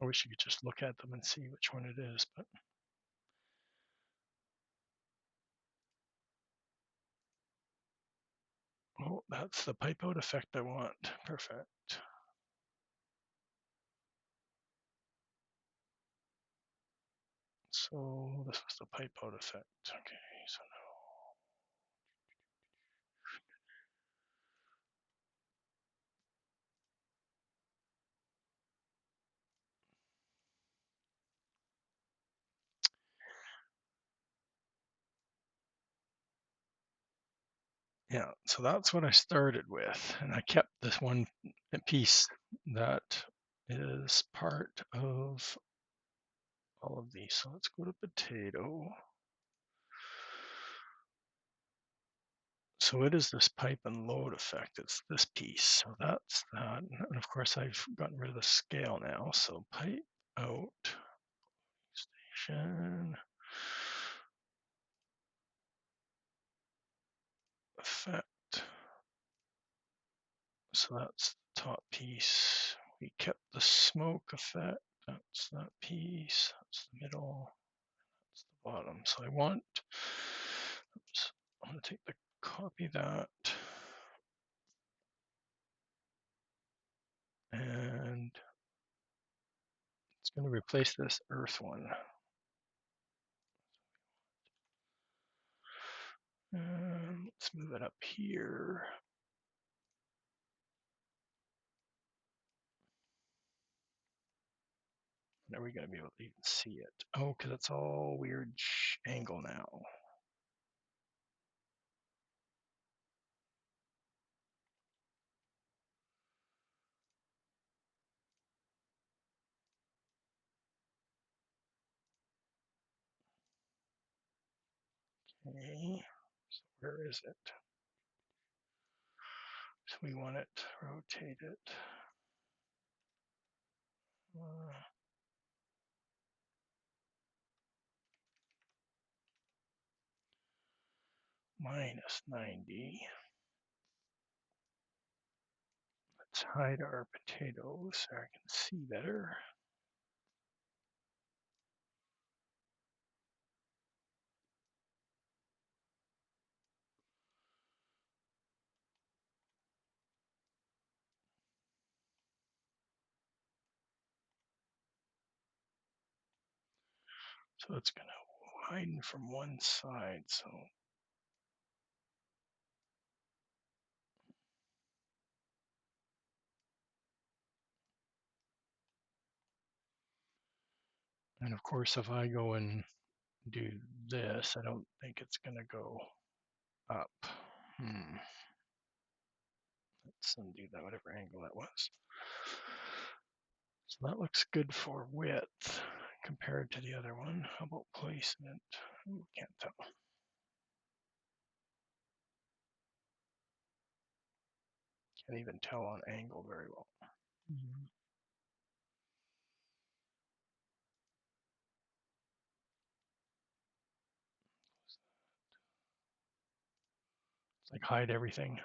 Speaker 1: I wish you could just look at them and see which one it is, but oh, that's the pipe out effect I want. Perfect. So this was the pipe out effect. Okay, so yeah, so that's what I started with, and I kept this one piece that is part of all of these. So let's go to potato. So it is this pipe and load effect. It's this piece. So that's that. And of course, I've gotten rid of the scale now. So pipe out station effect. So that's the top piece. We kept the smoke effect. That's that piece. That's the middle. That's the bottom. So I want, oops, I'm going to take the copy that. And it's going to replace this earth one. Let's move it up here. And are we going to be able to even see it? Oh, because it's all weird angle now. Okay, so where is it? So we want it, rotate it. Uh, minus 90. Let's hide our potatoes so I can see better. So it's going to widen from one side. So and of course, if I go and do this, I don't think it's going to go up. Let's undo that, whatever angle that was. So that looks good for width compared to the other one. How about placement? Ooh, can't tell. Can't even tell on angle very well. It's like hide everything.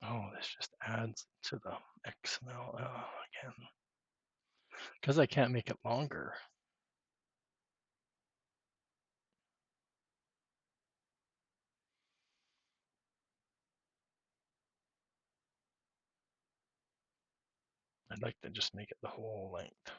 Speaker 1: Oh, this just adds to the XML again. Because I can't make it longer. I'd like to just make it the whole length.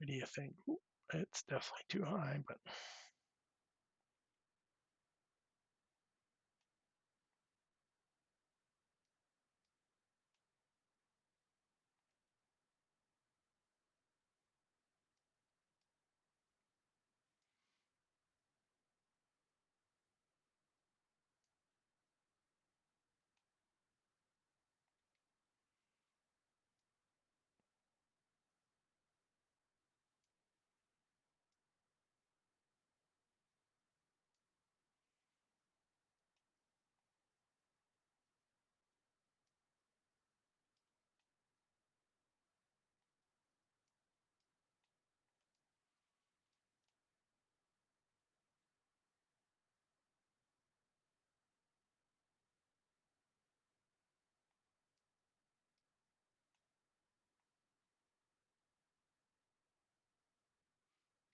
Speaker 1: What do you think? Ooh, it's definitely too high, but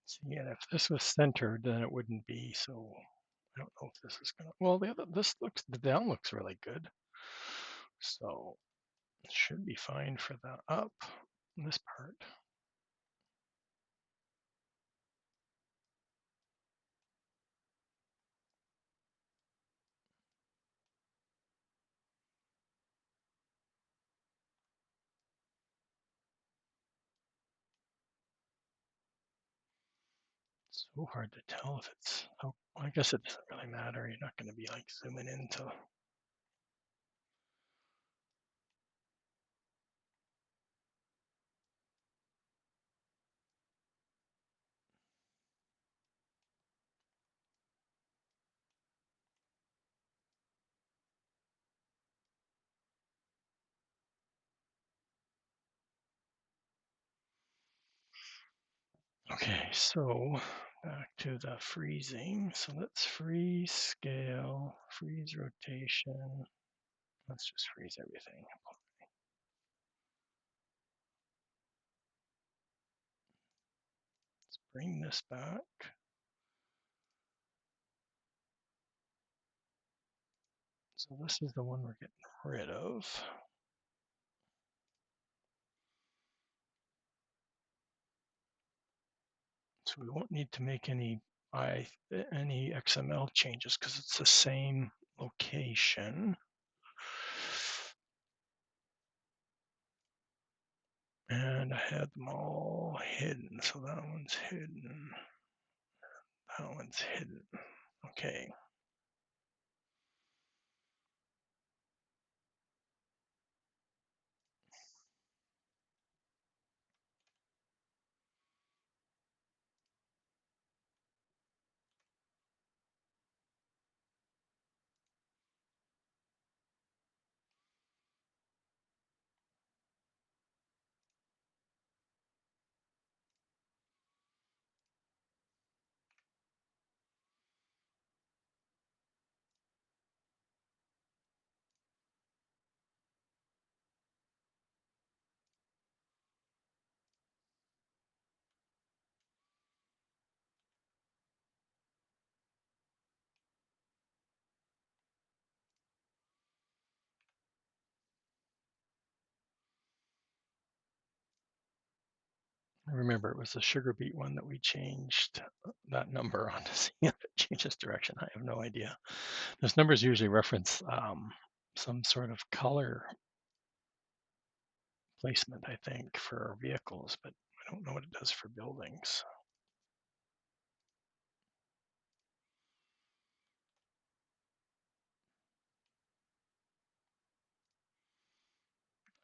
Speaker 1: See, and if this was centered, then it wouldn't be. So I don't know if this is gonna. Well, the down looks really good. So it should be fine for the up. This part. So hard to tell if it's. Oh, I guess it doesn't really matter. You're not going to be like zooming into. Okay, so back to the freezing. So let's freeze scale, freeze rotation. Let's just freeze everything. Let's bring this back. So this is the one we're getting rid of. So we won't need to make any XML changes because it's the same location. And I had them all hidden. So that one's hidden. That one's hidden. Okay. I remember it was the sugar beet one that we changed that number on to see if it changes direction. I have no idea. Those numbers usually reference some sort of color placement, I think, for vehicles, but I don't know what it does for buildings.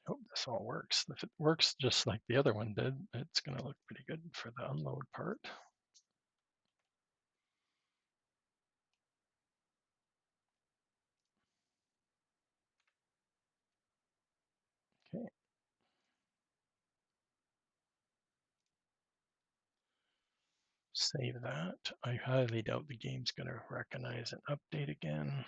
Speaker 1: I hope this all works. If it works just like the other one did, it's going to look pretty good for the unload part. Okay. Save that. I highly doubt the game's going to recognize an update again.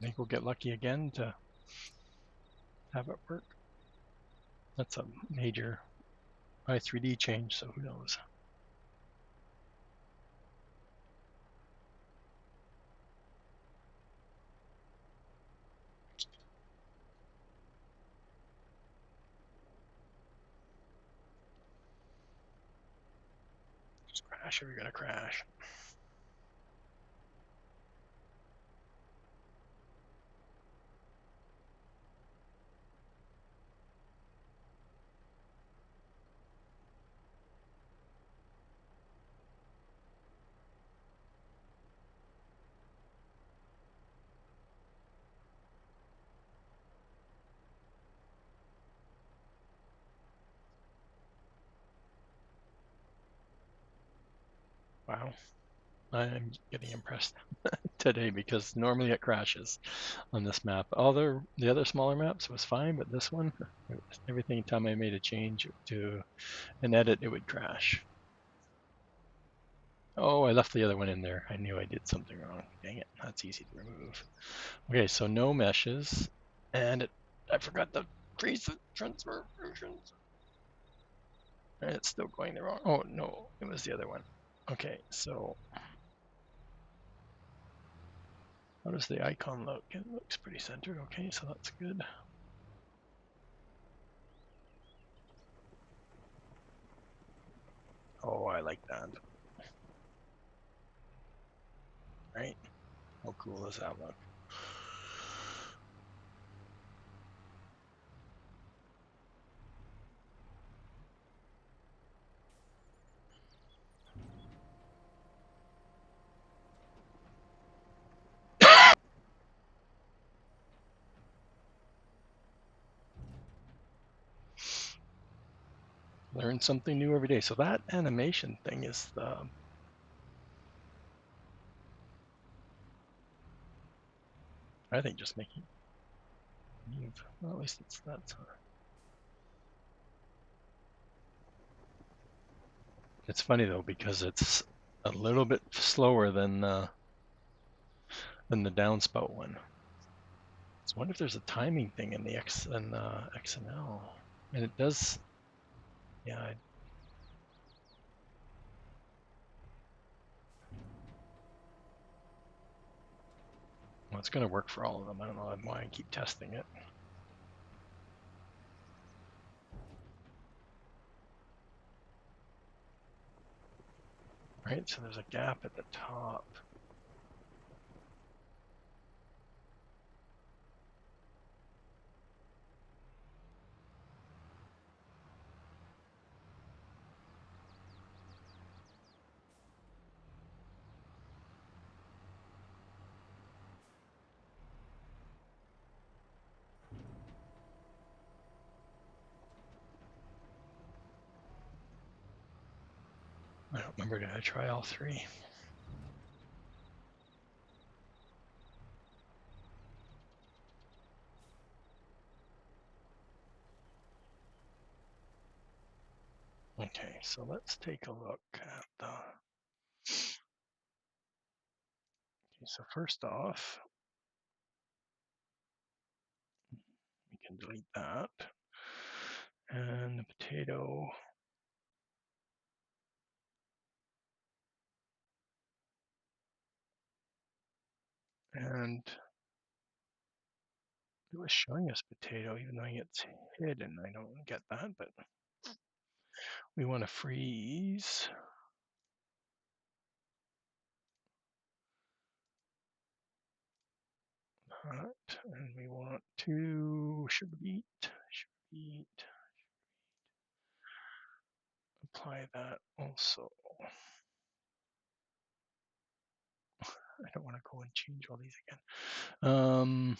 Speaker 1: I think we'll get lucky again to have it work. That's a major i3D change, so who knows? Just crash or you're gonna crash. Wow, I'm getting impressed today because normally it crashes on this map. All the other smaller maps was fine, but this one, every time I made a change to an edit, it would crash. Oh, I left the other one in there. I knew I did something wrong. Dang it, that's easy to remove. Okay, so no meshes, and I forgot to freeze the transfer versions. And it's still going the wrong. Oh no, it was the other one. Okay, so how does the icon look? It looks pretty centered. Okay, so that's good. Oh, I like that. Right? How cool does that look? Learn something new every day. So that animation thing is the, I think, just making move. Well, at least it's that. It's funny though because it's a little bit slower than the downspout one. So I wonder if there's a timing thing in the XNL, and it does. Yeah, well, it's going to work for all of them. I don't know why I keep testing it. Right, so there's a gap at the top. I don't remember, did I try all three? Okay, so let's take a look at the. Okay, so first off, we can delete that. And the potato. And it was showing us potato, even though it's hidden. I don't get that, but we want to freeze that, and we want to sugar beet, apply that also. I don't want to go and change all these again.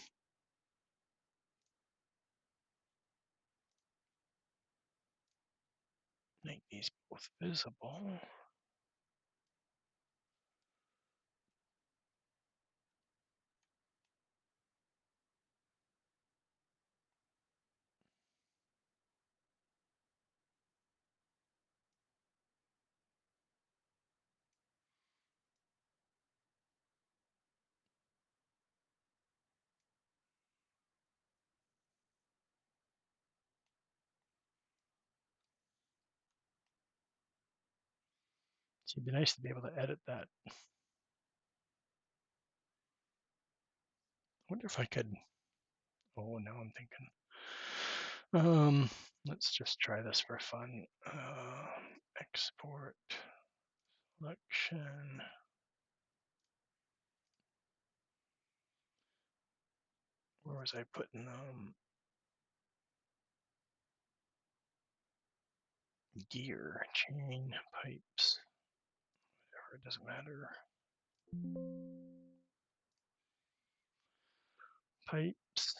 Speaker 1: Make these both visible. So it'd be nice to be able to edit that. I wonder if I could. Oh, now I'm thinking. Let's just try this for fun. Export selection. Where was I putting gear, chain, pipes, whatever, it doesn't matter. Pipes.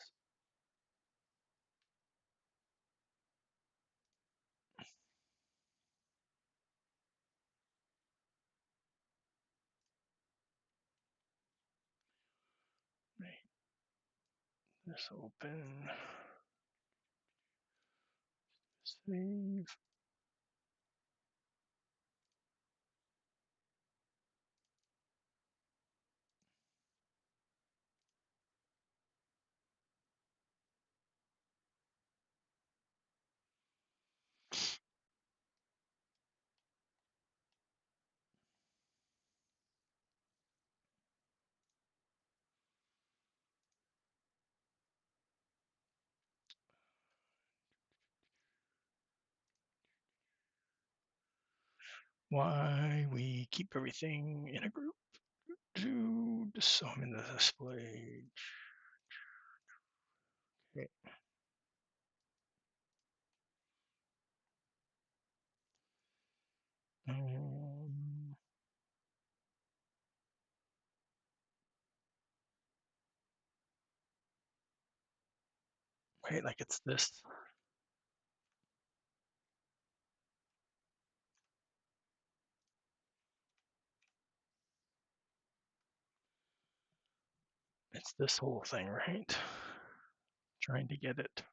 Speaker 1: Right. This open. Save. why we keep everything in a group. So I'm in the display. Okay. Wait, like it's this. It's this whole thing, right? Trying to get it.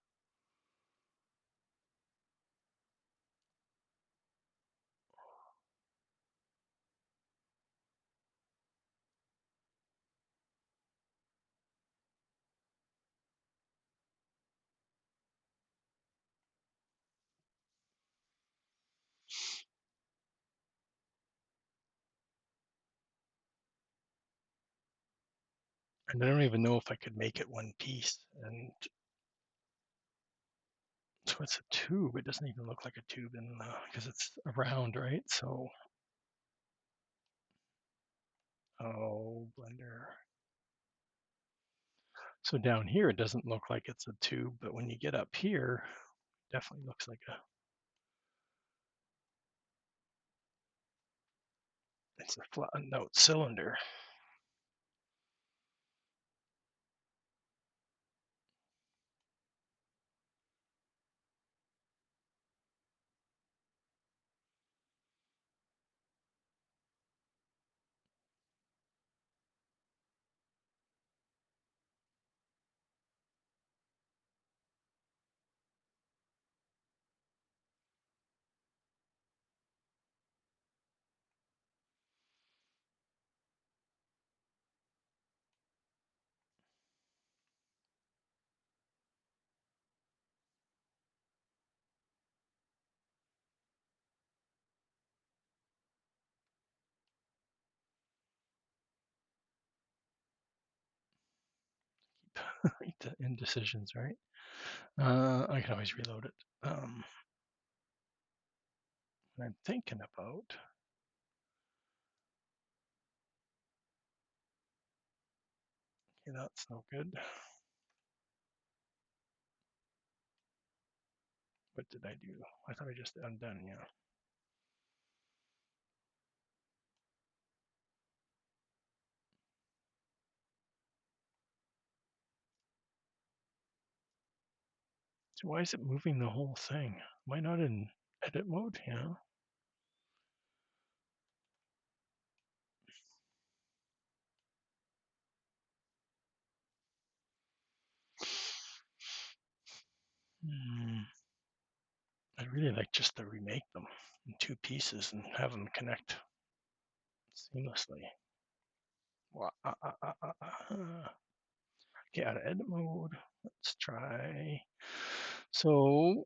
Speaker 1: And I don't even know if I could make it one piece. And so it's a tube. It doesn't even look like a tube in because it's around, right? So, oh, Blender. So down here, it doesn't look like it's a tube, but when you get up here, it definitely looks like it's a flattened out cylinder. The indecisions, right? I can always reload it. I'm thinking about. Okay, that's no good. What did I do? I thought I just undone, yeah. So why is it moving the whole thing? Am I not in edit mode? Yeah. I'd really like just to remake them in two pieces and have them connect seamlessly. Okay, out of edit mode. Let's try. So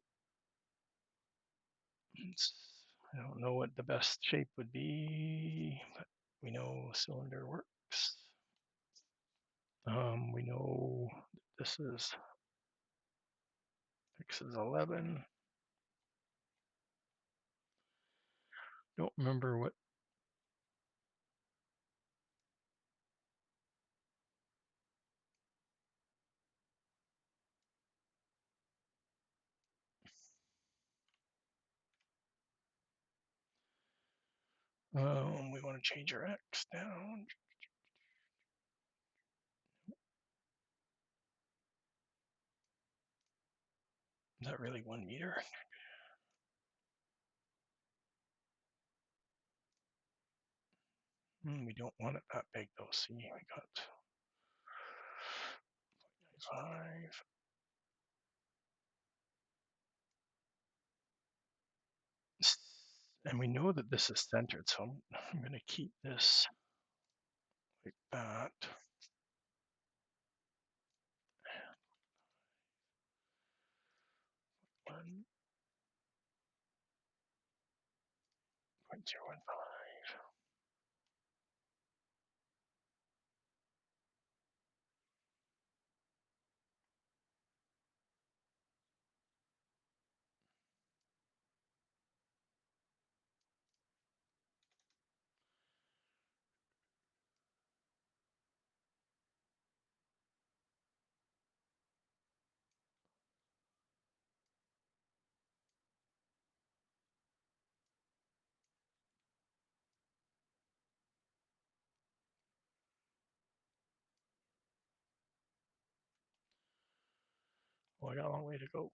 Speaker 1: I don't know what the best shape would be, but we know cylinder works. We know this is X is 11. Don't remember what. We want to change our X down. Is that really 1 meter? We don't want it that big though. See, we got 5. And we know that this is centered, so I'm going to keep this like that. One 0.015. Oh, I got a long way to go.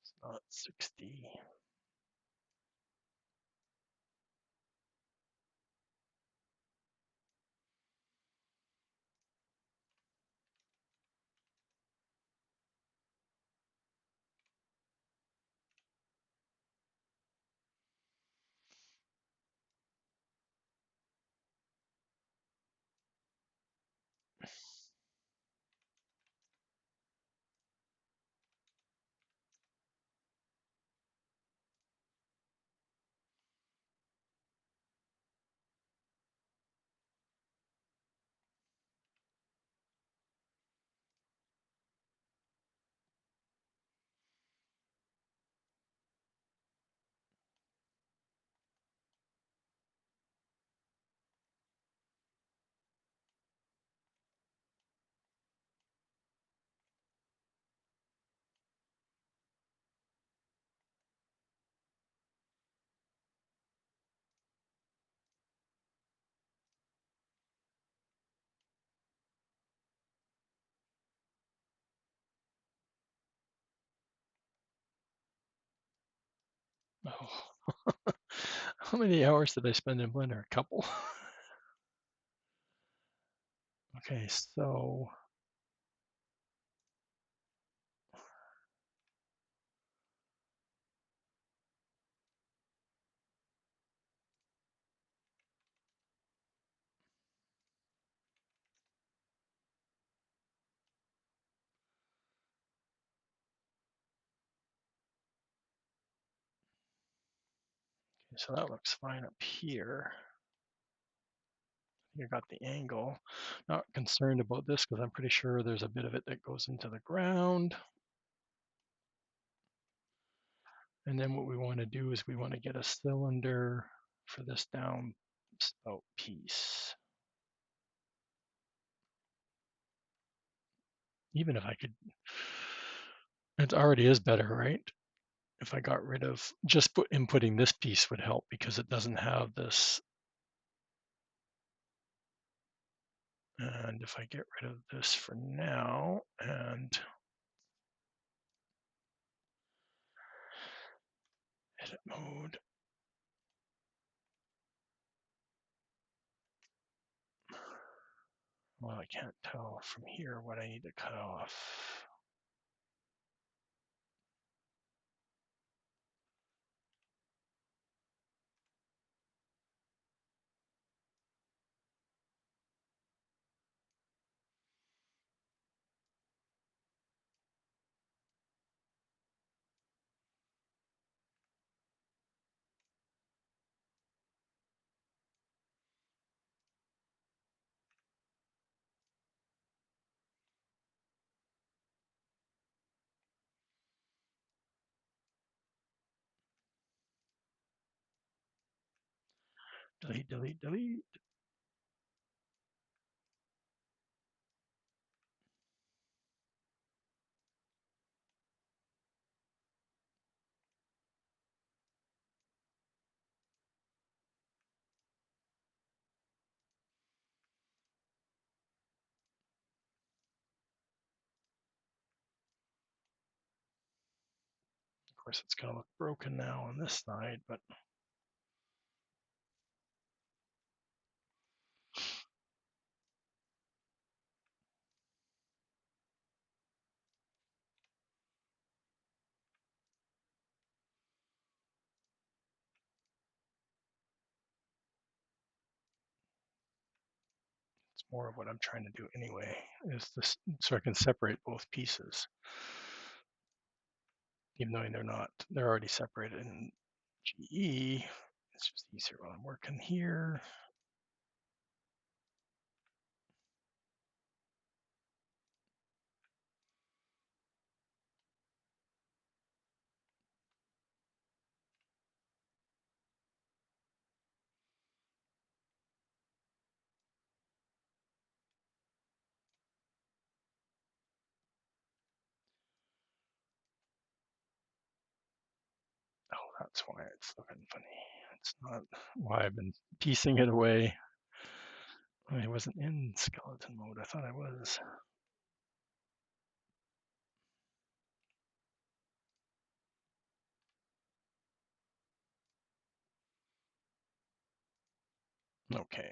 Speaker 1: It's not 60. Oh, how many hours did I spend in Blender? A couple. Okay, so that looks fine up here. You got the angle. Not concerned about this because I'm pretty sure there's a bit of it that goes into the ground. And then what we want to do is we want to get a cylinder for this down spout piece. Even if I could, it already is better, right? If I got rid of, just inputting this piece would help because it doesn't have this. And if I get rid of this for now and edit mode, well, I can't tell from here what I need to cut off. Delete, delete, delete. Of course, it's going to look broken now on this side, but it's more of what I'm trying to do anyway, is this so I can separate both pieces, even though they're already separated in GE. It's just easier while I'm working here. that's why it's looking funny. It's not why I've been piecing it away. I wasn't in skeleton mode. I thought I was. Okay.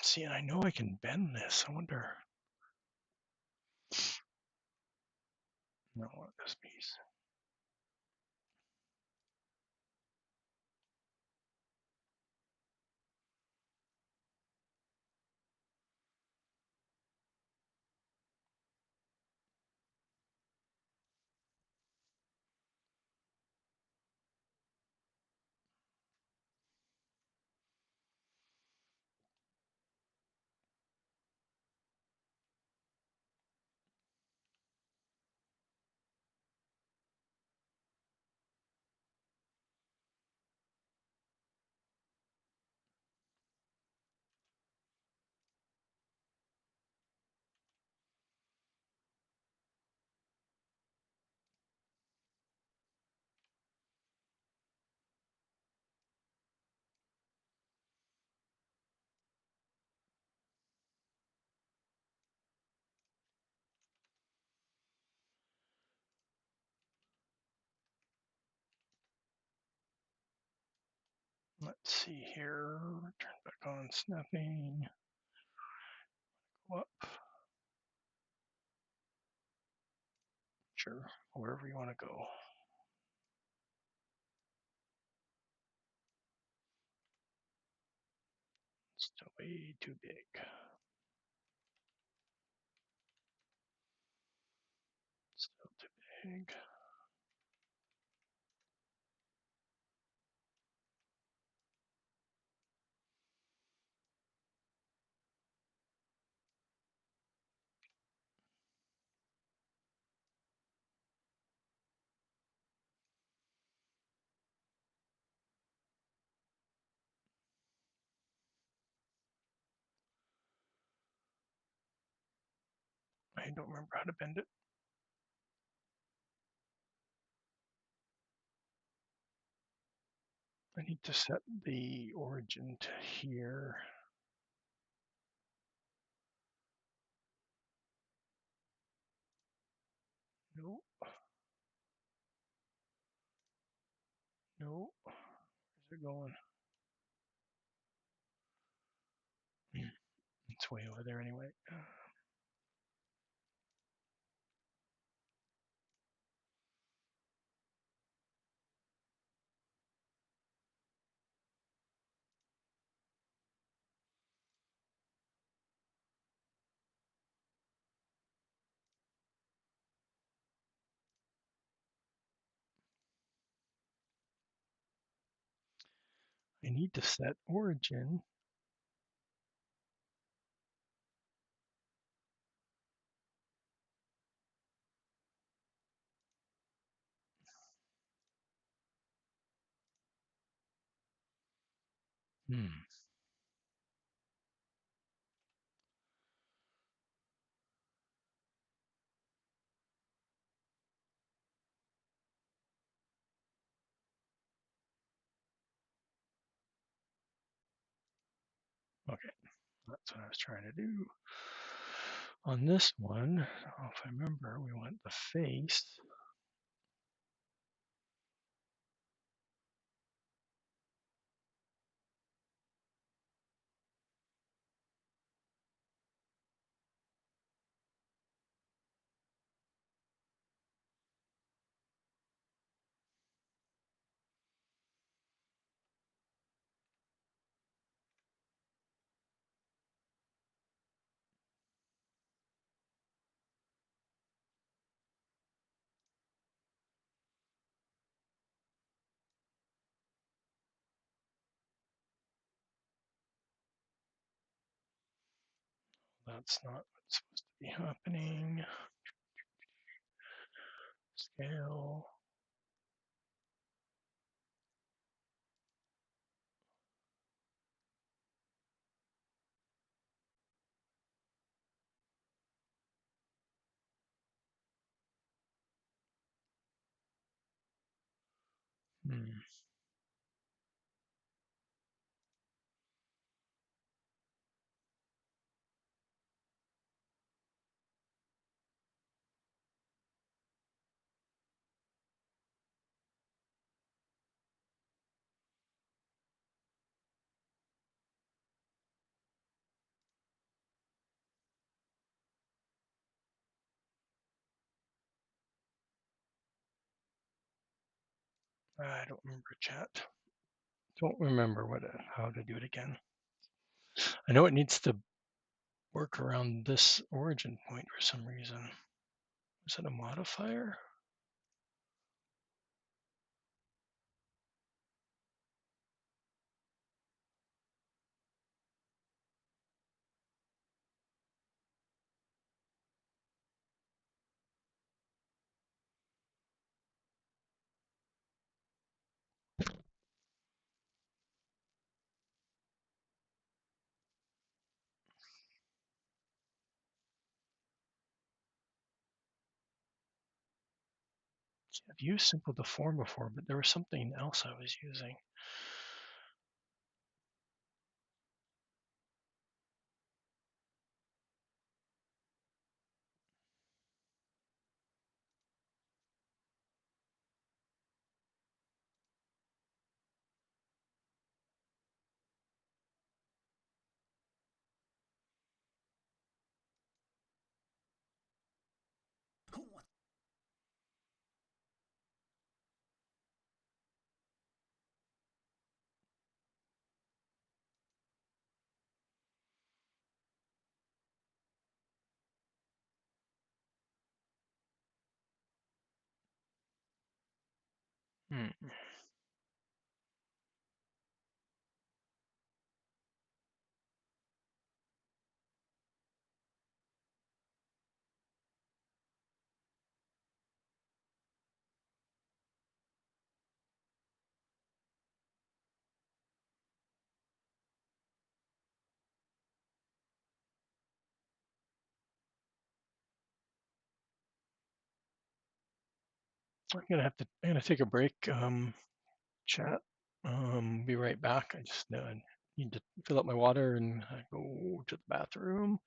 Speaker 1: See, I know I can bend this. I wonder. No, I want this piece. Let's see here. Turn back on snapping. Go up. Sure, wherever you want to go. Still way too big. Still too big. I don't remember how to bend it. I need to set the origin to here. No, no. Where's it going? It's way over there anyway. I need to set origin. Okay, that's what I was trying to do. On this one, if I remember, we want the face. that's not what's supposed to be happening. Scale. Hmm. I don't remember chat. Don't remember how to do it again. I know it needs to work around this origin point for some reason. Is that a modifier? I've used simple deform before, but there was something else I was using. Hmm. I'm gonna take a break. Chat. Be right back. I just need to fill up my water and go to the bathroom.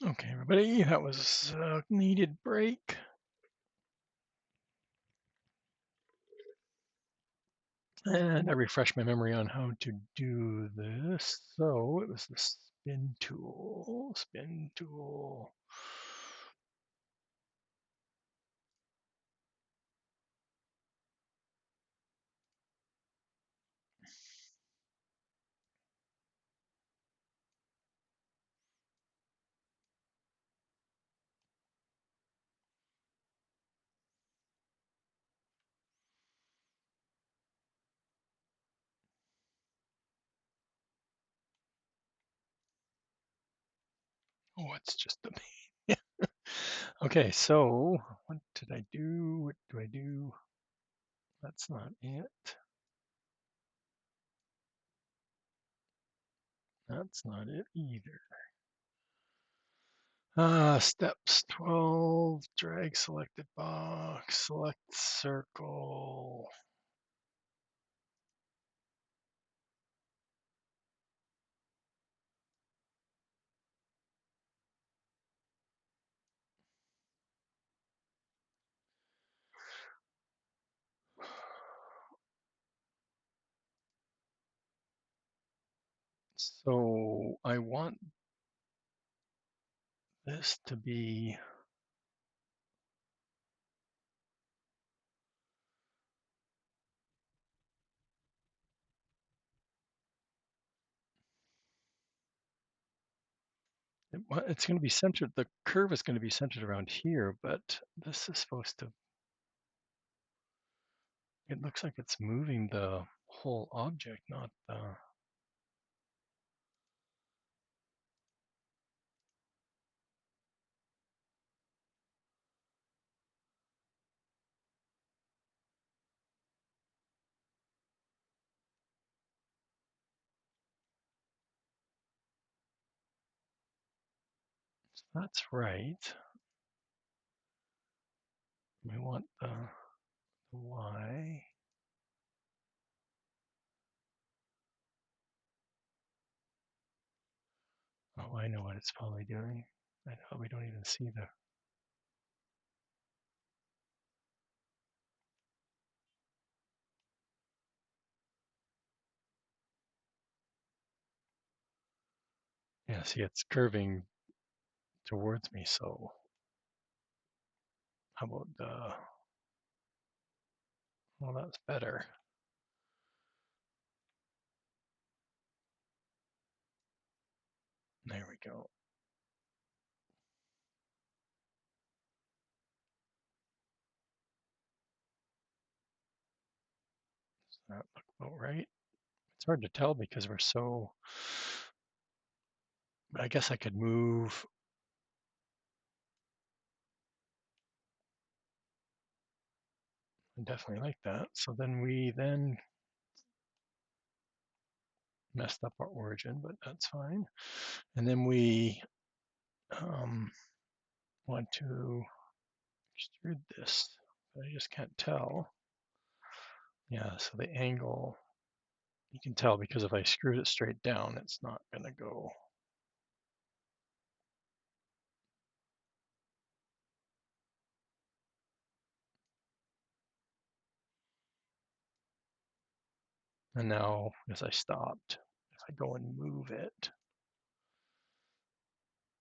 Speaker 1: Okay, everybody, that was a needed break. And I refreshed my memory on how to do this. So it was the spin tool, spin tool. Oh, it's just a pain. Okay, so what did I do? What do I do? That's not it. That's not it either. Steps 12, drag selected box, select circle. So I want this to be, it's going to be centered, the curve is going to be centered around here, but this is supposed to, it looks like it's moving the whole object, not the, that's right. We want the Y. Oh, I know what it's probably doing. I know we don't even see the, yeah, see it's curving towards me, so how about the, well, that's better. There we go. Does that look about right? It's hard to tell because we're so, I guess I could move. I definitely like that. So then we then messed up our origin, but that's fine. And then we want to extrude this. But I just can't tell. Yeah, so the angle, you can tell because if I screwed it straight down, it's not going to go. And now as I stopped, if I go and move it,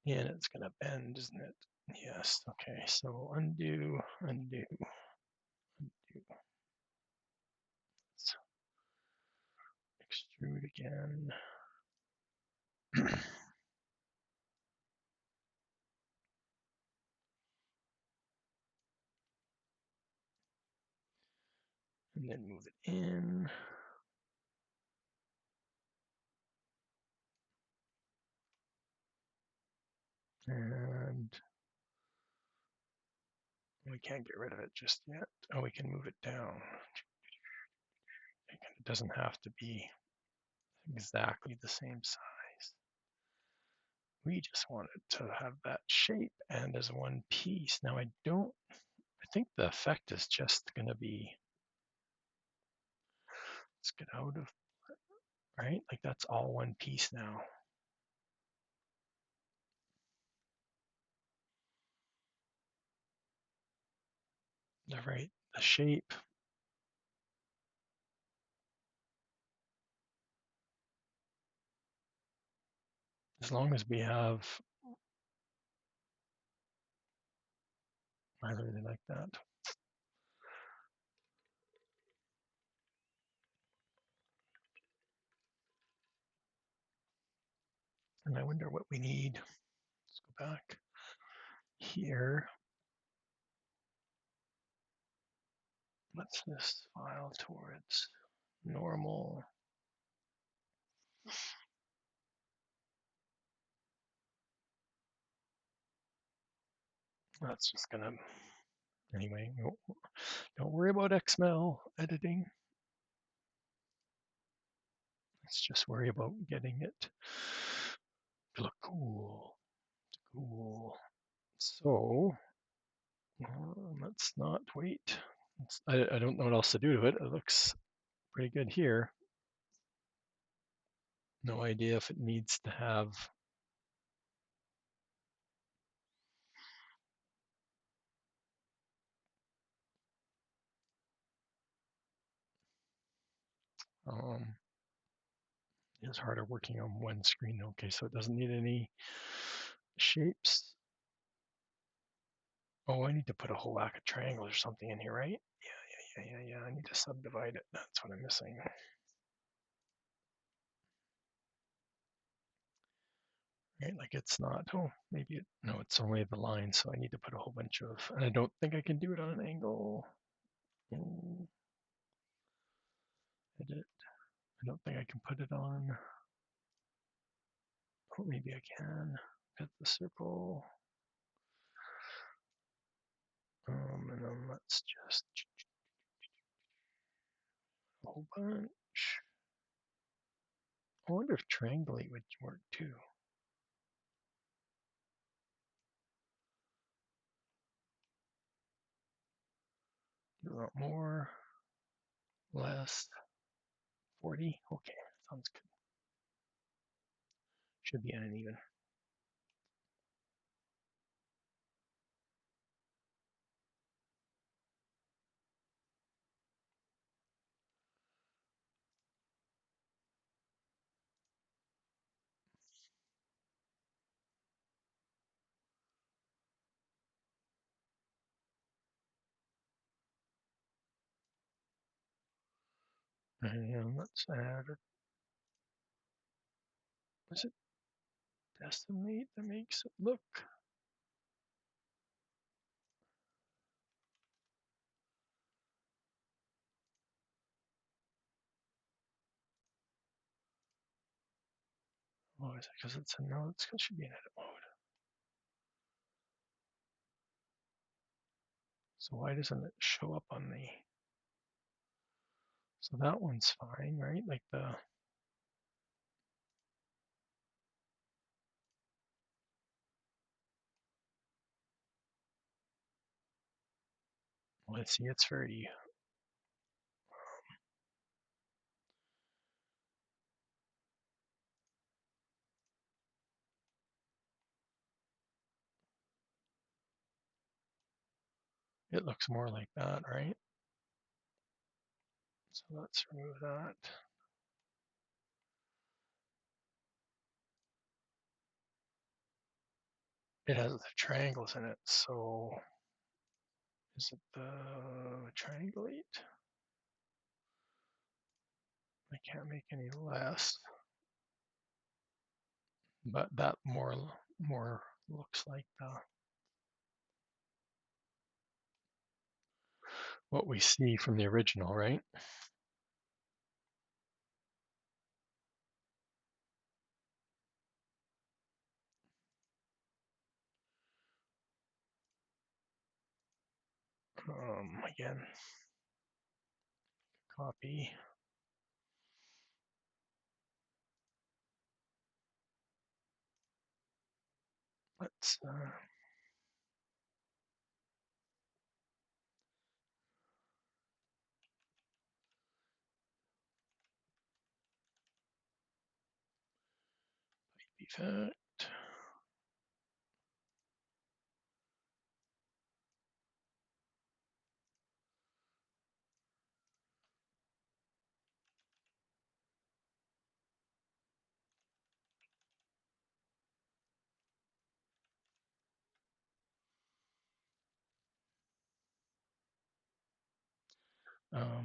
Speaker 1: and it's going to bend, isn't it? Yes. Okay. So undo, undo, undo. Let's extrude again. And then move it in. And we can't get rid of it just yet. Oh, we can move it down. It doesn't have to be exactly the same size. We just want it to have that shape and as one piece. Now I think the effect is just going to be, let's get out of, right? Like that's all one piece now. the shape. As long as we have, I really like that. And I wonder what we need. Let's go back here. What's this file towards normal? That's just gonna, anyway, don't worry about XML editing. Let's just worry about getting it to look cool. Cool. So let's not wait. I don't know what else to do to it. It looks pretty good here. No idea if it needs to have it's harder working on one screen. Okay, so it doesn't need any shapes. Oh, I need to put a whole whack of triangles or something in here, right? Yeah. I need to subdivide it. That's what I'm missing. Right, like it's not, oh, maybe it, no, it's only the line, so I need to put a whole bunch of, and I don't think I can do it on an angle. Edit. I don't think I can put it on. Oh, maybe I can. Cut the circle. And then let's just a whole bunch. I wonder if triangulate would work too. Do you want more? Less? 40? Okay, sounds good. Should be uneven. And let's add, is it decimate that makes it look? Oh, is it because it's a no? It should be an edit mode. So why doesn't it show up on the? So that one's fine, right? Like the. Let's see, it's very. It looks more like that, right? So let's remove that. It has the triangles in it, so is it the triangulate? I can't make any less, but that more looks like what we see from the original, right? Again, copy. Let's effect.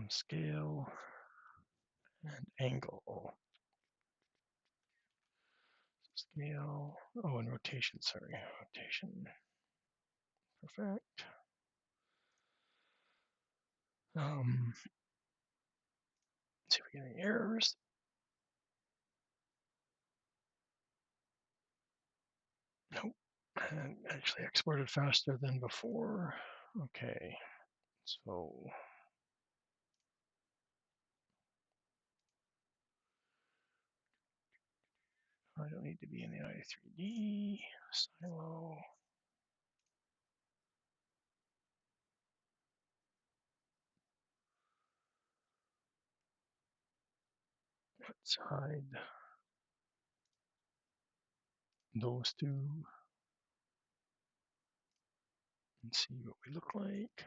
Speaker 1: Scale and angle. Scale. Oh, and rotation. Sorry, rotation. Perfect. See if we get any errors. Nope. And actually exported faster than before. Okay. So I don't need to be in the i3D silo. Let's hide those two and see what we look like.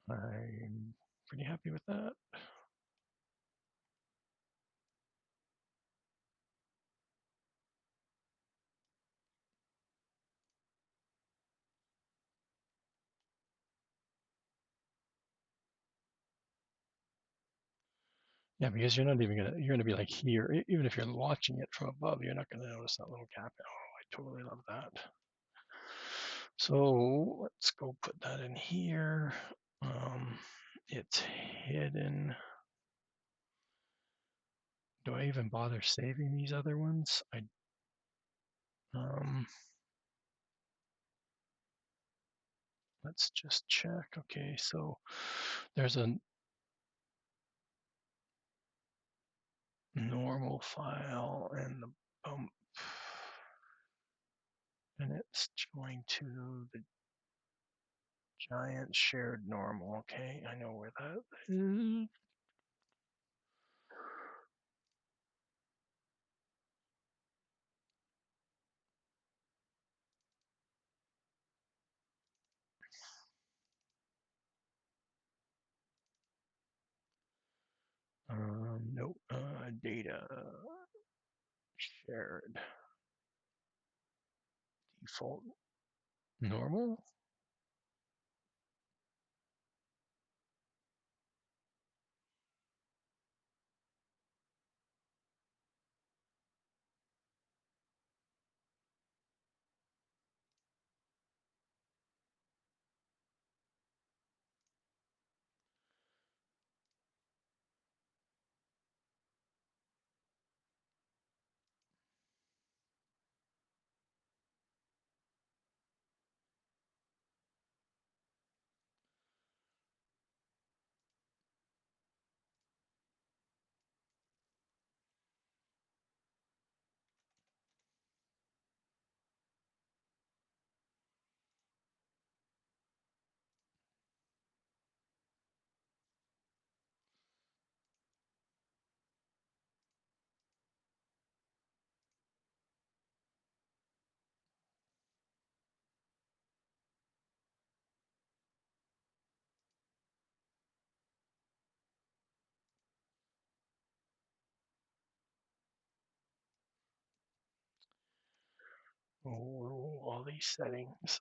Speaker 1: I'm pretty happy with that. Yeah, because you're not even you're gonna be like here. Even if you're watching it from above, you're not gonna notice that little gap. Oh, I totally love that. So let's go put that in here. It's hidden. Do I even bother saving these other ones? Let's just check. Okay, so there's a normal file and the bump, and it's going to the giant shared normal. Okay, I know where that is. Nope, data shared default normal. Oh, all these settings.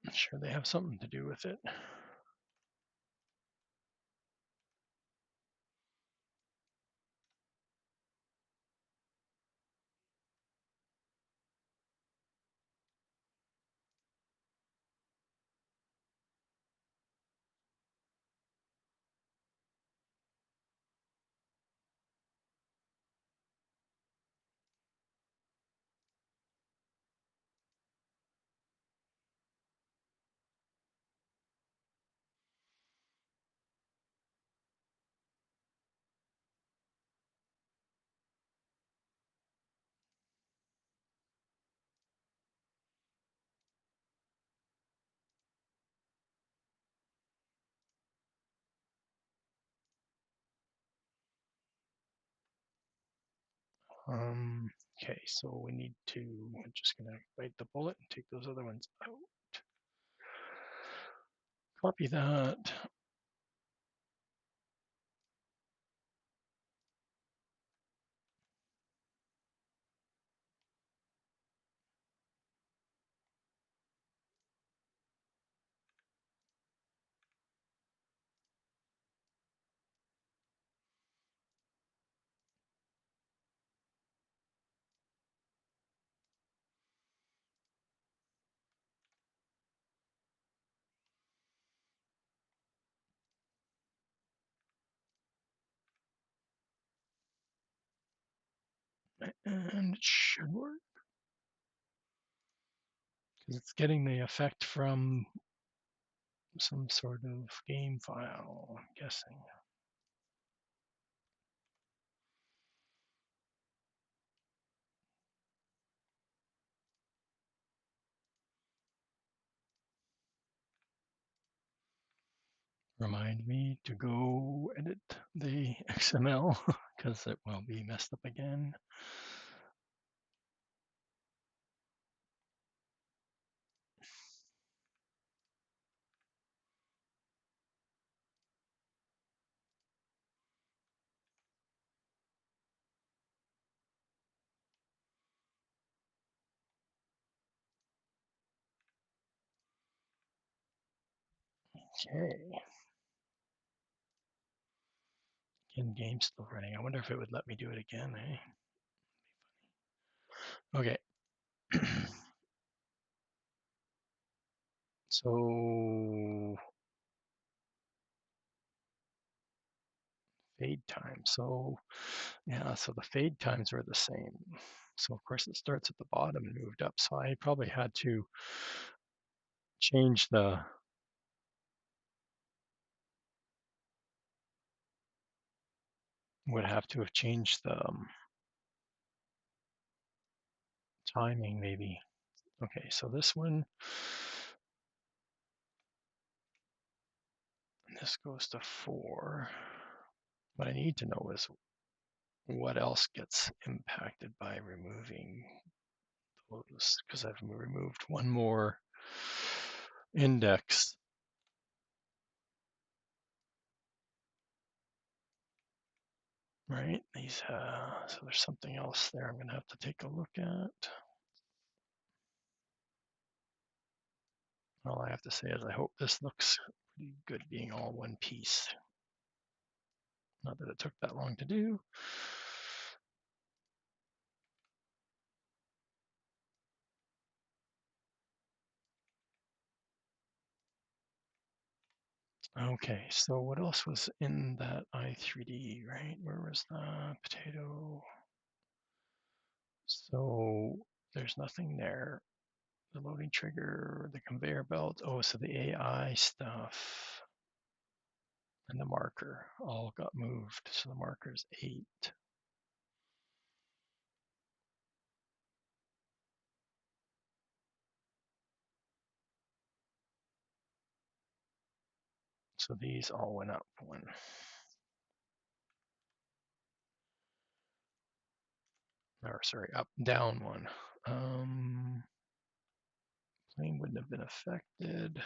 Speaker 1: I'm sure they have something to do with it. Okay, so we need to, I'm just gonna bite the bullet and take those other ones out. Copy that. And it should work. Because it's getting the effect from some sort of game file, I'm guessing. Remind me to go edit the XML because it will be messed up again. Okay. Again, game's still running. I wonder if it would let me do it again, eh? Okay. So fade time. So yeah, so the fade times are the same. So of course it starts at the bottom and moved up. So I probably had to change would have to have changed the timing maybe. Okay, so this one, this goes to 4. What I need to know is what else gets impacted by removing those, because I've removed one more index. Right, these, so there's something else there I'm gonna have to take a look at. All I have to say is I hope this looks pretty good being all one piece. Not that it took that long to do. Okay, so what else was in that i3D, right? Where was the potato? So there's nothing there. The loading trigger, the conveyor belt. Oh, so the AI stuff and the marker all got moved. So the marker's 8. So these all went up 1. Or sorry, down 1. Plane wouldn't have been affected.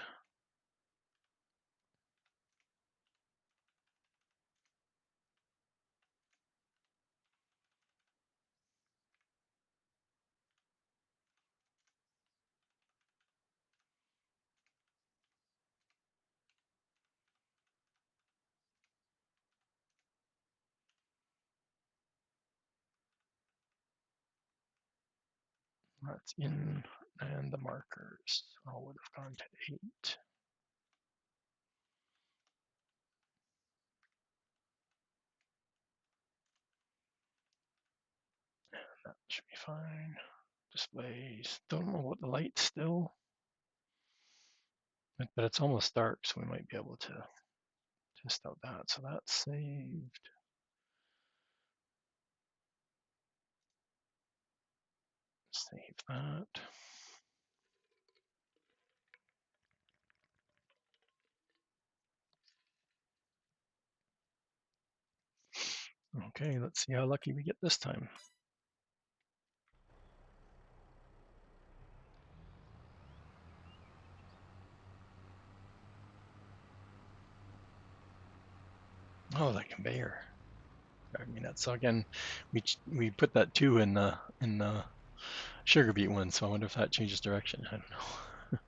Speaker 1: That's in, and the markers all would have gone to 8. That should be fine. Displays, don't know what the light still, but it's almost dark, so we might be able to test out that. So that's saved. Save that. Okay, let's see how lucky we get this time. Oh, that conveyor. I mean, that's so again, we put that 2 in the sugar beet one, so I wonder if that changes direction. I don't know.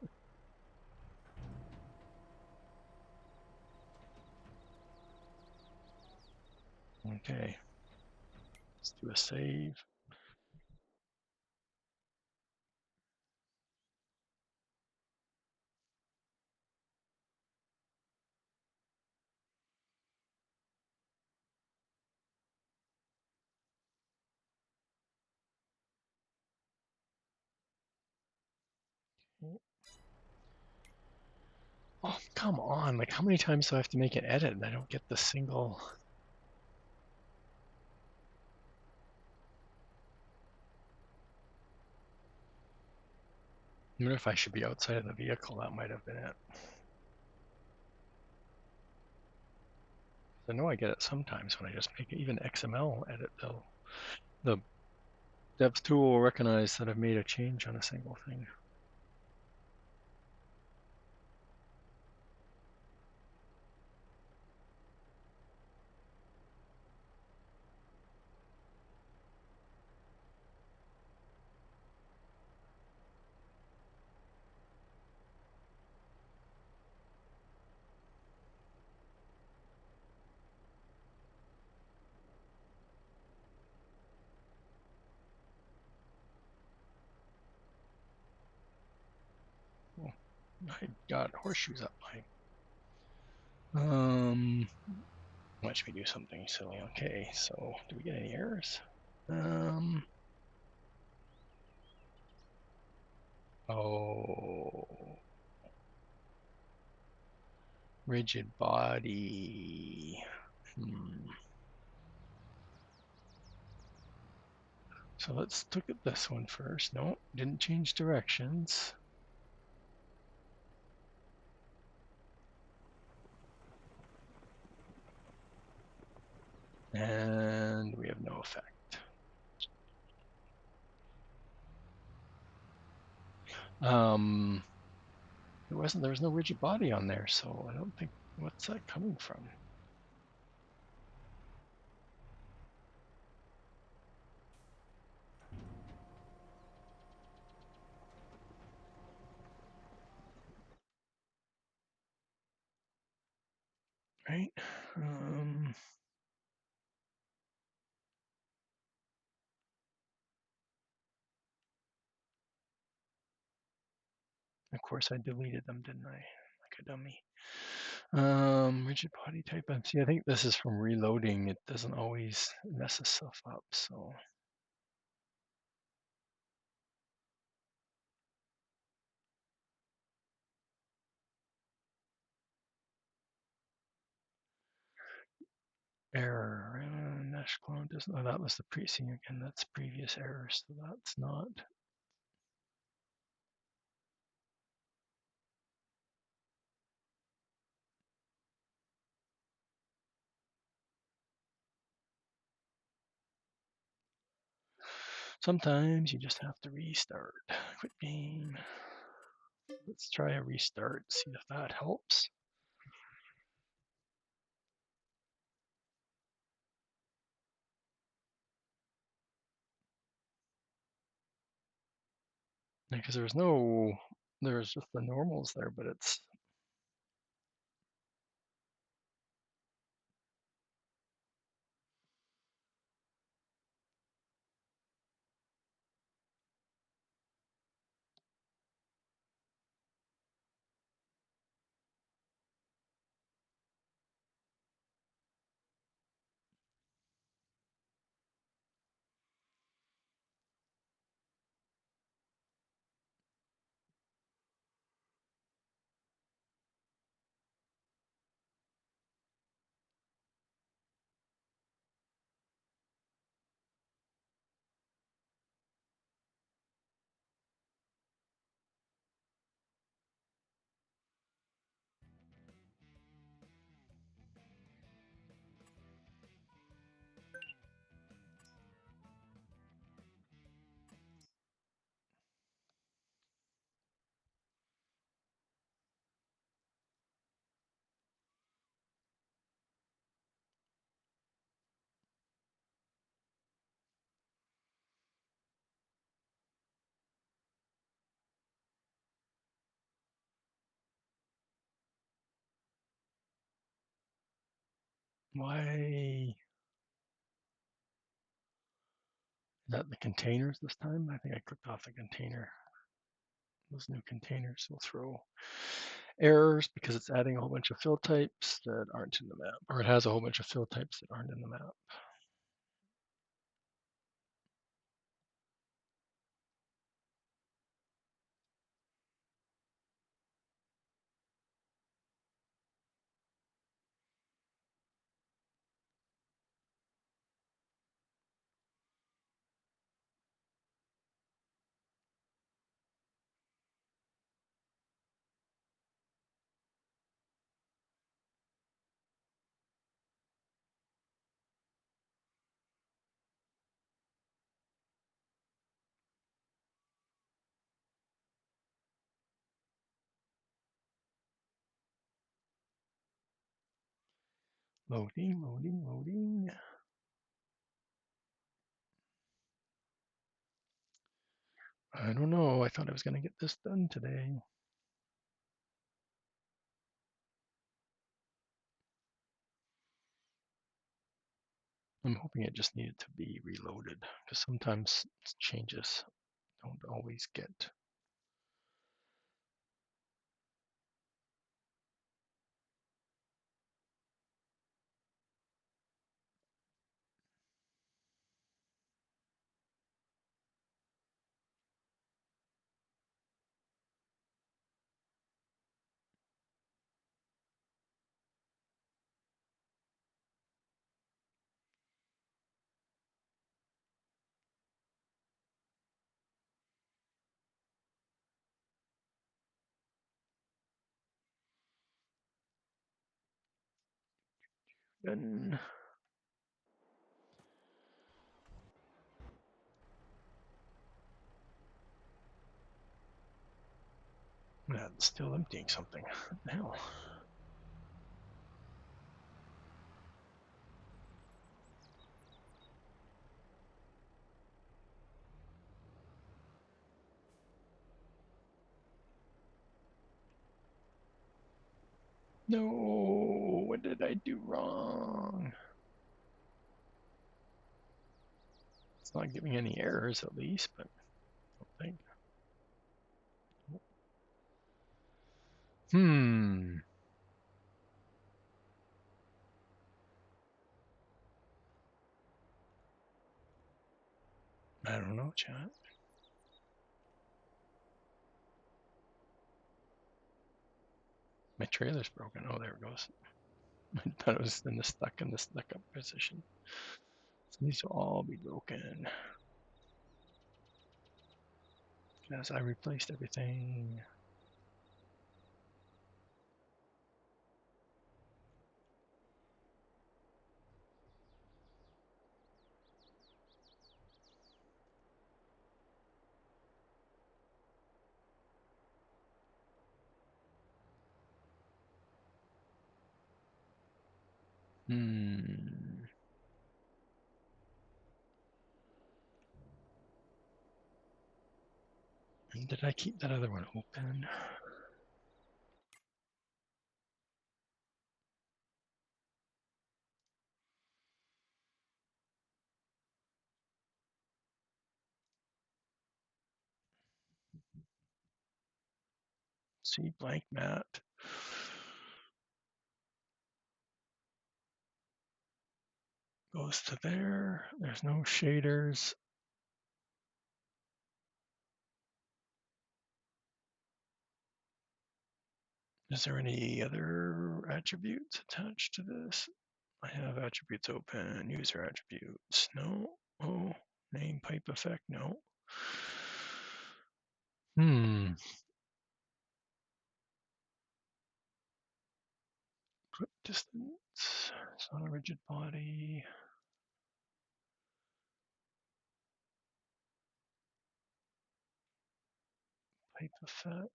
Speaker 1: Okay, let's do a save. Oh, come on. Like, how many times do I have to make an edit and I don't get the single? I wonder if I should be outside of the vehicle. That might have been it. I know I get it sometimes when I just make even XML edit. The dev tool will recognize that I've made a change on a single thing. Oh, I got horseshoes up my. Watch me do something silly. Okay, so do we get any errors? Um. Oh, rigid body. So let's look at this one first. No, didn't change directions. And we have no effect. There was no rigid body on there, so I don't think, what's that coming from? Right? Of course I deleted them, didn't I? Like a dummy. Rigid body type. See, I think this is from reloading. It doesn't always mess this stuff up, so. Error. Mesh clone doesn't. Oh, that was the precinct again. That's previous error, so that's not. Sometimes you just have to restart. Quit game. Let's try a restart, see if that helps. Because there's just the normals there, but it's. Why? Is that the containers this time? I think I clicked off the container. Those new containers will throw errors because it's adding a whole bunch of fill types that aren't in the map, or it has a whole bunch of fill types that aren't in the map. Loading, loading, loading. I don't know. I thought I was going to get this done today. I'm hoping it just needed to be reloaded because sometimes changes don't always get. Done. That's still emptying something. What the hell? No, what did I do wrong? It's not giving any errors at least, but I don't think. I don't know, chat. My trailer's broken. Oh, there it goes. I thought it was stuck in the stuck up position. So these will all be broken. As I replaced everything. Did I keep that other one open? See, blank mat. Goes to there. There's no shaders. Is there any other attributes attached to this? I have attributes open, user attributes, no. Oh, name pipe effect, no. Grip distance, it's not a rigid body. Pipe effect.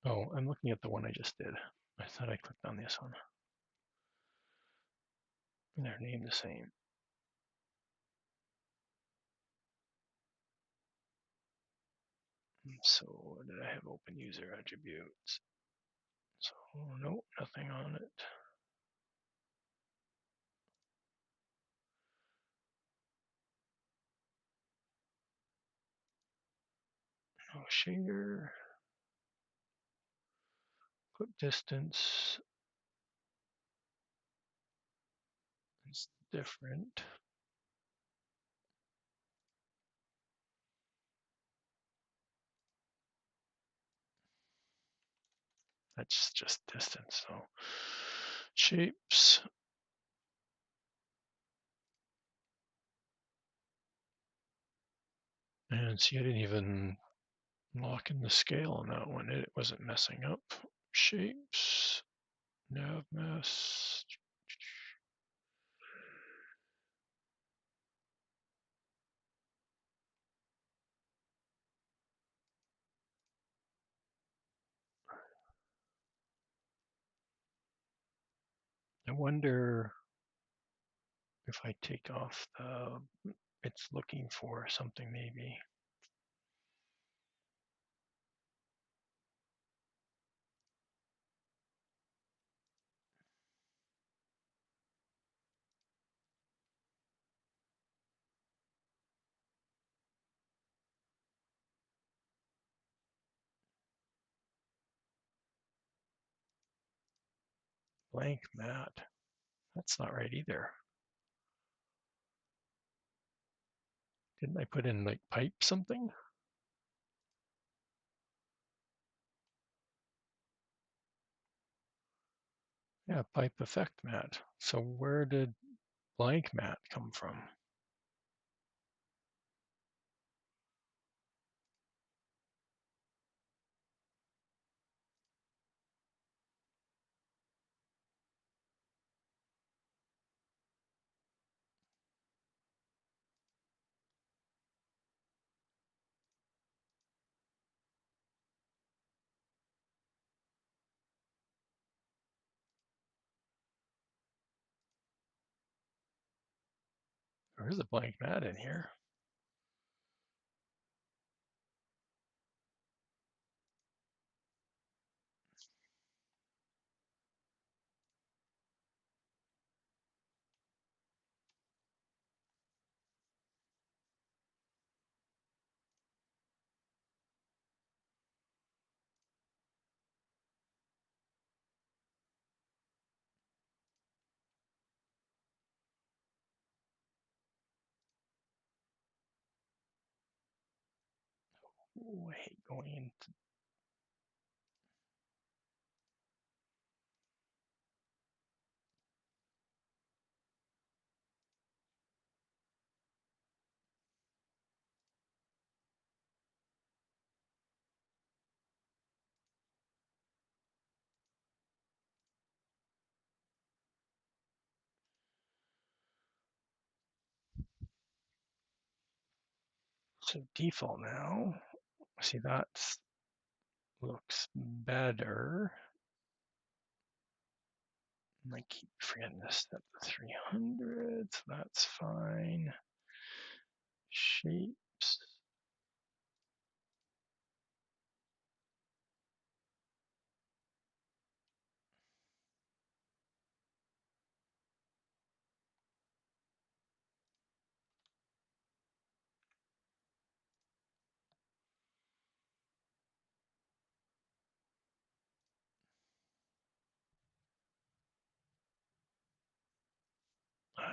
Speaker 1: Oh, I'm looking at the one I just did. I thought I clicked on this one. They're named the same. So did I have open user attributes? So nope, nothing on it. No shader. Clip distance is different. That's just distance. So shapes. And see, I didn't even lock in the scale on that one. It wasn't messing up. Shapes, nav mass. I wonder if I take off the, it's looking for something maybe. Blank mat. That's not right either. Didn't I put in like pipe something? Yeah, pipe effect mat. So where did blank mat come from? There is a blank mat in here. Oh, I hate going into, so default now. See, that looks better. I keep forgetting to set the 300, so that's fine. Shapes.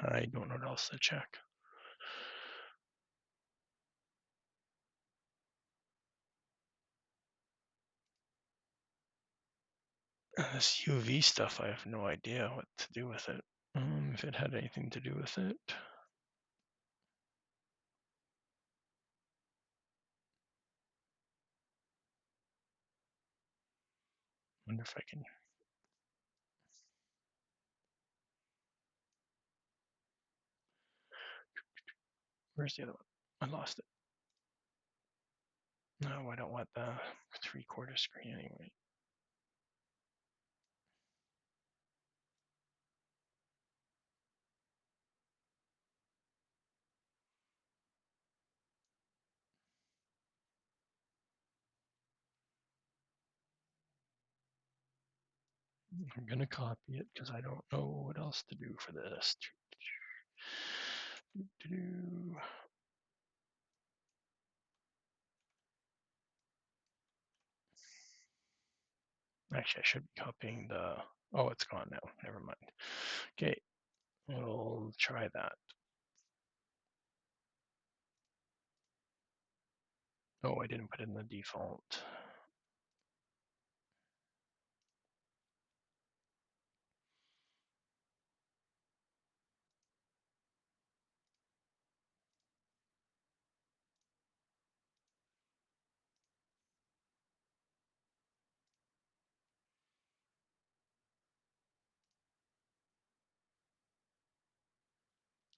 Speaker 1: I don't know what else to check. This UV stuff, I have no idea what to do with it. If it had anything to do with it. Wonder if I can. Where's the other one? I lost it. No, I don't want the 3/4 screen anyway. I'm gonna copy it because I don't know what else to do for this. Actually, I should be copying the. Oh, it's gone now. Never mind. Okay, we'll try that. Oh, I didn't put in the default.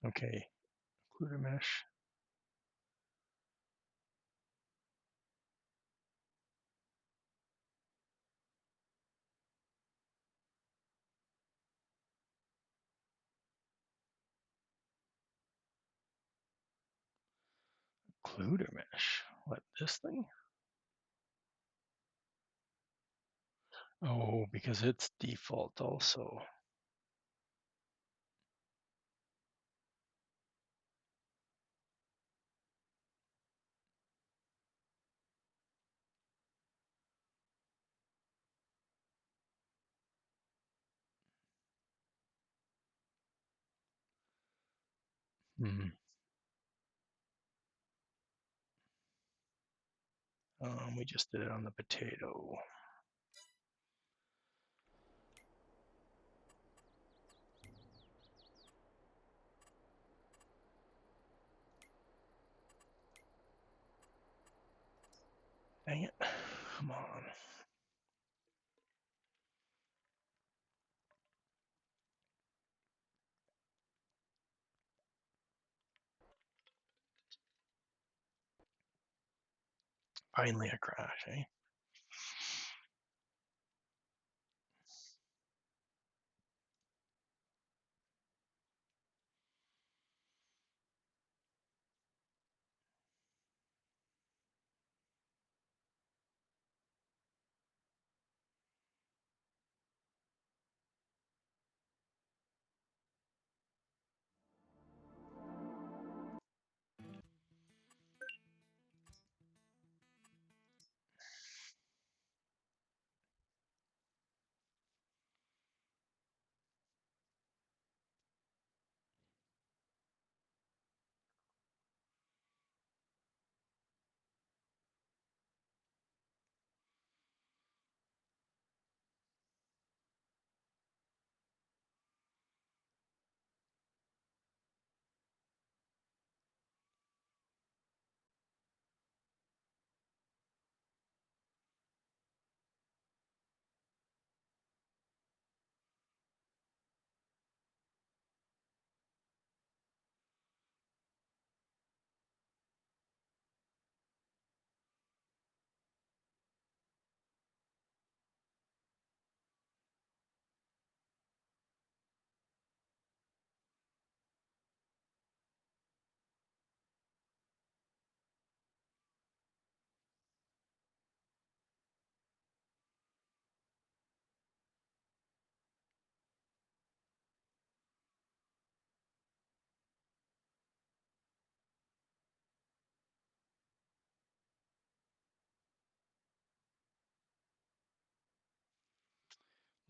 Speaker 1: Okay, include a mesh. Includer mesh. What, this thing? Oh, because it's default also. Hmm. We just did it on the potato. Dang it. Come on. Finally a crash, eh?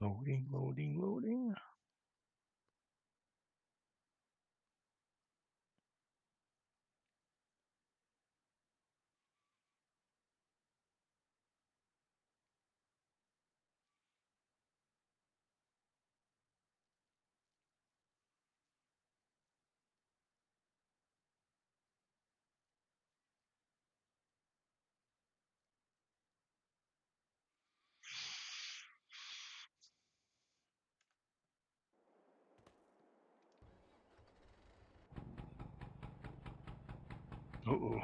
Speaker 1: Loading, loading, loading. Uh-oh.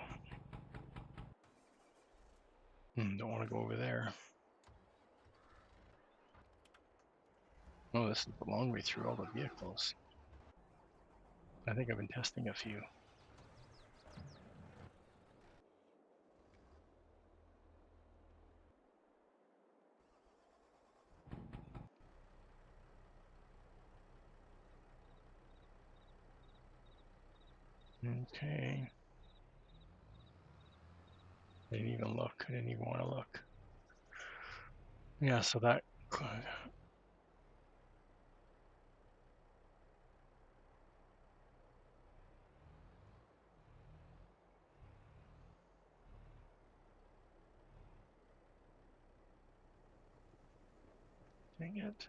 Speaker 1: Don't want to go over there. Oh, this is the long way through all the vehicles. I think I've been testing a few. Okay. I didn't even look. I didn't even want to look. Yeah, so that. Dang it.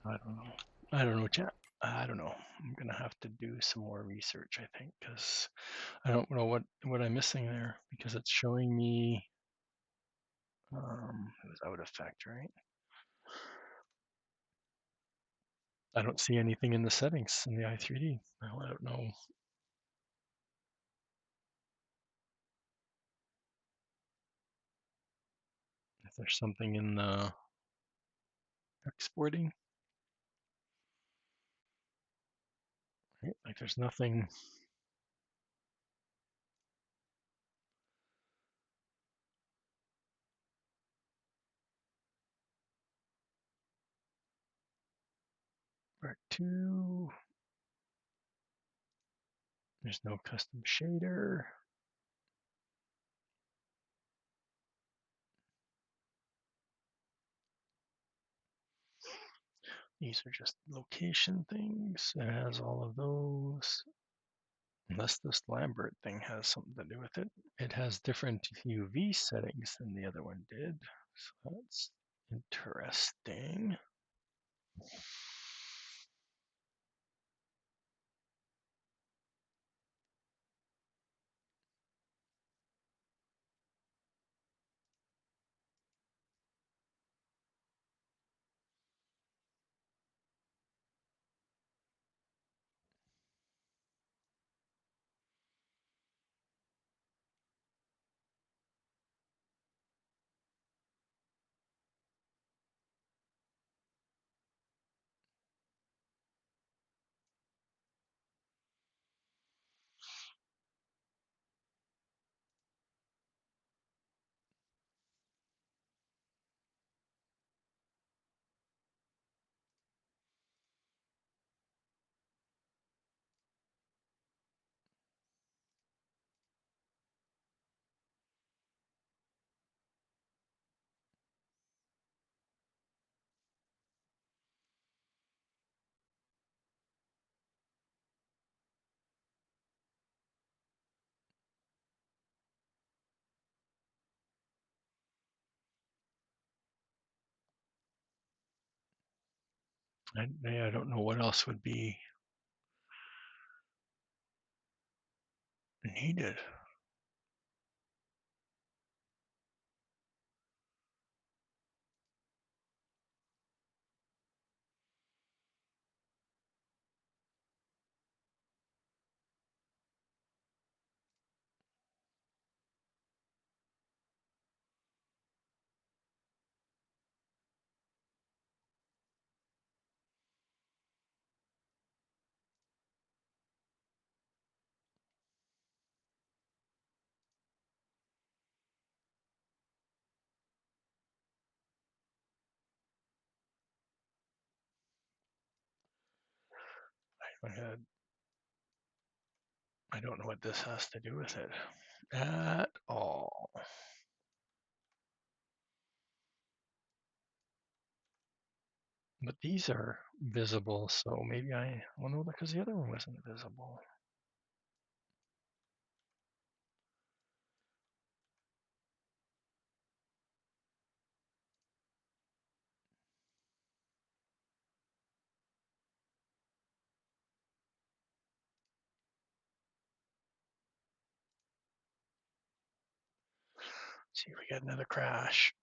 Speaker 1: I don't know. I don't know, chat. I don't know. I'm gonna have to do some more research, I think, because I don't know what I'm missing there because it's showing me it was out of effect, right? I don't see anything in the settings in the i3D. Well, I don't know. if there's something in the exporting. Right, like there's nothing. Part 2. There's no custom shader. These are just location things. It has all of those. Unless this Lambert thing has something to do with it. It has different UV settings than the other one did. So that's interesting. I don't know what else would be needed. I don't know what this has to do with it at all. But these are visible, so maybe well, no, because the other one wasn't visible. Let's see if we get another crash.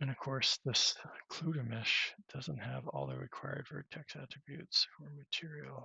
Speaker 1: And of course, this Cluda mesh doesn't have all the required vertex attributes for material.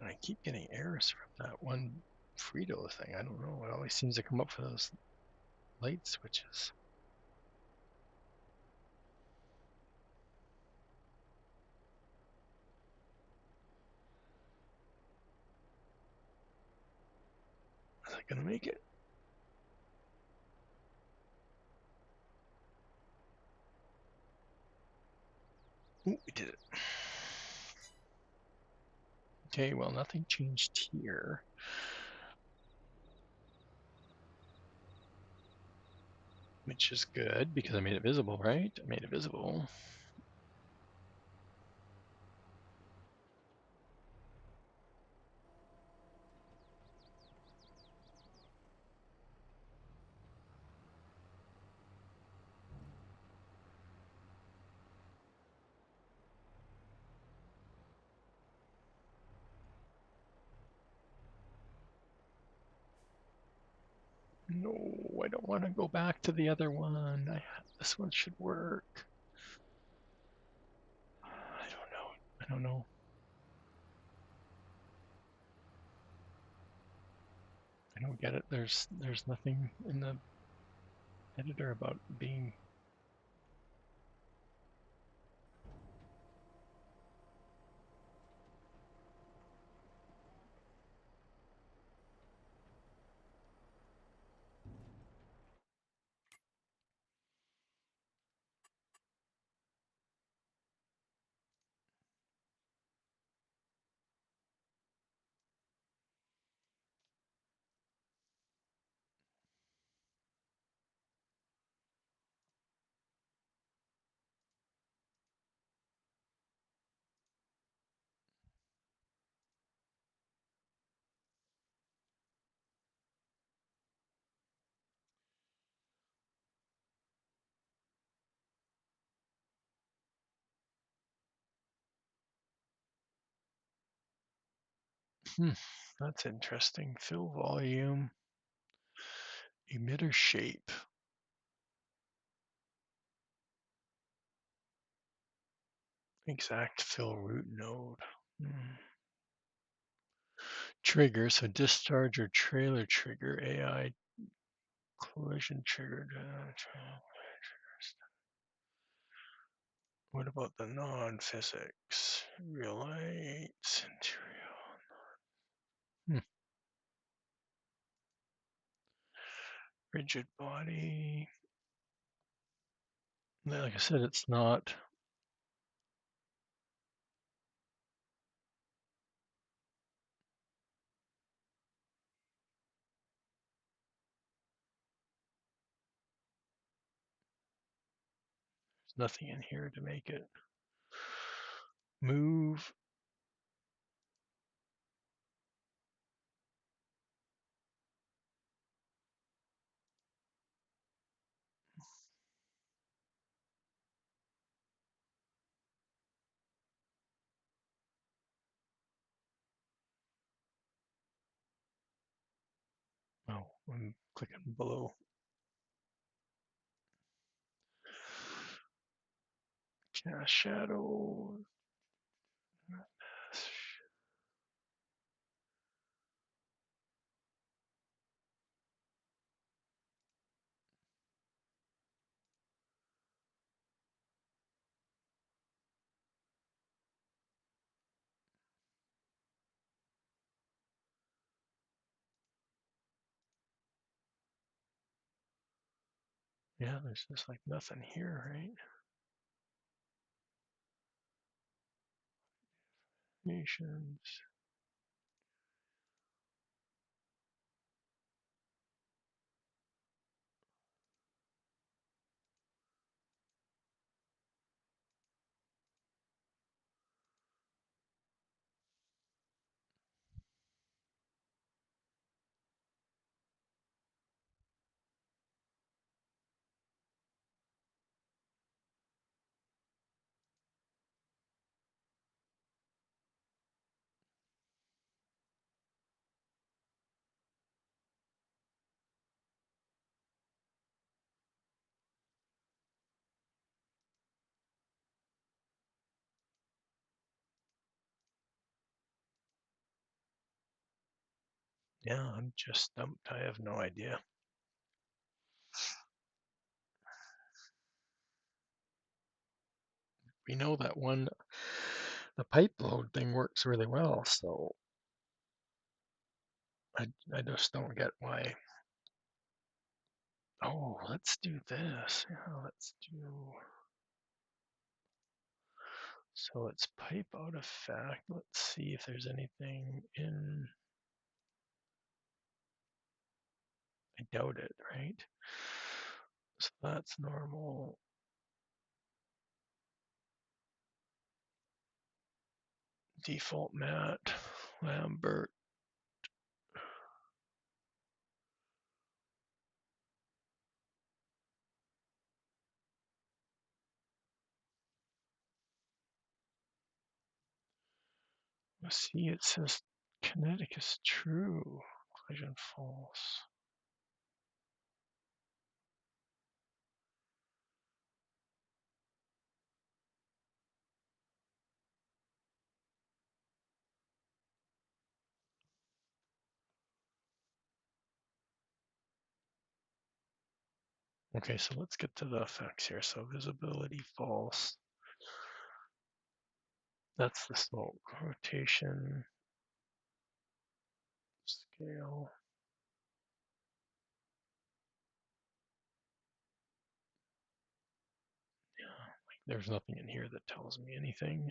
Speaker 1: And I keep getting errors from that one Frito thing. I don't know. It always seems to come up for those light switches. Is that going to make it? Ooh, we did it. Okay, well, nothing changed here. Which is good because I made it visible, right? I made it visible. No, I don't want to go back to the other one. This one should work. I don't know. I don't know. I don't get it. There's nothing in the editor about being. That's interesting. Fill volume, emitter shape, exact fill root node. Trigger, so discharge or trailer trigger, AI collision trigger. What about the non-physics? Relight, interior. Rigid body. Like I said, it's not. There's nothing in here to make it move. Oh, I'm clicking below. Cast shadow. Yeah, there's just like nothing here, right? Nations. Yeah, I'm just stumped. I have no idea. We know that the pipe load thing works really well, so I just don't get why. Oh, let's do this. Yeah, let's do. So it's pipe out of fact. Let's see if there's anything in. I doubt it, right? So that's normal. Default mat, Lambert. Let's see, it says kinetic is true, collision false. Okay, so let's get to the effects here. So visibility false. That's the smoke. Rotation, scale. Yeah, like there's nothing in here that tells me anything.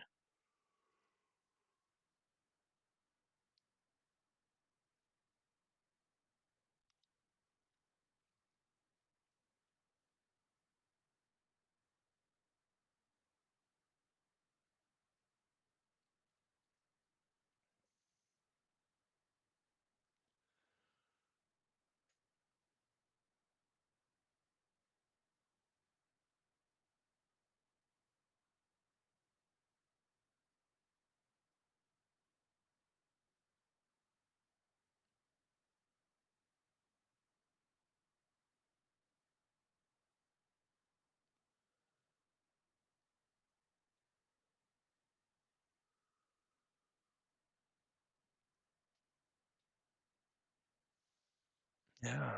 Speaker 1: Yeah.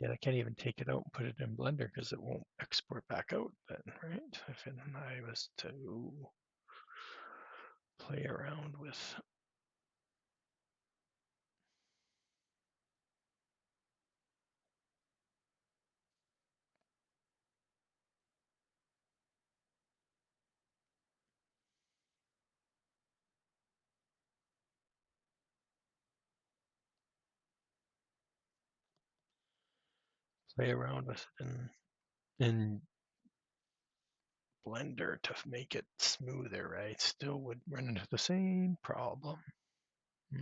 Speaker 1: Yeah, I can't even take it out and put it in Blender because it won't export back out then, right? If I was to play around with. Play around with it in Blender to make it smoother, right? Still would run into the same problem. I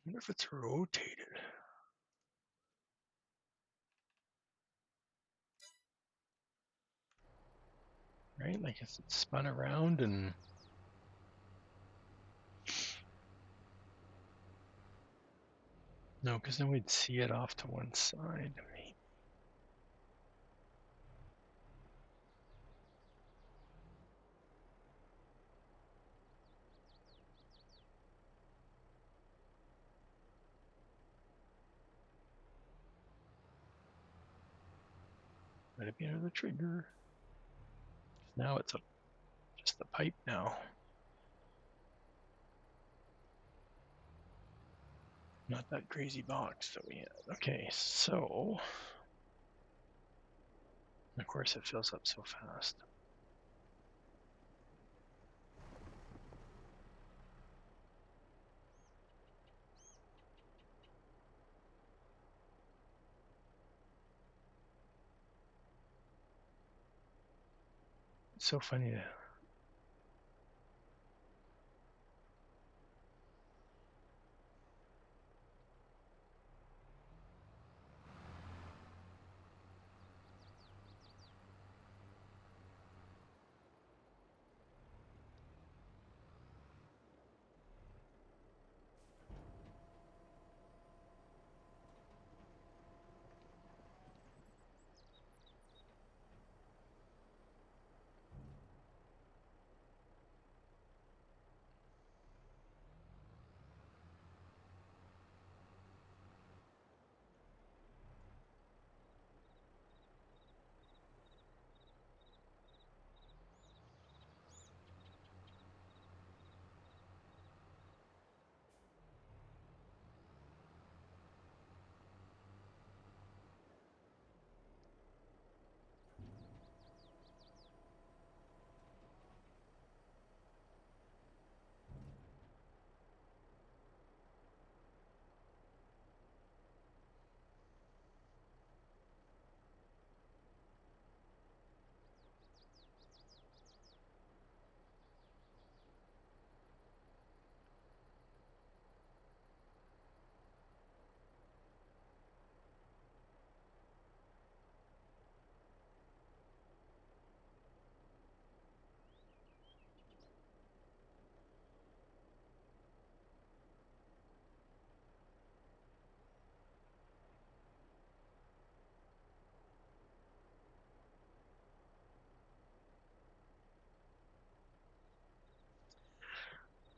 Speaker 1: wonder if it's rotated, right? Like if it's spun around and no, because then we'd see it off to one side. Might have been under the trigger. Now it's just the pipe now. Not that crazy box that we had. Okay, so of course it fills up so fast. It's so funny to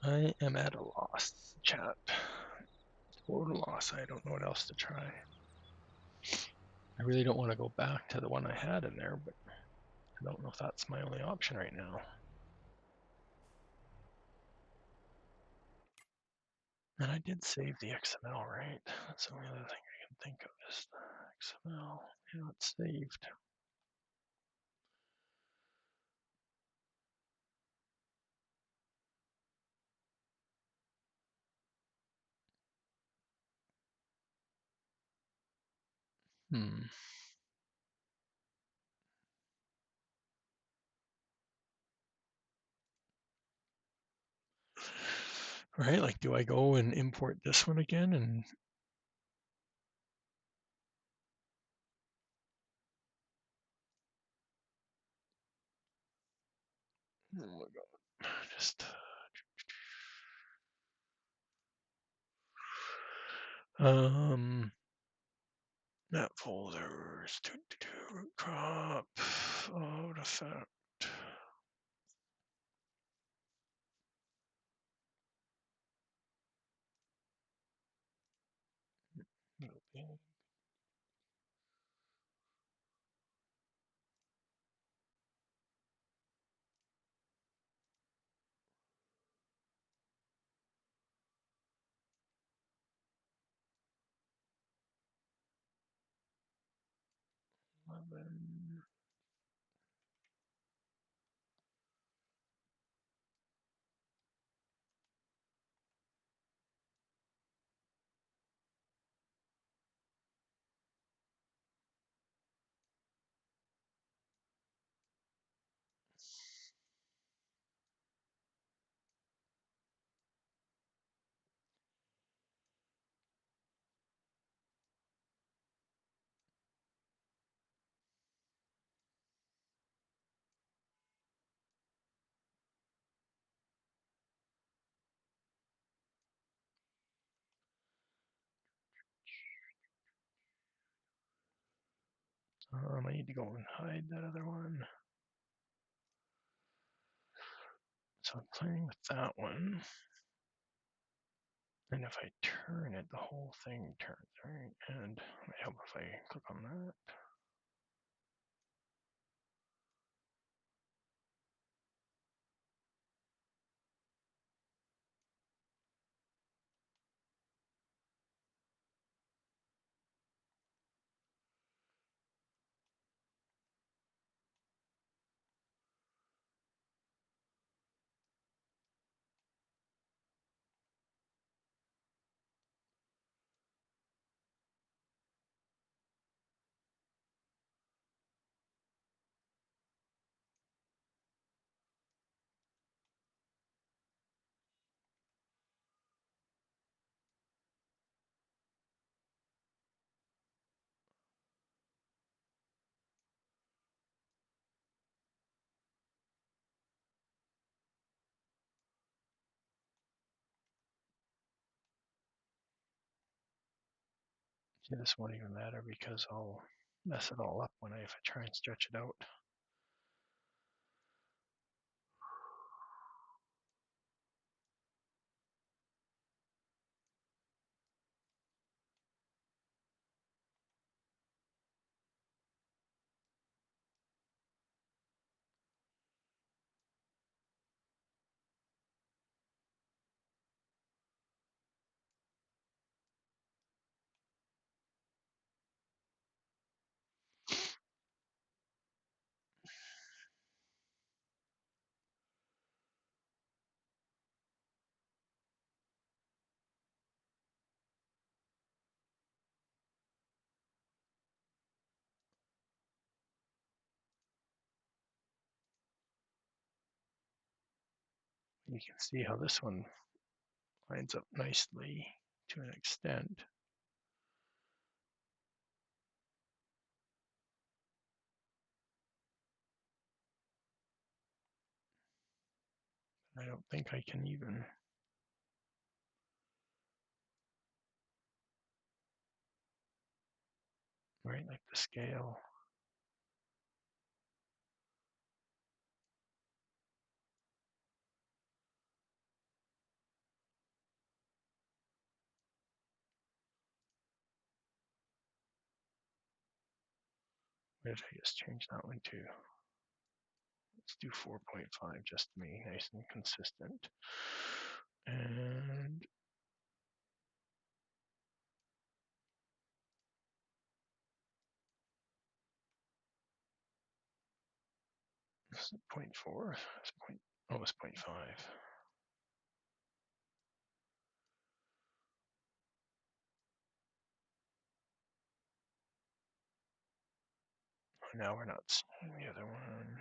Speaker 1: I am at a loss, chat. Total loss. I don't know what else to try. I really don't want to go back to the one I had in there, but I don't know if that's my only option right now. And I did save the XML, right? That's the only other thing I can think of is the XML. Yeah, it's saved. Hmm. Right, like do I go and import this one again and oh my god, just that folders, root crop, load effect. I need to go and hide that other one. So I'm playing with that one. And if I turn it, the whole thing turns, right? And it might help if I click on that. See, this won't even matter because I'll mess it all up when if I try and stretch it out. You can see how this one lines up nicely to an extent. I don't think I can even, right, like the scale. Or did I just change that one too? Let's do 4.5 just to be nice and consistent. And 0.4. It's 0.5. Now we're not seeing the other one.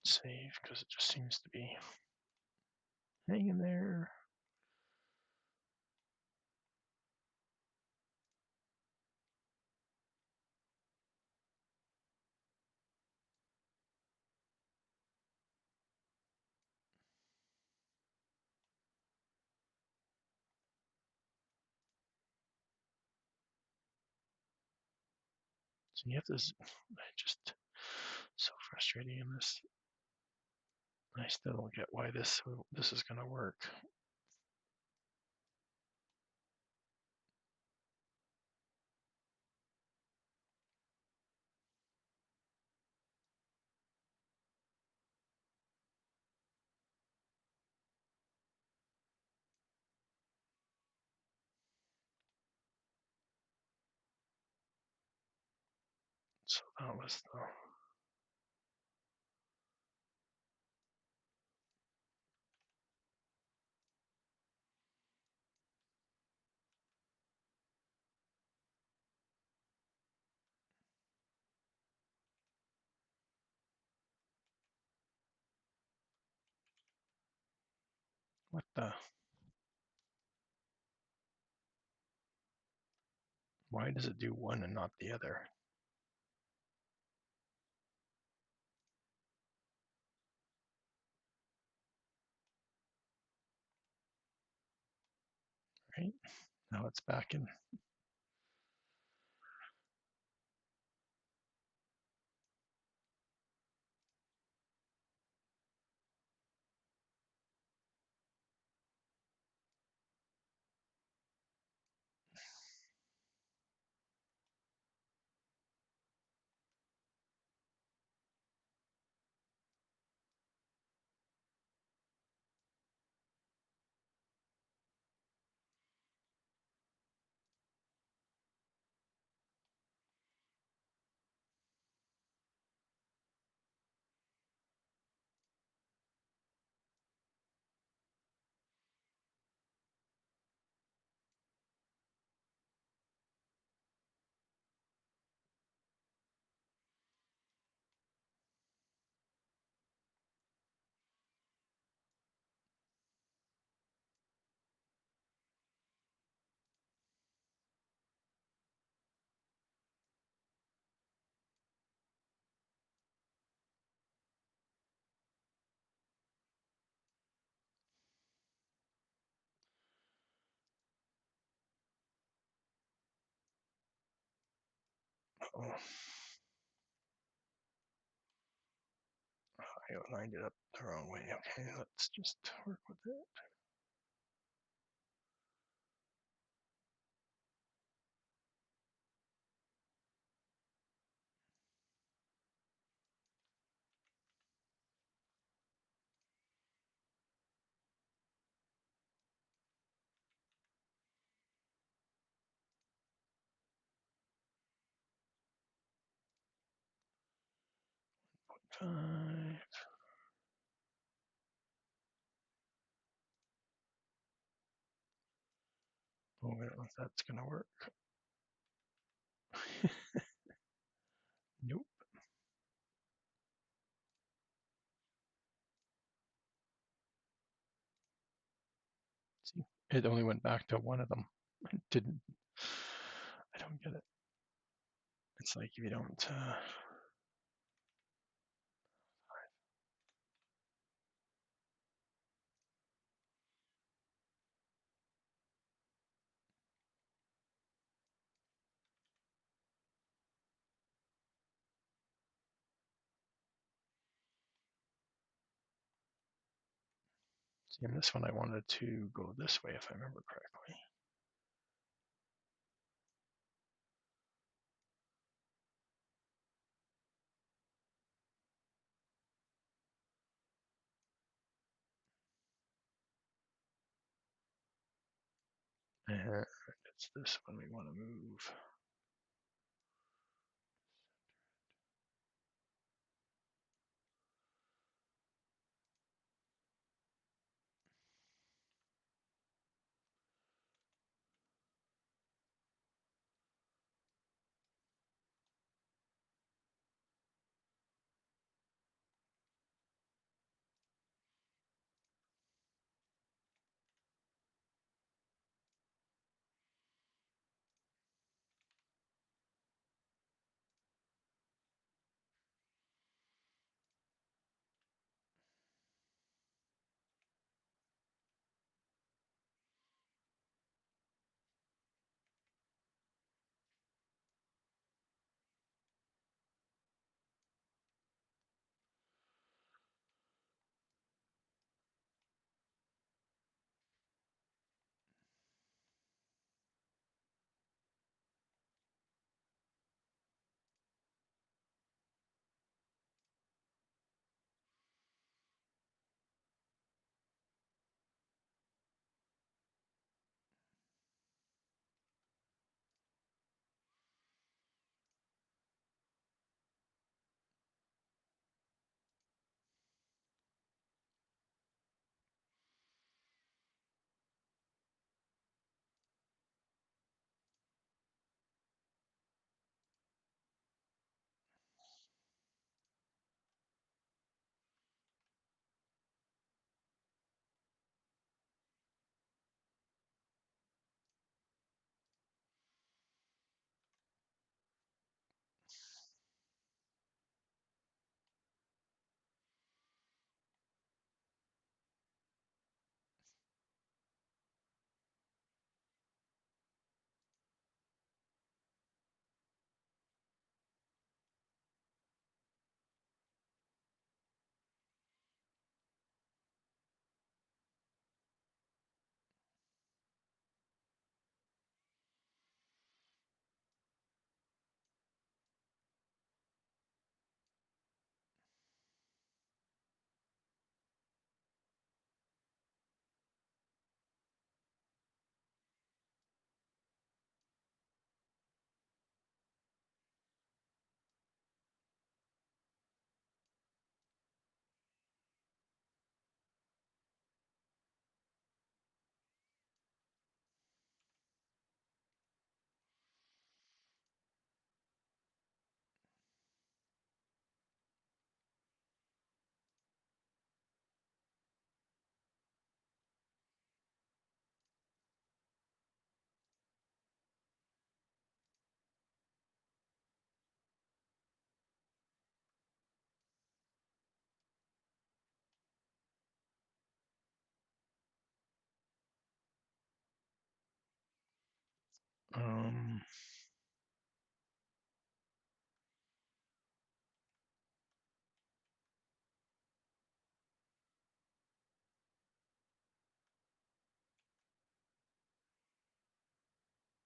Speaker 1: Save, because it just seems to be hanging there. So you have this, just so frustrating in this. I still don't get why this is going to work. So that was the what the. Why does it do one and not the other? Right? Now it's back in. Oh, I lined it up the wrong way. Okay, let's just work with it. 5. Oh, I don't know if that's going to work. Nope. See, it only went back to one of them. It didn't. I don't get it. It's like if you don't. See, in this one, I wanted to go this way if I remember correctly. And it's this one we want to move. Um,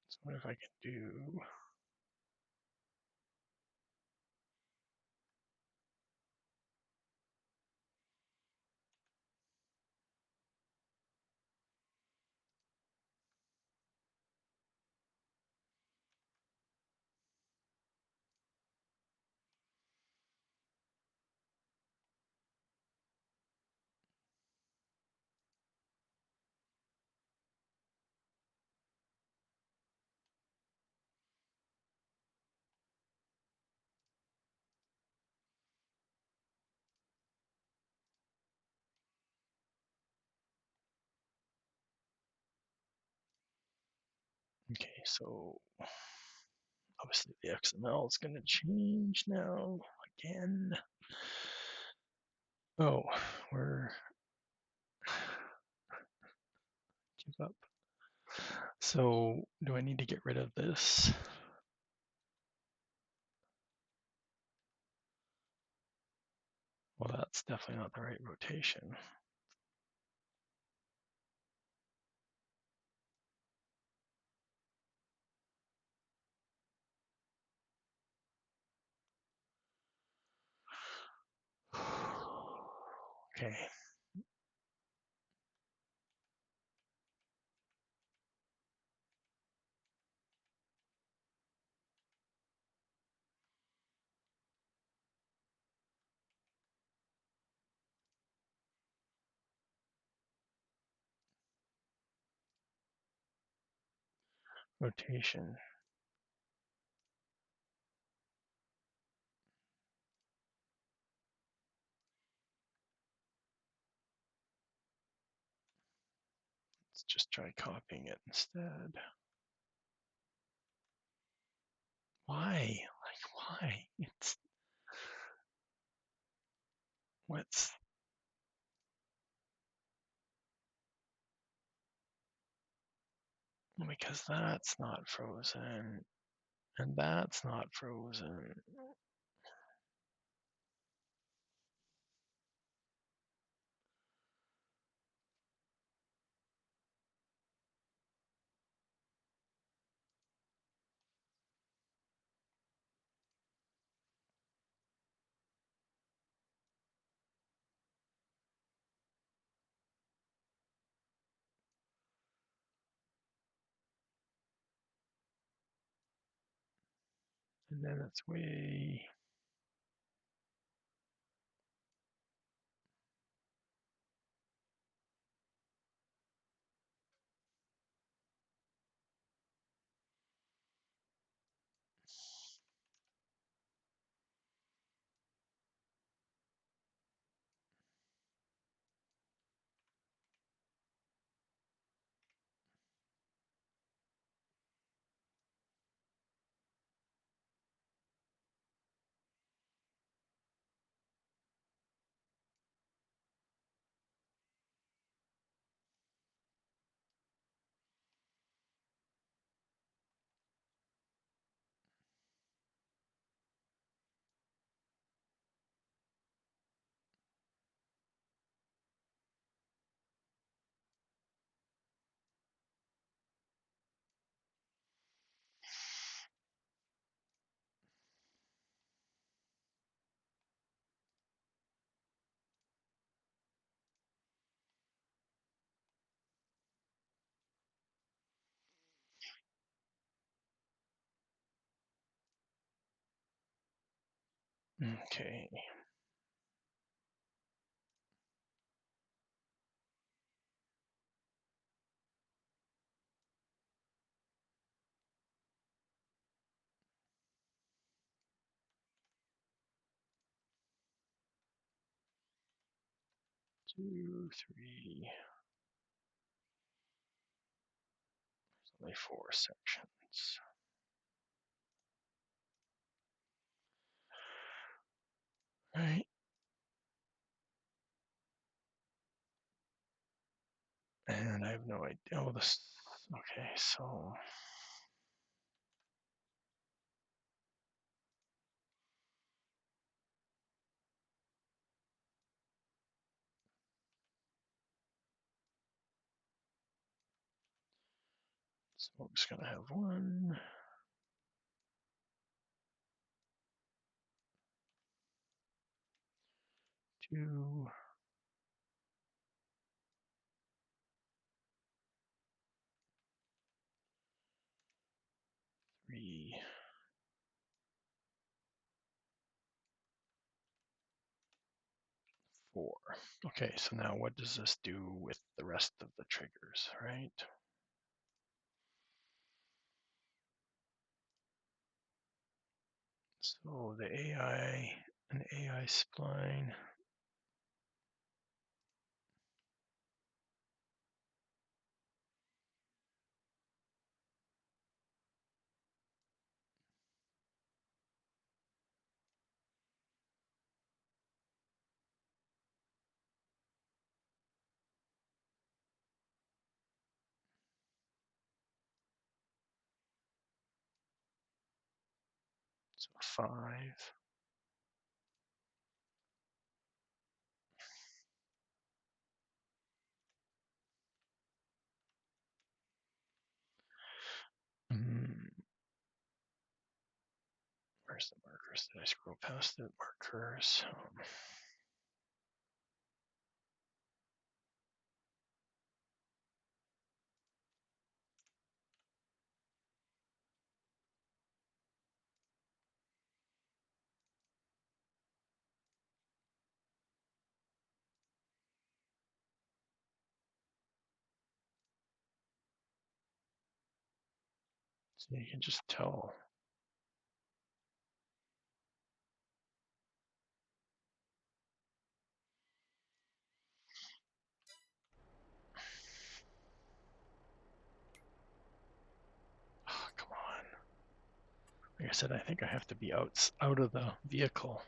Speaker 1: so what if I can do? Okay, so obviously the XML is going to change now again. Oh, we're give up. So do I need to get rid of this? Well, that's definitely not the right rotation. Okay. Rotation. Let's just try copying it instead. Why? Like, why? It's what's because that's not frozen and that's not frozen. And then it's way. Okay. Two, three. There's only 4 sections. Right. And I have no idea. Oh, this. Okay, so. So I'm just going to have 1, 2, 3, 4. Okay, so now what does this do with the rest of the triggers, right? So the AI, an AI spline. So 5. Where's the markers? Did I scroll past the markers? So you can just tell. Oh, come on. Like I said, I think I have to be out of the vehicle.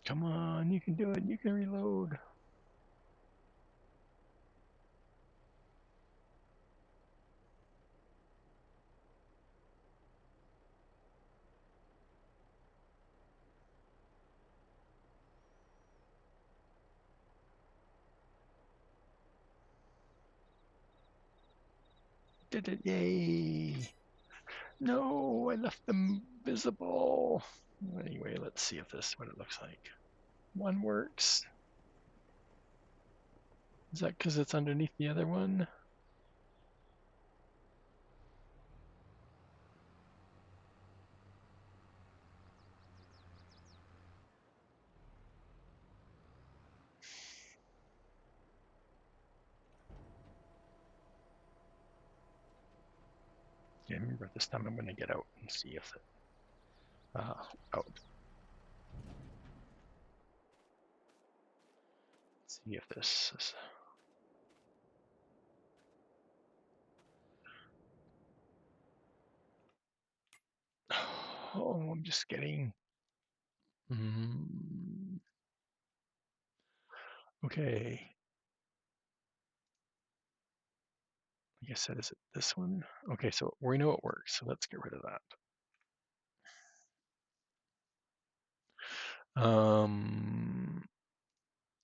Speaker 1: Come on, you can do it. You can reload. Did it, yay. No, I left them visible. Anyway, let's see if this what it looks like. One works. Is that because it's underneath the other one? Yeah, remember this time I'm going to get out and see if it out. See if this is. Oh, I'm just getting. Okay. Like I said, is it this one? Okay, so we know it works, so let's get rid of that.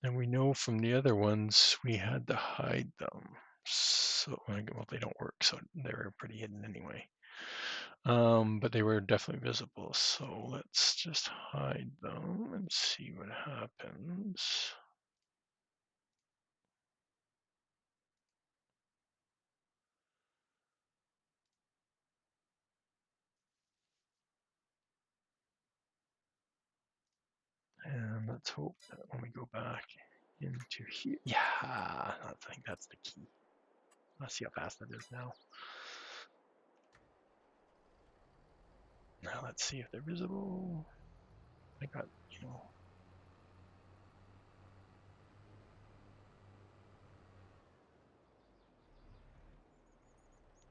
Speaker 1: And we know from the other ones we had to hide them. So, well, they don't work, so they were pretty hidden anyway. But they were definitely visible, so let's just hide them and see what happens. And let's hope that when we go back into here, yeah, I think that's the key. Let's see how fast that is now. Now let's see if they're visible. I got,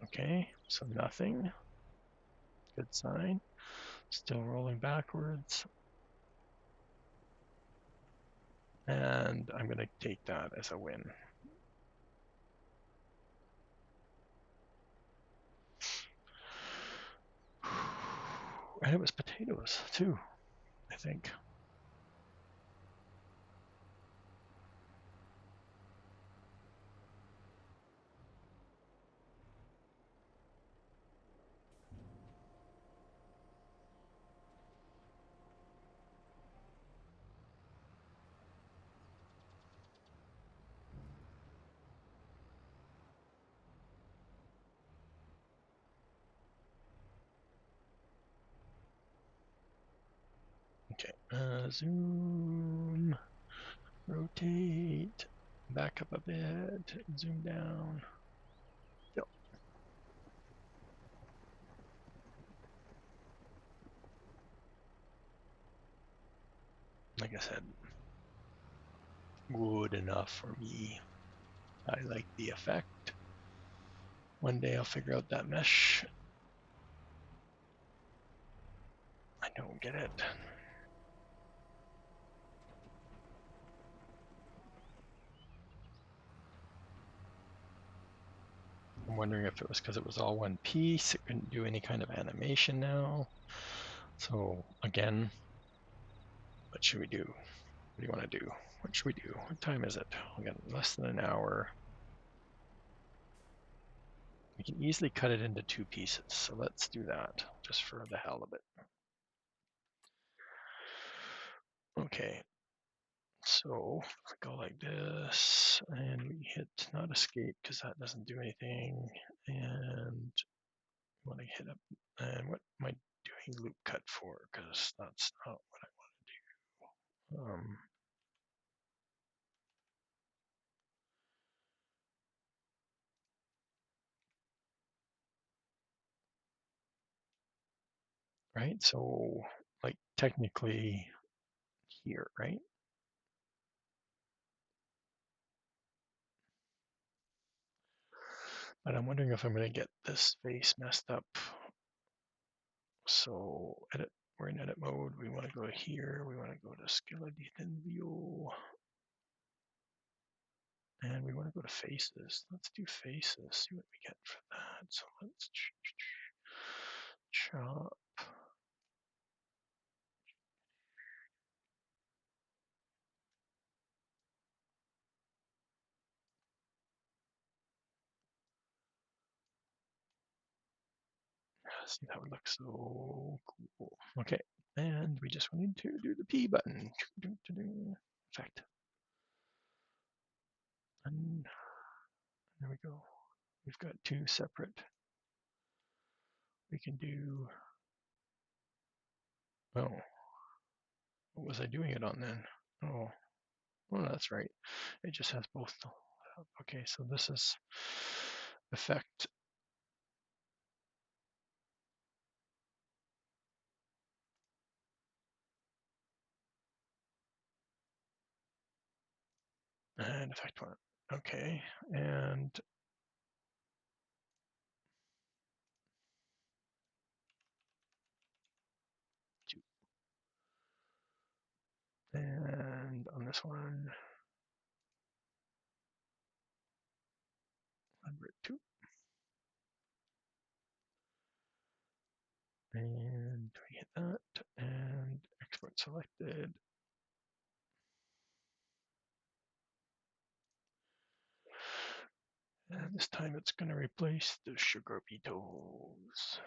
Speaker 1: okay, so nothing. Good sign. Still rolling backwards. And I'm going to take that as a win. And it was potatoes too, I think. Okay, zoom, rotate, back up a bit, zoom down. Yep. like I said, good enough for me. I like the effect. One day I'll figure out that mesh. I don't get it. I'm wondering if it was because it was all one piece. It couldn't do any kind of animation now. So again, what should we do? What do you want to do? What should we do? What time is it? We got less than an hour. We can easily cut it into 2 pieces. So let's do that just for the hell of it. Okay, so go like this, and we hit not escape because that doesn't do anything. And we want to hit up. And what am I doing loop cut for? Because that's not what I want to do. Right? So, like technically here, right? But I'm wondering if I'm going to get this face messed up. So edit, we're in edit mode. We want to go here. We want to go to skeleton view. And we want to go to faces. Let's do faces, see what we get for that. So let's chop. See, that would look so cool. Okay, and we just need to do the P button. Effect. And there we go. We've got 2 separate. We can do, oh, what was I doing it on then? Oh, well, that's right. It just has both. Okay, so this is effect. And effect 1. Okay, and and on this one, number 2. And we hit that, and export selected. And this time it's going to replace the sugar beetles.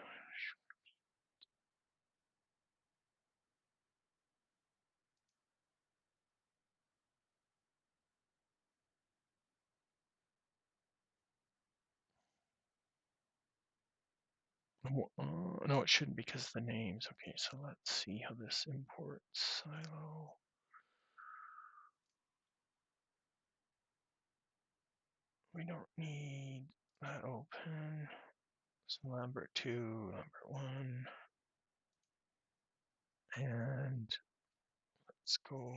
Speaker 1: No, it shouldn't because of the names. Okay, so let's see how this imports silo. We don't need that open. So number 2, number 1. And let's go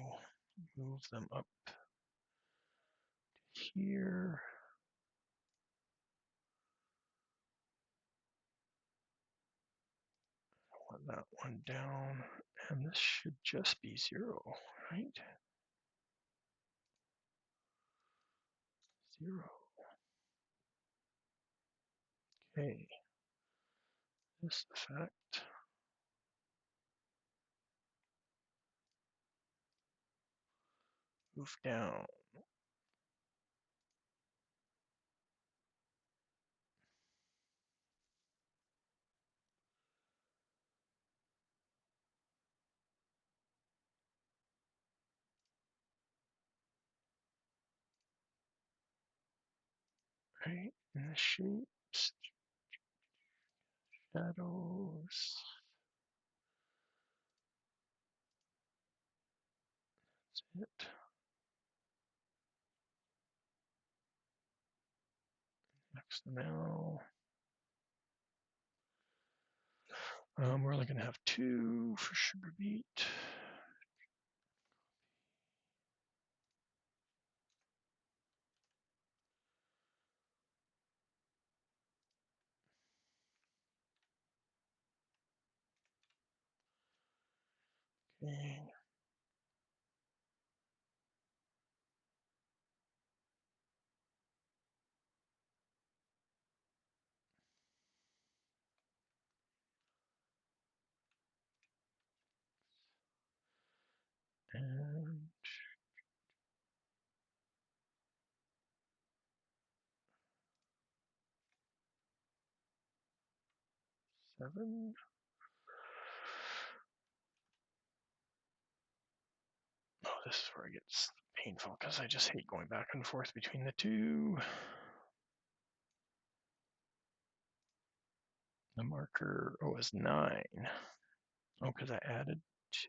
Speaker 1: move them up here. Want that one down. And this should just be 0, right? 0. Okay. This effect. Move down. Right? And the shapes. Shadows. That's it. XML. We're only going to have 2 for sugar beet. Okay. And 7. Oh, this is where it gets painful because I just hate going back and forth between the two. The marker is 9. Oh, because I added.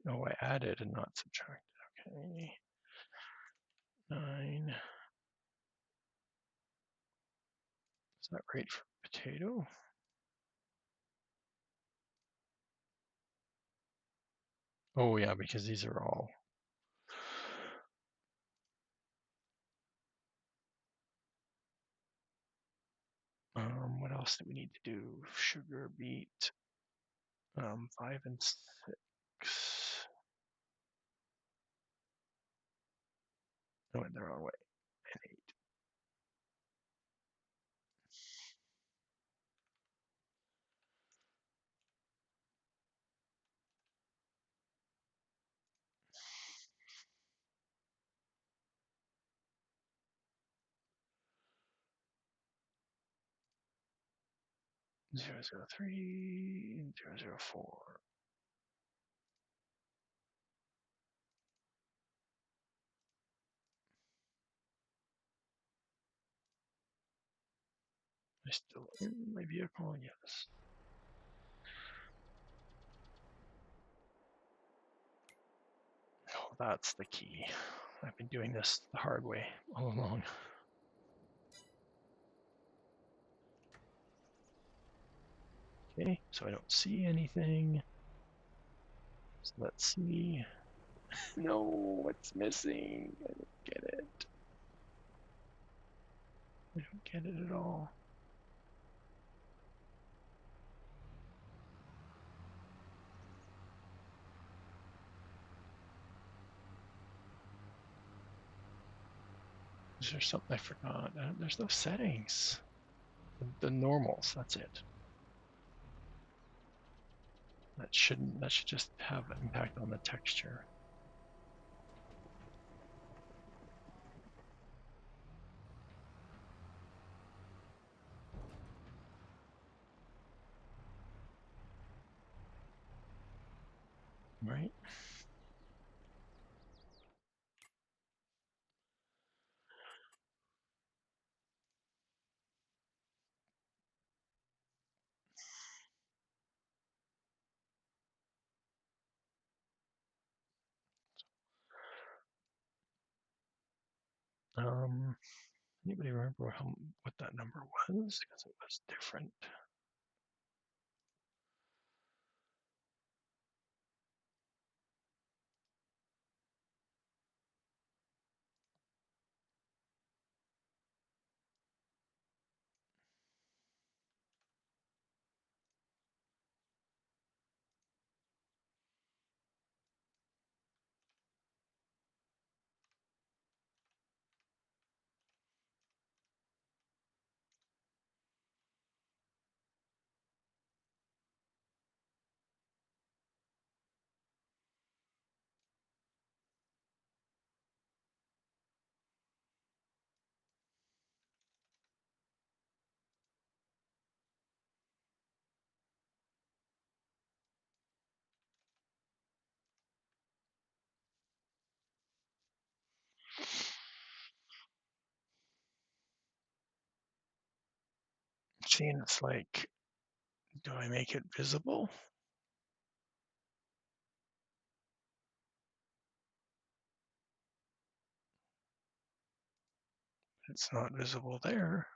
Speaker 1: Oh, I added and not subtracted. Okay. 9. Is that right for potato? Oh, yeah, because these are all. What else do we need to do? Sugar, beet. 5 and 6. I went the wrong way. And 8. 003 and 004. Am I still in my vehicle? Yes. Oh, that's the key. I've been doing this the hard way all along. Okay, so I don't see anything. So let's see. No, what's missing? I don't get it. I don't get it at all. Is there something I forgot? There's no settings. The normals, that's it. That should just have an impact on the texture. Right? Anybody remember what that number was? Because it was different. See, and it's like, do I make it visible? It's not visible there.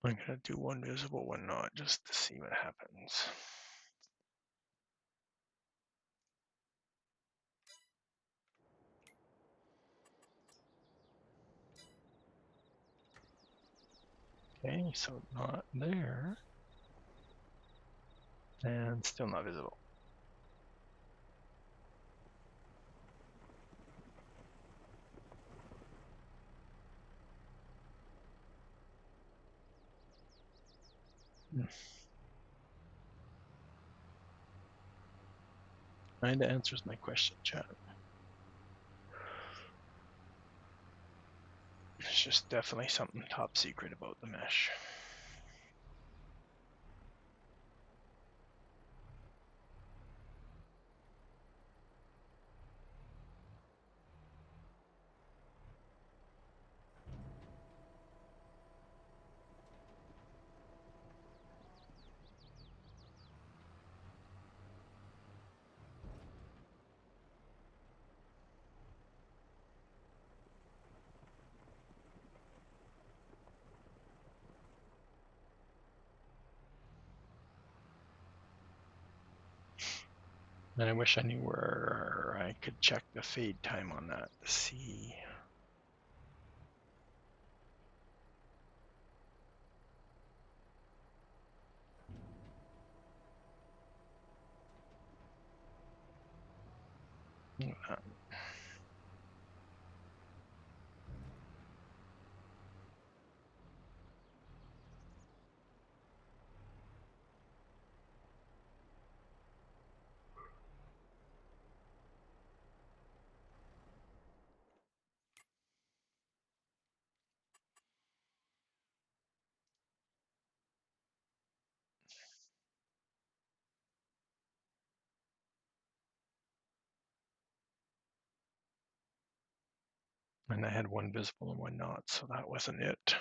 Speaker 1: I'm gonna do one visible, one not, just to see what happens. Okay, so not there. And still not visible. Kinda answers my question, chat. It's just definitely something top secret about the mesh. And I wish I knew where I could check the fade time on that to see. And I had one visible and one not, so that wasn't it.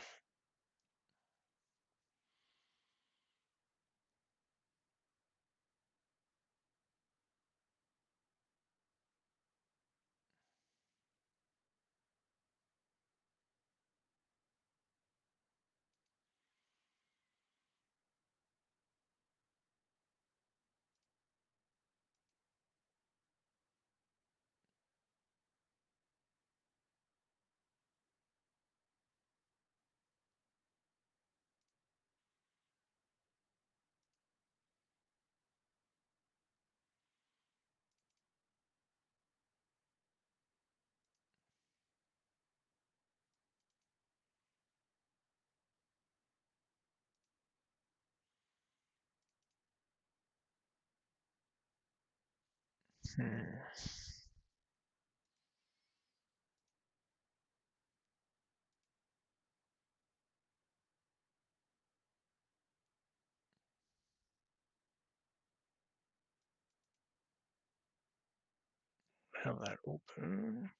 Speaker 1: Have that open.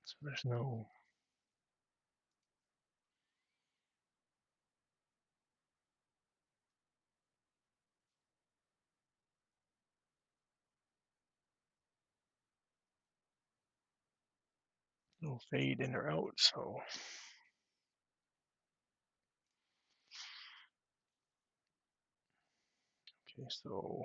Speaker 1: So there's no fade in or out, so okay, so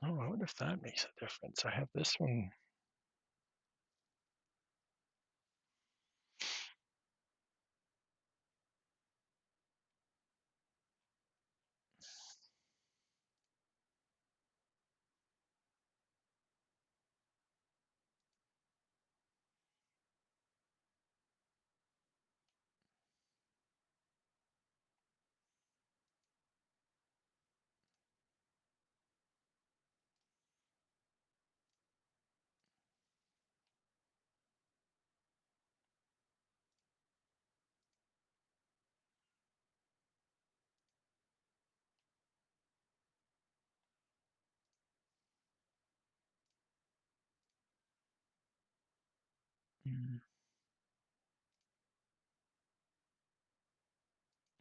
Speaker 1: Oh, I wonder if that makes a difference. I have this one. Mm,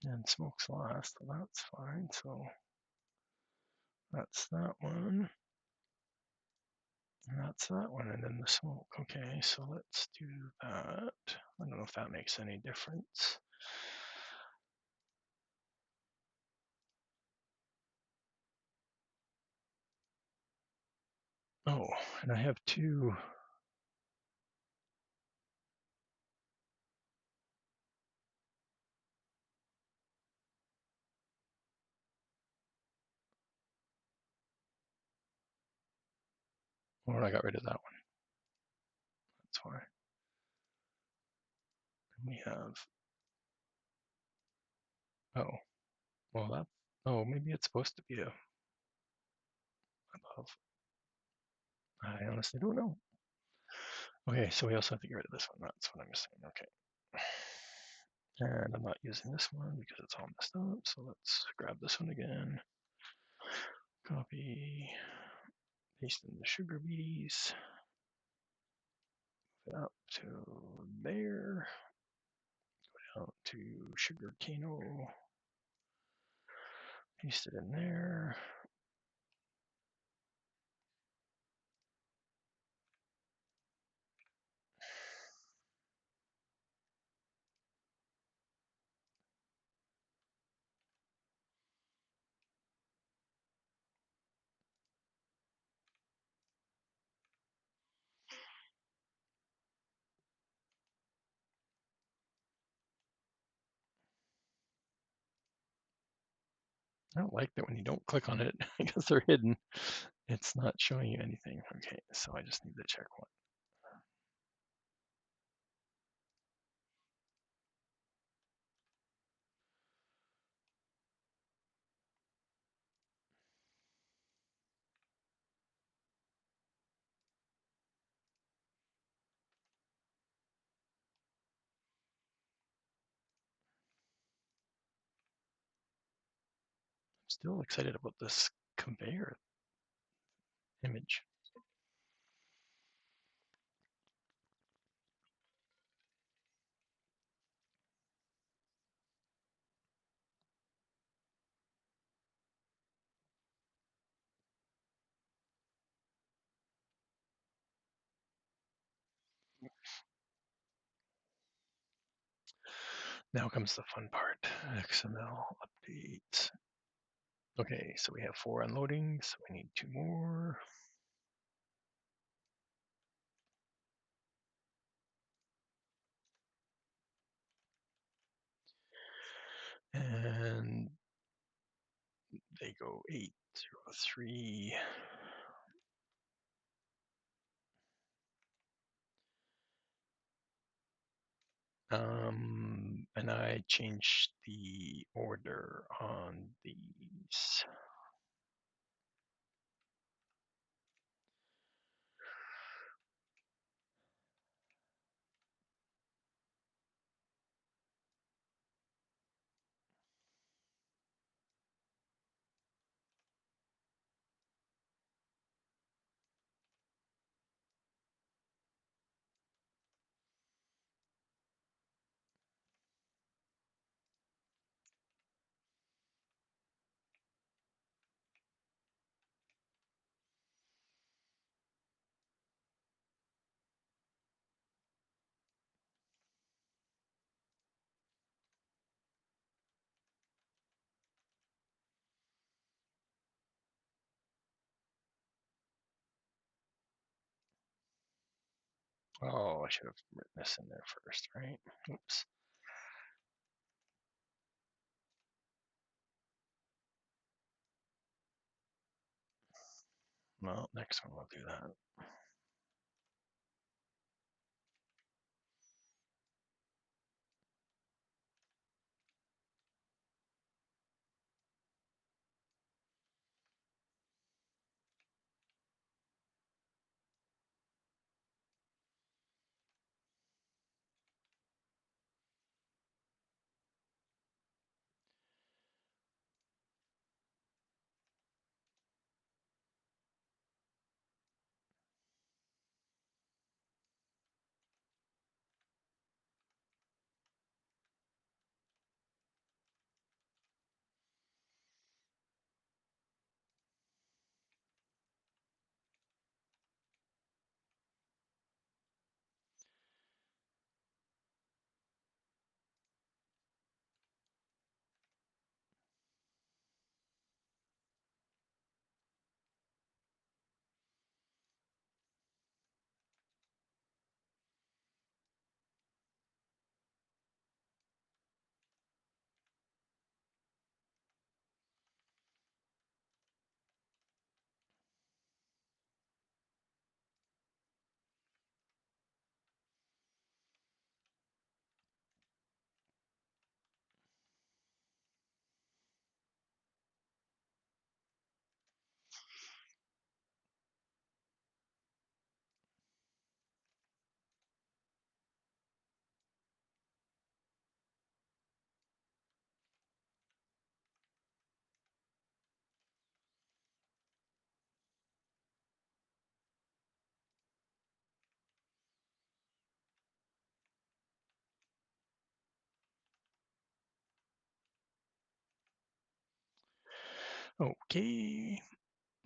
Speaker 1: and smokes last, so that's fine. So that's that one. And that's that one, and then the smoke. Okay, so let's do that. I don't know if that makes any difference. Oh, and I have two. Well, I got rid of that one. That's why. And we have. Oh, well, that. Oh, maybe it's supposed to be a above. I honestly don't know. Okay, so we also have to get rid of this one. That's what I'm missing. Okay. And I'm not using this one because it's all messed up. So let's grab this one again. Copy, paste in the sugar beets, move it up to there, out to sugar cano, paste it in there. I don't like that when you don't click on it because they're hidden. It's not showing you anything. Okay, so I just need to check one. I'm still excited about this conveyor image. Now comes the fun part, XML updates. Okay, so we have 4 unloadings, we need 2 more. And they go 803. And I changed the order on these. Oh, I should have written this in there first, right? Oops. Well, next one we'll do that. Okay,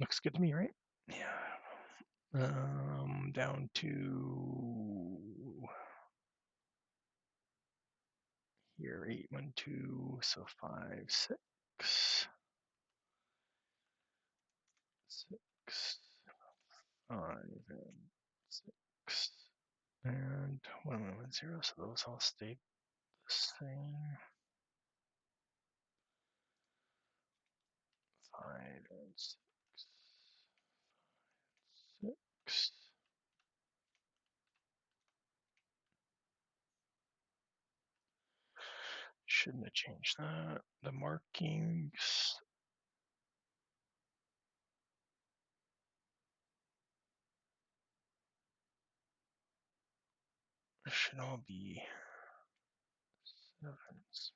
Speaker 1: looks good to me, right? Yeah. Down to here, 8, 1, 2, so 5, 6, 6, 5, and 6, and 1, 1, 1, 0. So those all stayed the same. 5 and 6, 6. Shouldn't have changed that. The markings should all be 7s.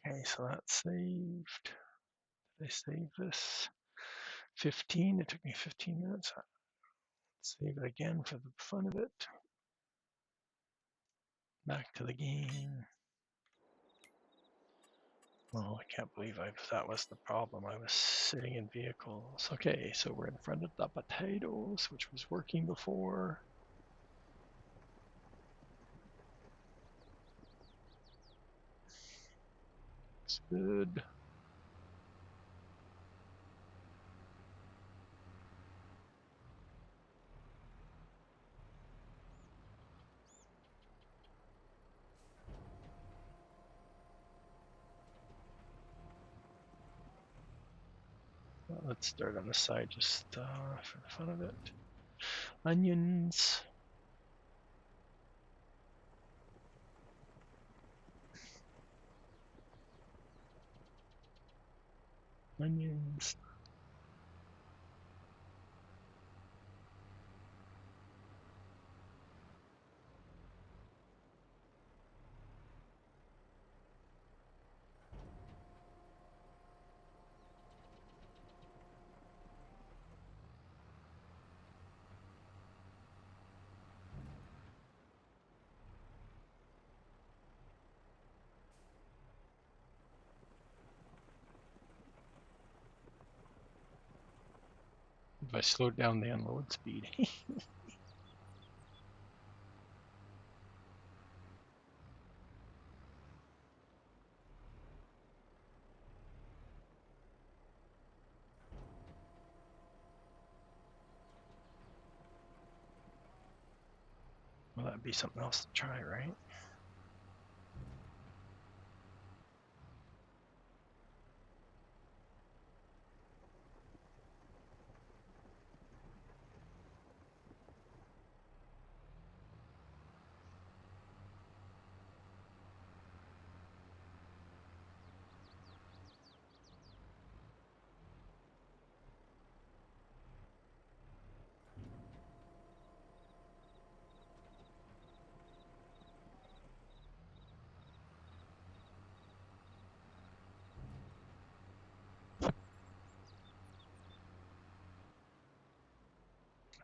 Speaker 1: Okay, so that's saved. Did I save this? 15. It took me 15 minutes. Let's save it again for the fun of it. Back to the game. Oh, I can't believe that was the problem. I was sitting in vehicles. Okay, so we're in front of the potatoes, which was working before. It's good. Let's start on the side just for the fun of it. Onions. Onions. if I slowed down the unload speed. Well, that'd be something else to try, right? Not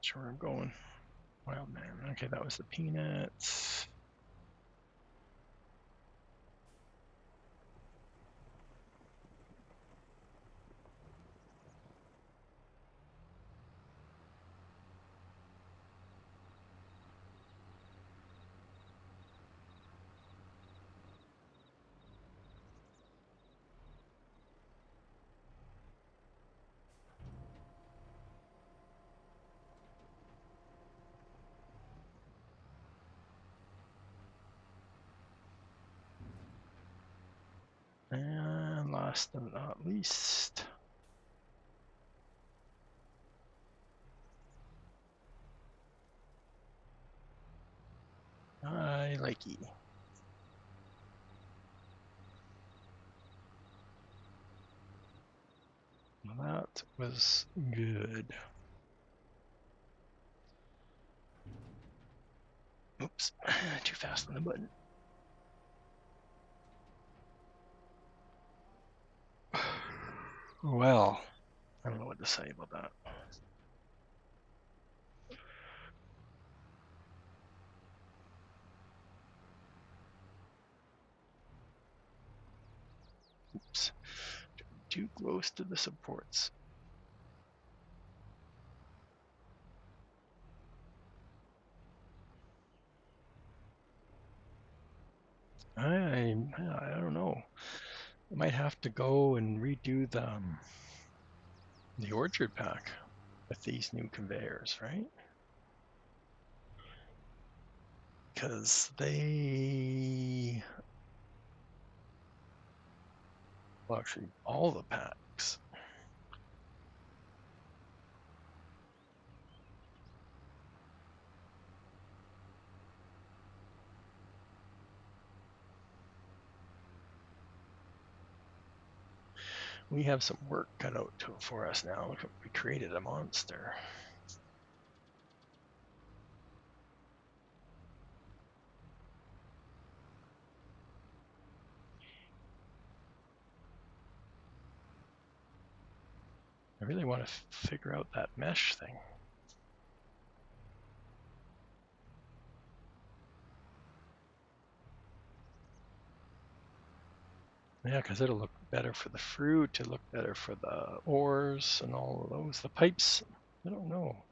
Speaker 1: sure where I'm going. Wild man. Okay, that was the peanuts. And last but not least, I like E. Well, that was good. Oops, too fast on the button. Well, I don't know what to say about that. Oops, too close to the supports. I don't know. I might have to go and redo the orchard pack with these new conveyors, right? Because well, actually, all the packs. We have some work cut out for us now. We created a monster. I really want to figure out that mesh thing. Yeah, because it'll look better for the fruit, it'll look better for the ores and all of those. The pipes, I don't know.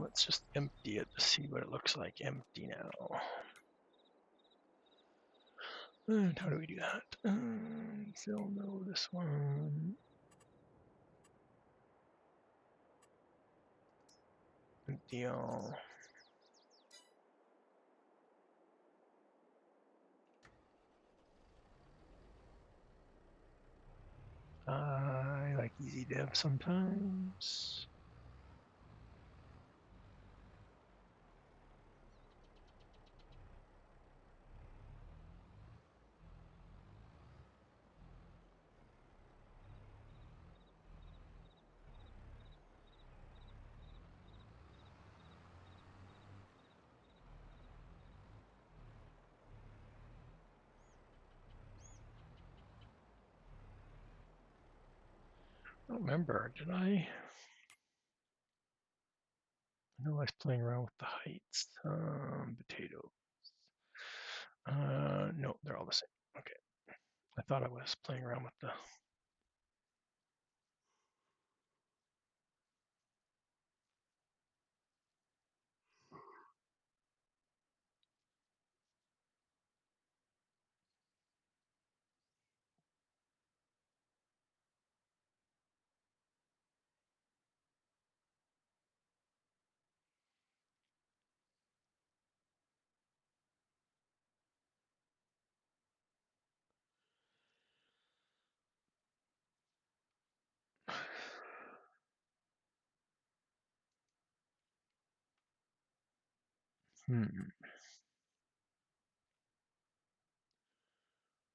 Speaker 1: Let's just empty it to see what it looks like empty now. And how do we do that? Fill no, this one. Empty all. I like easy dev sometimes. I don't remember, did I? I know I was playing around with the heights. Potato. No, they're all the same. Okay. I thought I was playing around with the.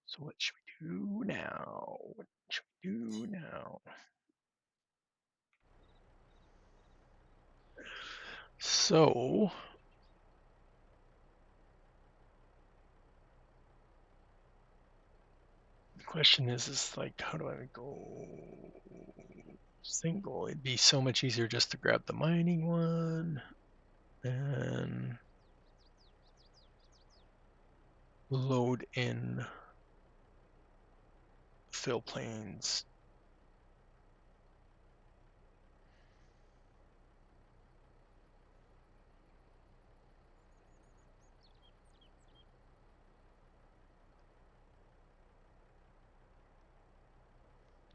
Speaker 1: So what should we do now? What should we do now? So the question is like, how do I go single? It'd be so much easier just to grab the mining one and load in fill planes.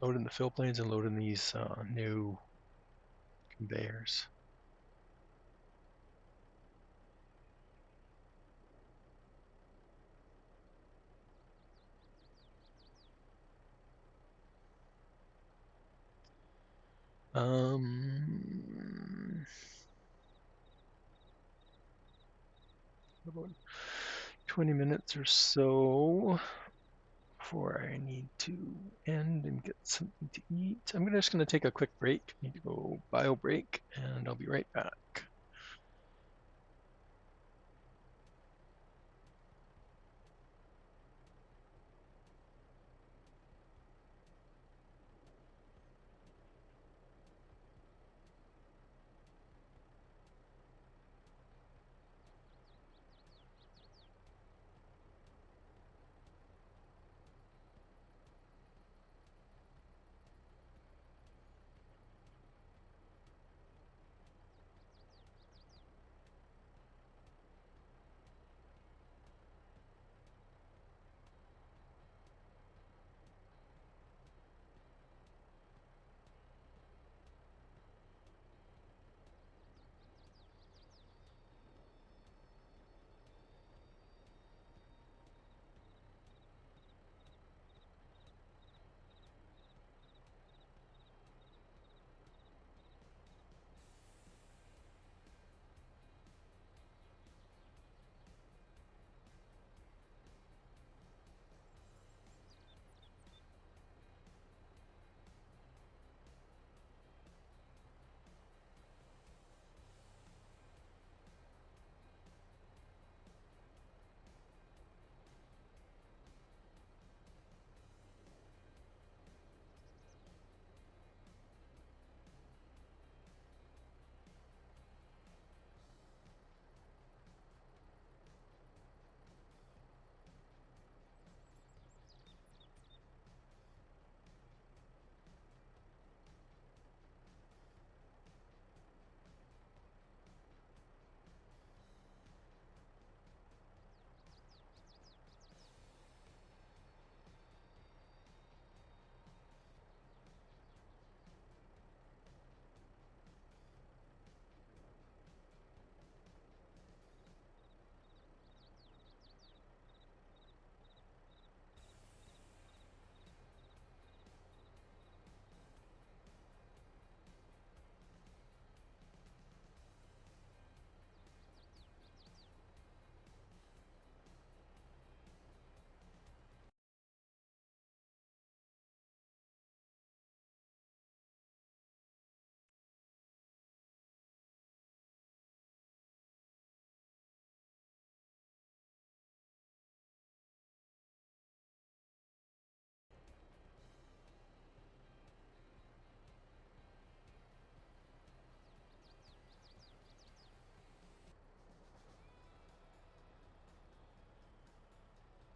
Speaker 1: Load in the fill planes and load in these new conveyors. About 20 minutes or so before I need to end and get something to eat. I'm just going to take a quick break. Need to go bio break, and I'll be right back.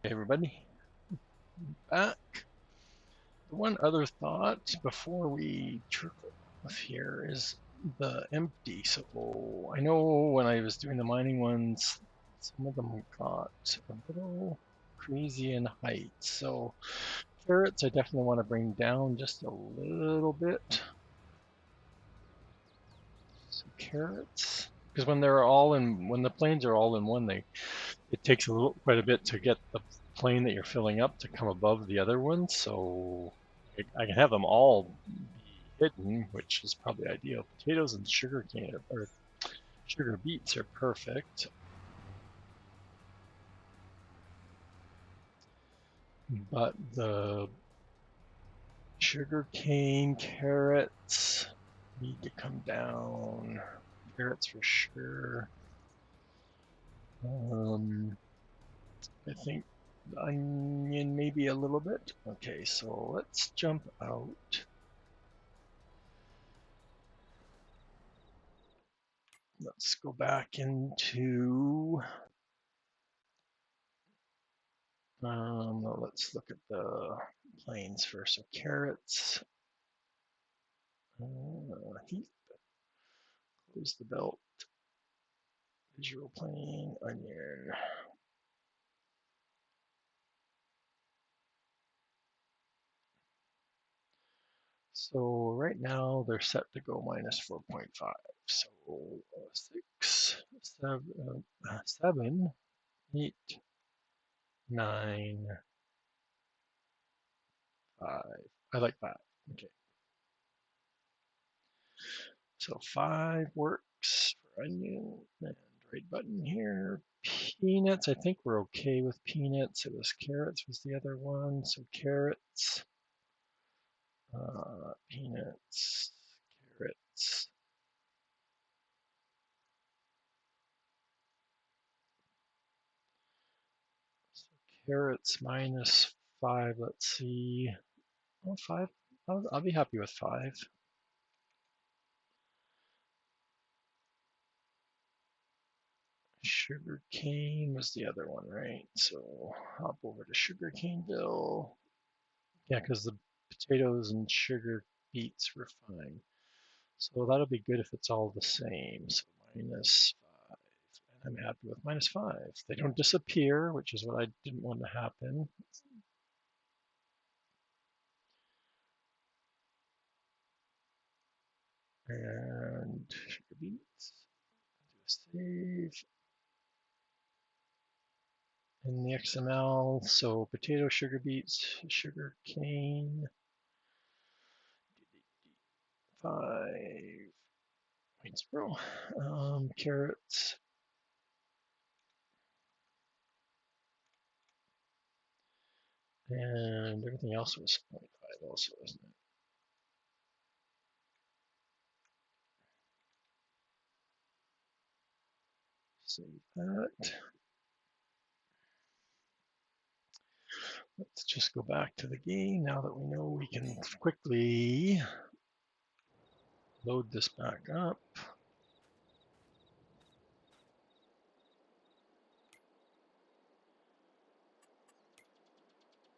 Speaker 1: Hey everybody, back. One other thought before we trickle off here is the empty. So I know when I was doing the mining ones, some of them got a little crazy in height. So carrots, I definitely want to bring down just a little bit. So carrots, because when they're all in, when the planes are all in one, it takes quite a bit to get the plane that you're filling up to come above the other ones. So I can have them all be hidden, which is probably ideal. Potatoes and sugar cane or sugar beets are perfect. But the sugar cane, carrots need to come down. Carrots for sure. I think the onion maybe a little bit. Okay, so let's jump out. Let's go back into, let's look at the planes first. So carrots, heat, close the belt, visual plane, onion. So right now they're set to go minus 4.5. So 6, 7, 8, 9, 5. I like that. Okay. So 5 works for onion and right button here. Peanuts, I think we're okay with peanuts. It was carrots was the other one. So carrots, peanuts, carrots. So carrots minus 5, let's see. Oh, 5, I'll be happy with 5. Sugar cane was the other one, right? So hop over to sugar cane bill. Yeah, because the potatoes and sugar beets were fine. So that'll be good if it's all the same. So minus 5. And I'm happy with minus 5. They don't disappear, which is what I didn't want to happen. And sugar beets. Do a save. In the XML, so potato, sugar beets, sugar cane. 5.0. Carrots. And everything else was 0.5 also, isn't it? Save that. Let's just go back to the game now that we know we can quickly load this back up.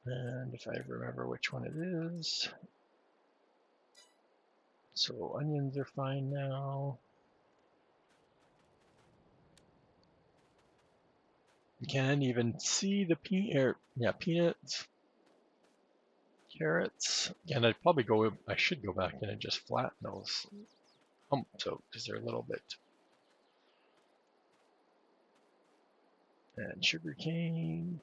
Speaker 1: And if I remember which one it is. So onions are fine now. You can't even see the peanuts, carrots. And I should go back in and just flatten those humps out because they're a little bit. And sugar cane.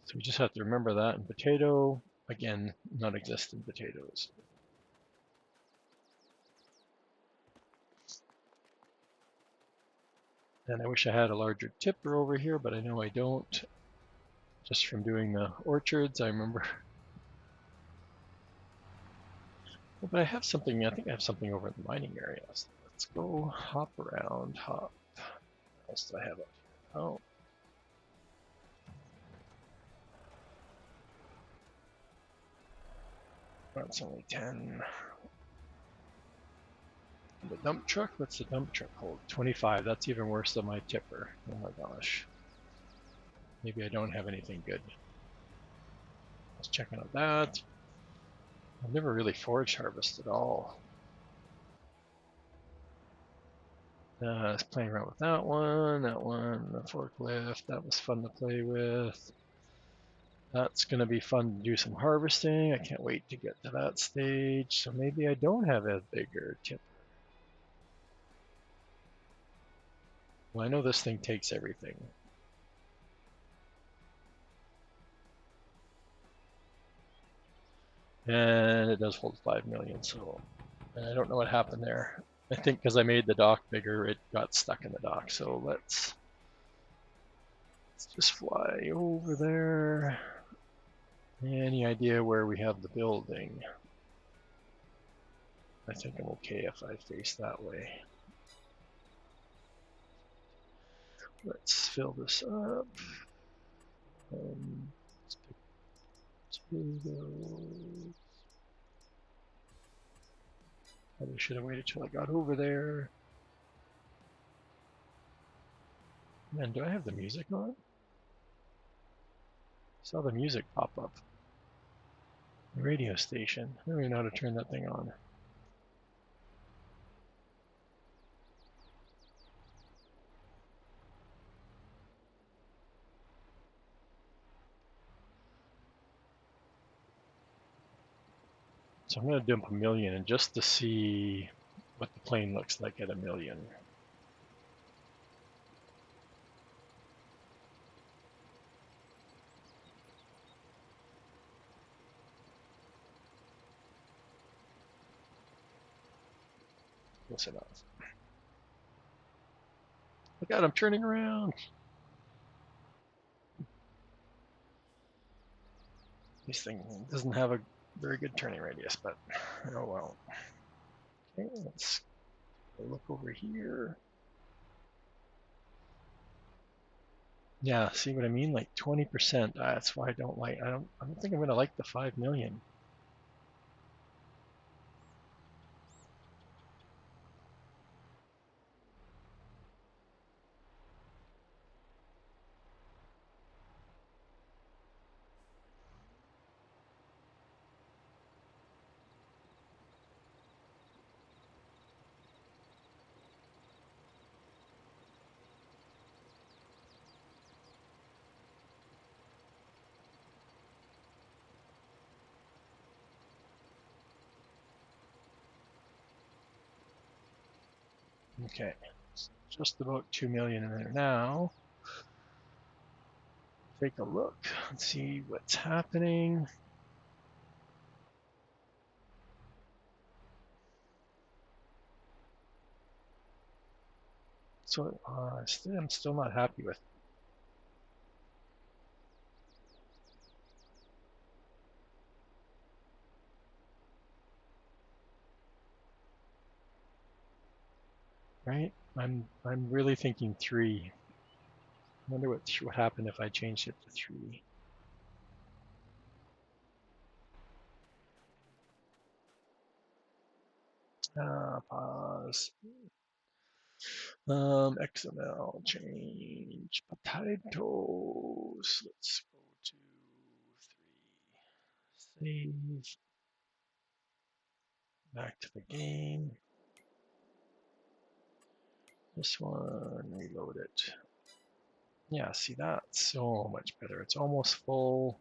Speaker 1: So we just have to remember that. And potato, again, non-existent potatoes. And I wish I had a larger tipper over here, but I know I don't. Just from doing the orchards, I remember. Oh, but I have something, I think I have something over in the mining area. So let's go hop around, hop. What else do I have up here? Oh. That's only 10. The dump truck? What's the dump truck hold? 25. That's even worse than my tipper. Oh my gosh. Maybe I don't have anything good. I was checking out that. I've never really forage harvested at all. I was playing around with that one, the forklift, that was fun to play with. That's going to be fun to do some harvesting. I can't wait to get to that stage. So maybe I don't have a bigger tip. Well, I know this thing takes everything. And it does hold 5 million, so I don't know what happened there. I think because I made the dock bigger, it got stuck in the dock. So let's just fly over there. Any idea where we have the building? I think I'm okay if I face that way. Let's fill this up. Let's pick potatoes. Probably should have waited till I got over there. Man, do I have the music on? Saw the music pop up. The radio station. I don't even know how to turn that thing on. So I'm going to dump 1 million and just to see what the plane looks like at 1 million. Close enough. Look at him turning around. This thing doesn't have a very good turning radius, but oh well. Okay, let's look over here. Yeah, see what I mean? Like 20%. That's why I don't think I'm gonna like the 5 million. Okay, it's just about 2 million in there now. Take a look and see what's happening. So I'm still not happy with. Right? I'm really thinking 3. I wonder what happened if I changed it to 3. Pause. XML change potatoes. Let's go to 3. Save. Back to the game. This one, reload it. Yeah, see that's so much better. It's almost full.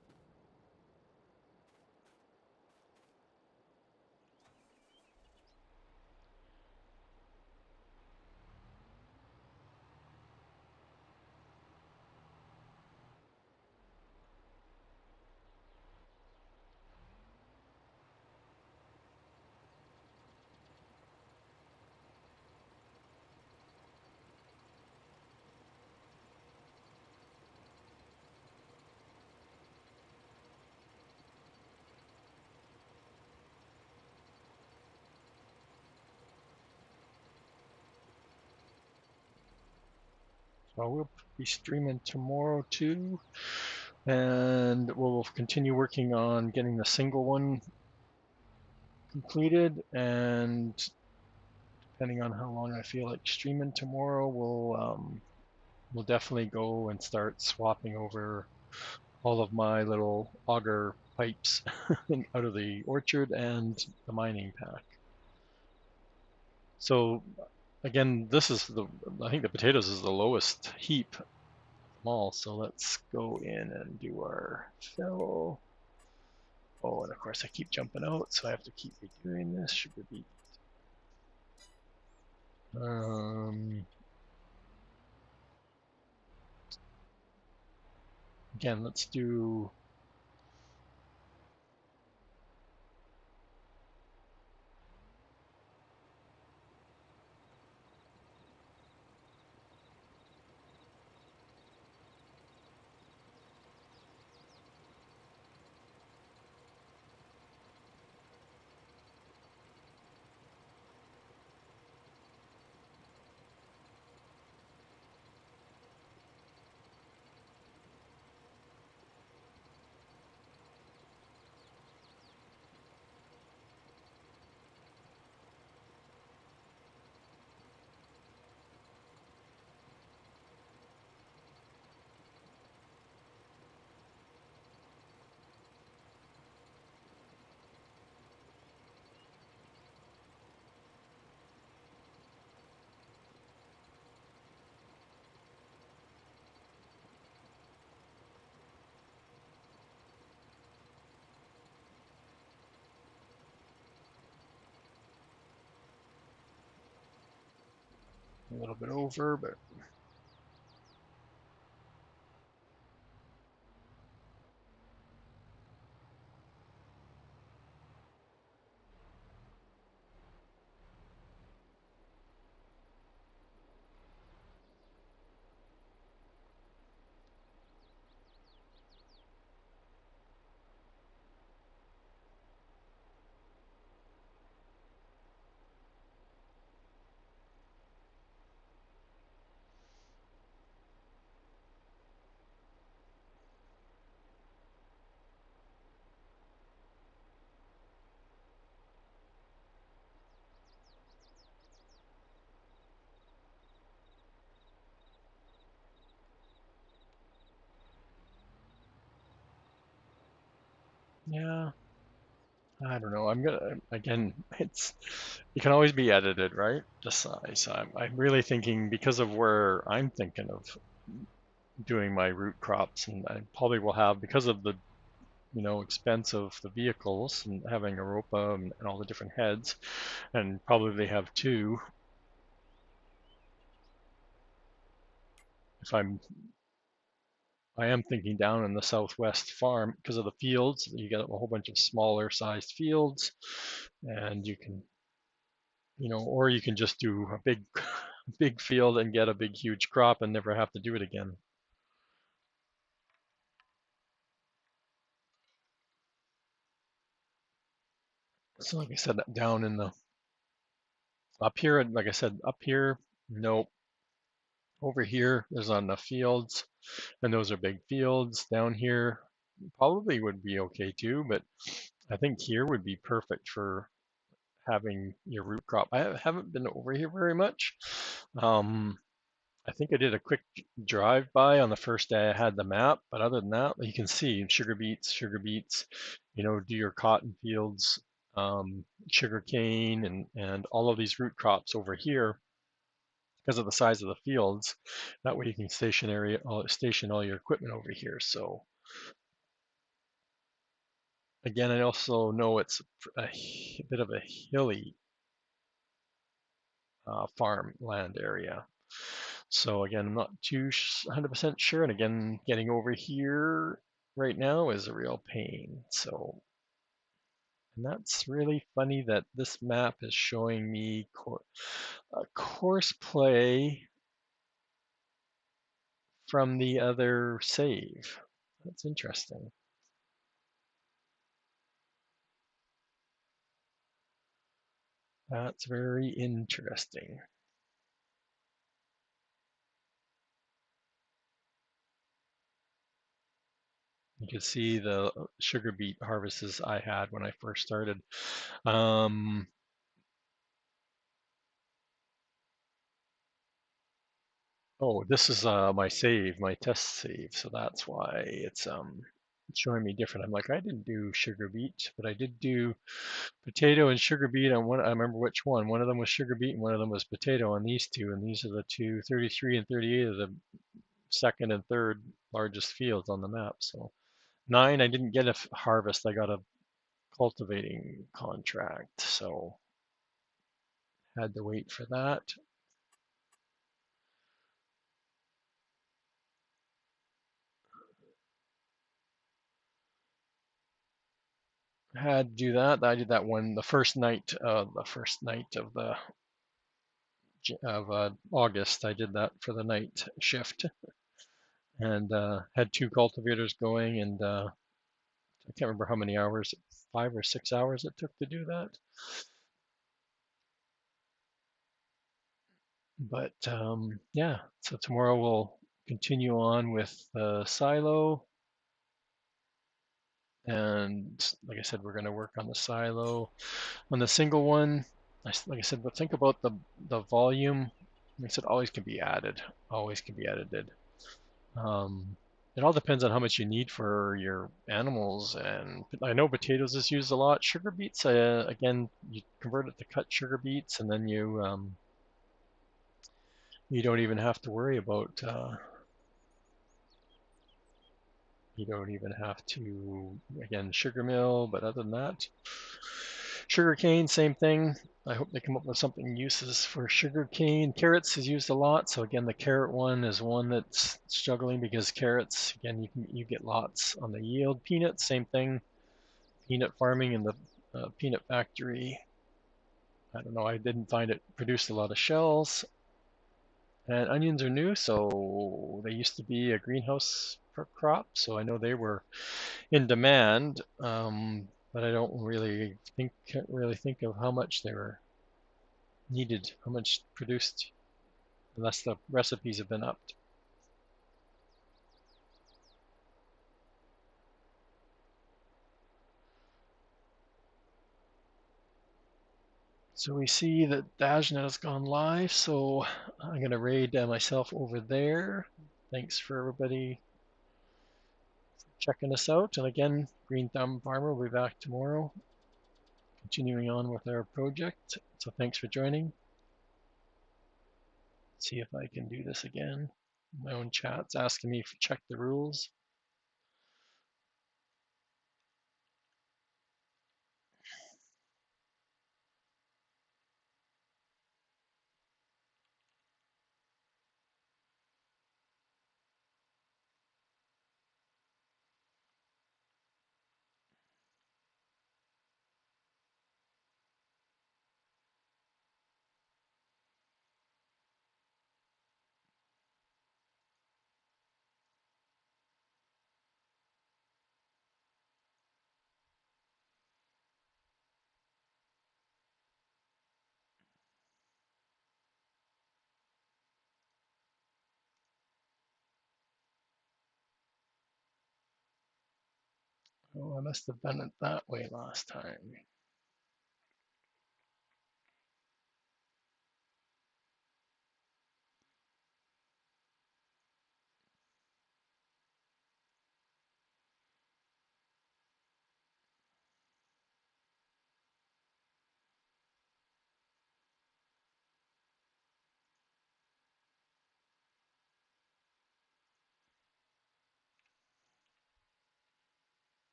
Speaker 1: So we'll be streaming tomorrow too. And we'll continue working on getting the single one completed. And depending on how long I feel like streaming tomorrow, we'll will definitely go and start swapping over all of my little auger pipes out of the orchard and the mining pack. So again, this is I think the potatoes is the lowest heap of them all. So let's go in and do our fill. Oh, and of course I keep jumping out, so I have to keep redoing this. Sugar beet. Again, let's do a little bit over, but yeah, I don't know. I'm gonna again. It can always be edited, right? The size. I'm really thinking because of where I'm thinking of doing my root crops, and I probably will have because of the expense of the vehicles and having Europa and all the different heads, and probably they have two. If I am thinking down in the southwest farm because of the fields. You get a whole bunch of smaller sized fields, and you can, or you can just do a big, big field and get a big, huge crop and never have to do it again. So, like I said, down in the up here, like I said, up here, nope. Over here, there's not enough fields, and those are big fields. Down here, probably would be okay too, but I think here would be perfect for having your root crop. I haven't been over here very much. Um, I think I did a quick drive by on the first day I had the map, but other than that, you can see sugar beets, do your cotton fields, sugar cane, and all of these root crops over here because of the size of the fields. That way you can station all your equipment over here. So again, I also know it's a bit of a hilly farmland area. So again, I'm not too 100% sure. And again, getting over here right now is a real pain. So, and that's really funny that this map is showing me a course play from the other save. That's interesting. That's very interesting. You can see the sugar beet harvests I had when I first started. Um, Oh, this is my save, my test save, so that's why it's showing me different. I'm like, I didn't do sugar beet, but I did do potato and sugar beet on one. I remember which one. One of them was sugar beet and one of them was potato on these two, and these are the two, 33 and 38 of the second and third largest fields on the map. So 9, I didn't get a harvest. I got a cultivating contract, so had to wait for that. Had to do that. I did that one the first night of the August. I did that for the night shift and had 2 cultivators going, and I can't remember how many hours, 5 or 6 hours it took to do that. But yeah, so tomorrow we'll continue on with the silo, and like I said, we're going to work on the silo. On the single one, like I said, but think about the volume. Like I said, always can be added. Always can be edited. Um, it all depends on how much you need for your animals. And I know potatoes is used a lot. Sugar beets, again, you convert it to cut sugar beets, and then you don't even have to worry about. You don't even have to, again, sugar mill. But other than that, sugar cane, same thing. I hope they come up with something uses for sugar cane. Carrots is used a lot. So again, the carrot one is one that's struggling because carrots, again, you get lots on the yield. Peanuts, same thing. Peanut farming in the peanut factory. I don't know. I didn't find it produced a lot of shells. And onions are new, so they used to be a greenhouse crop. So I know they were in demand, but I don't really can't really think of how much they were needed, how much produced, unless the recipes have been upped. So we see that Dajna has gone live, so I'm going to raid myself over there. Thanks for everybody checking us out. And again, Green Thumb Farmer will be back tomorrow, continuing on with our project. So thanks for joining. See if I can do this again. My own chat's asking me to check the rules. Oh, I must have done it that way last time.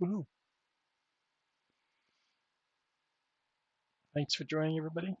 Speaker 1: Woohoo. Thanks for joining, everybody.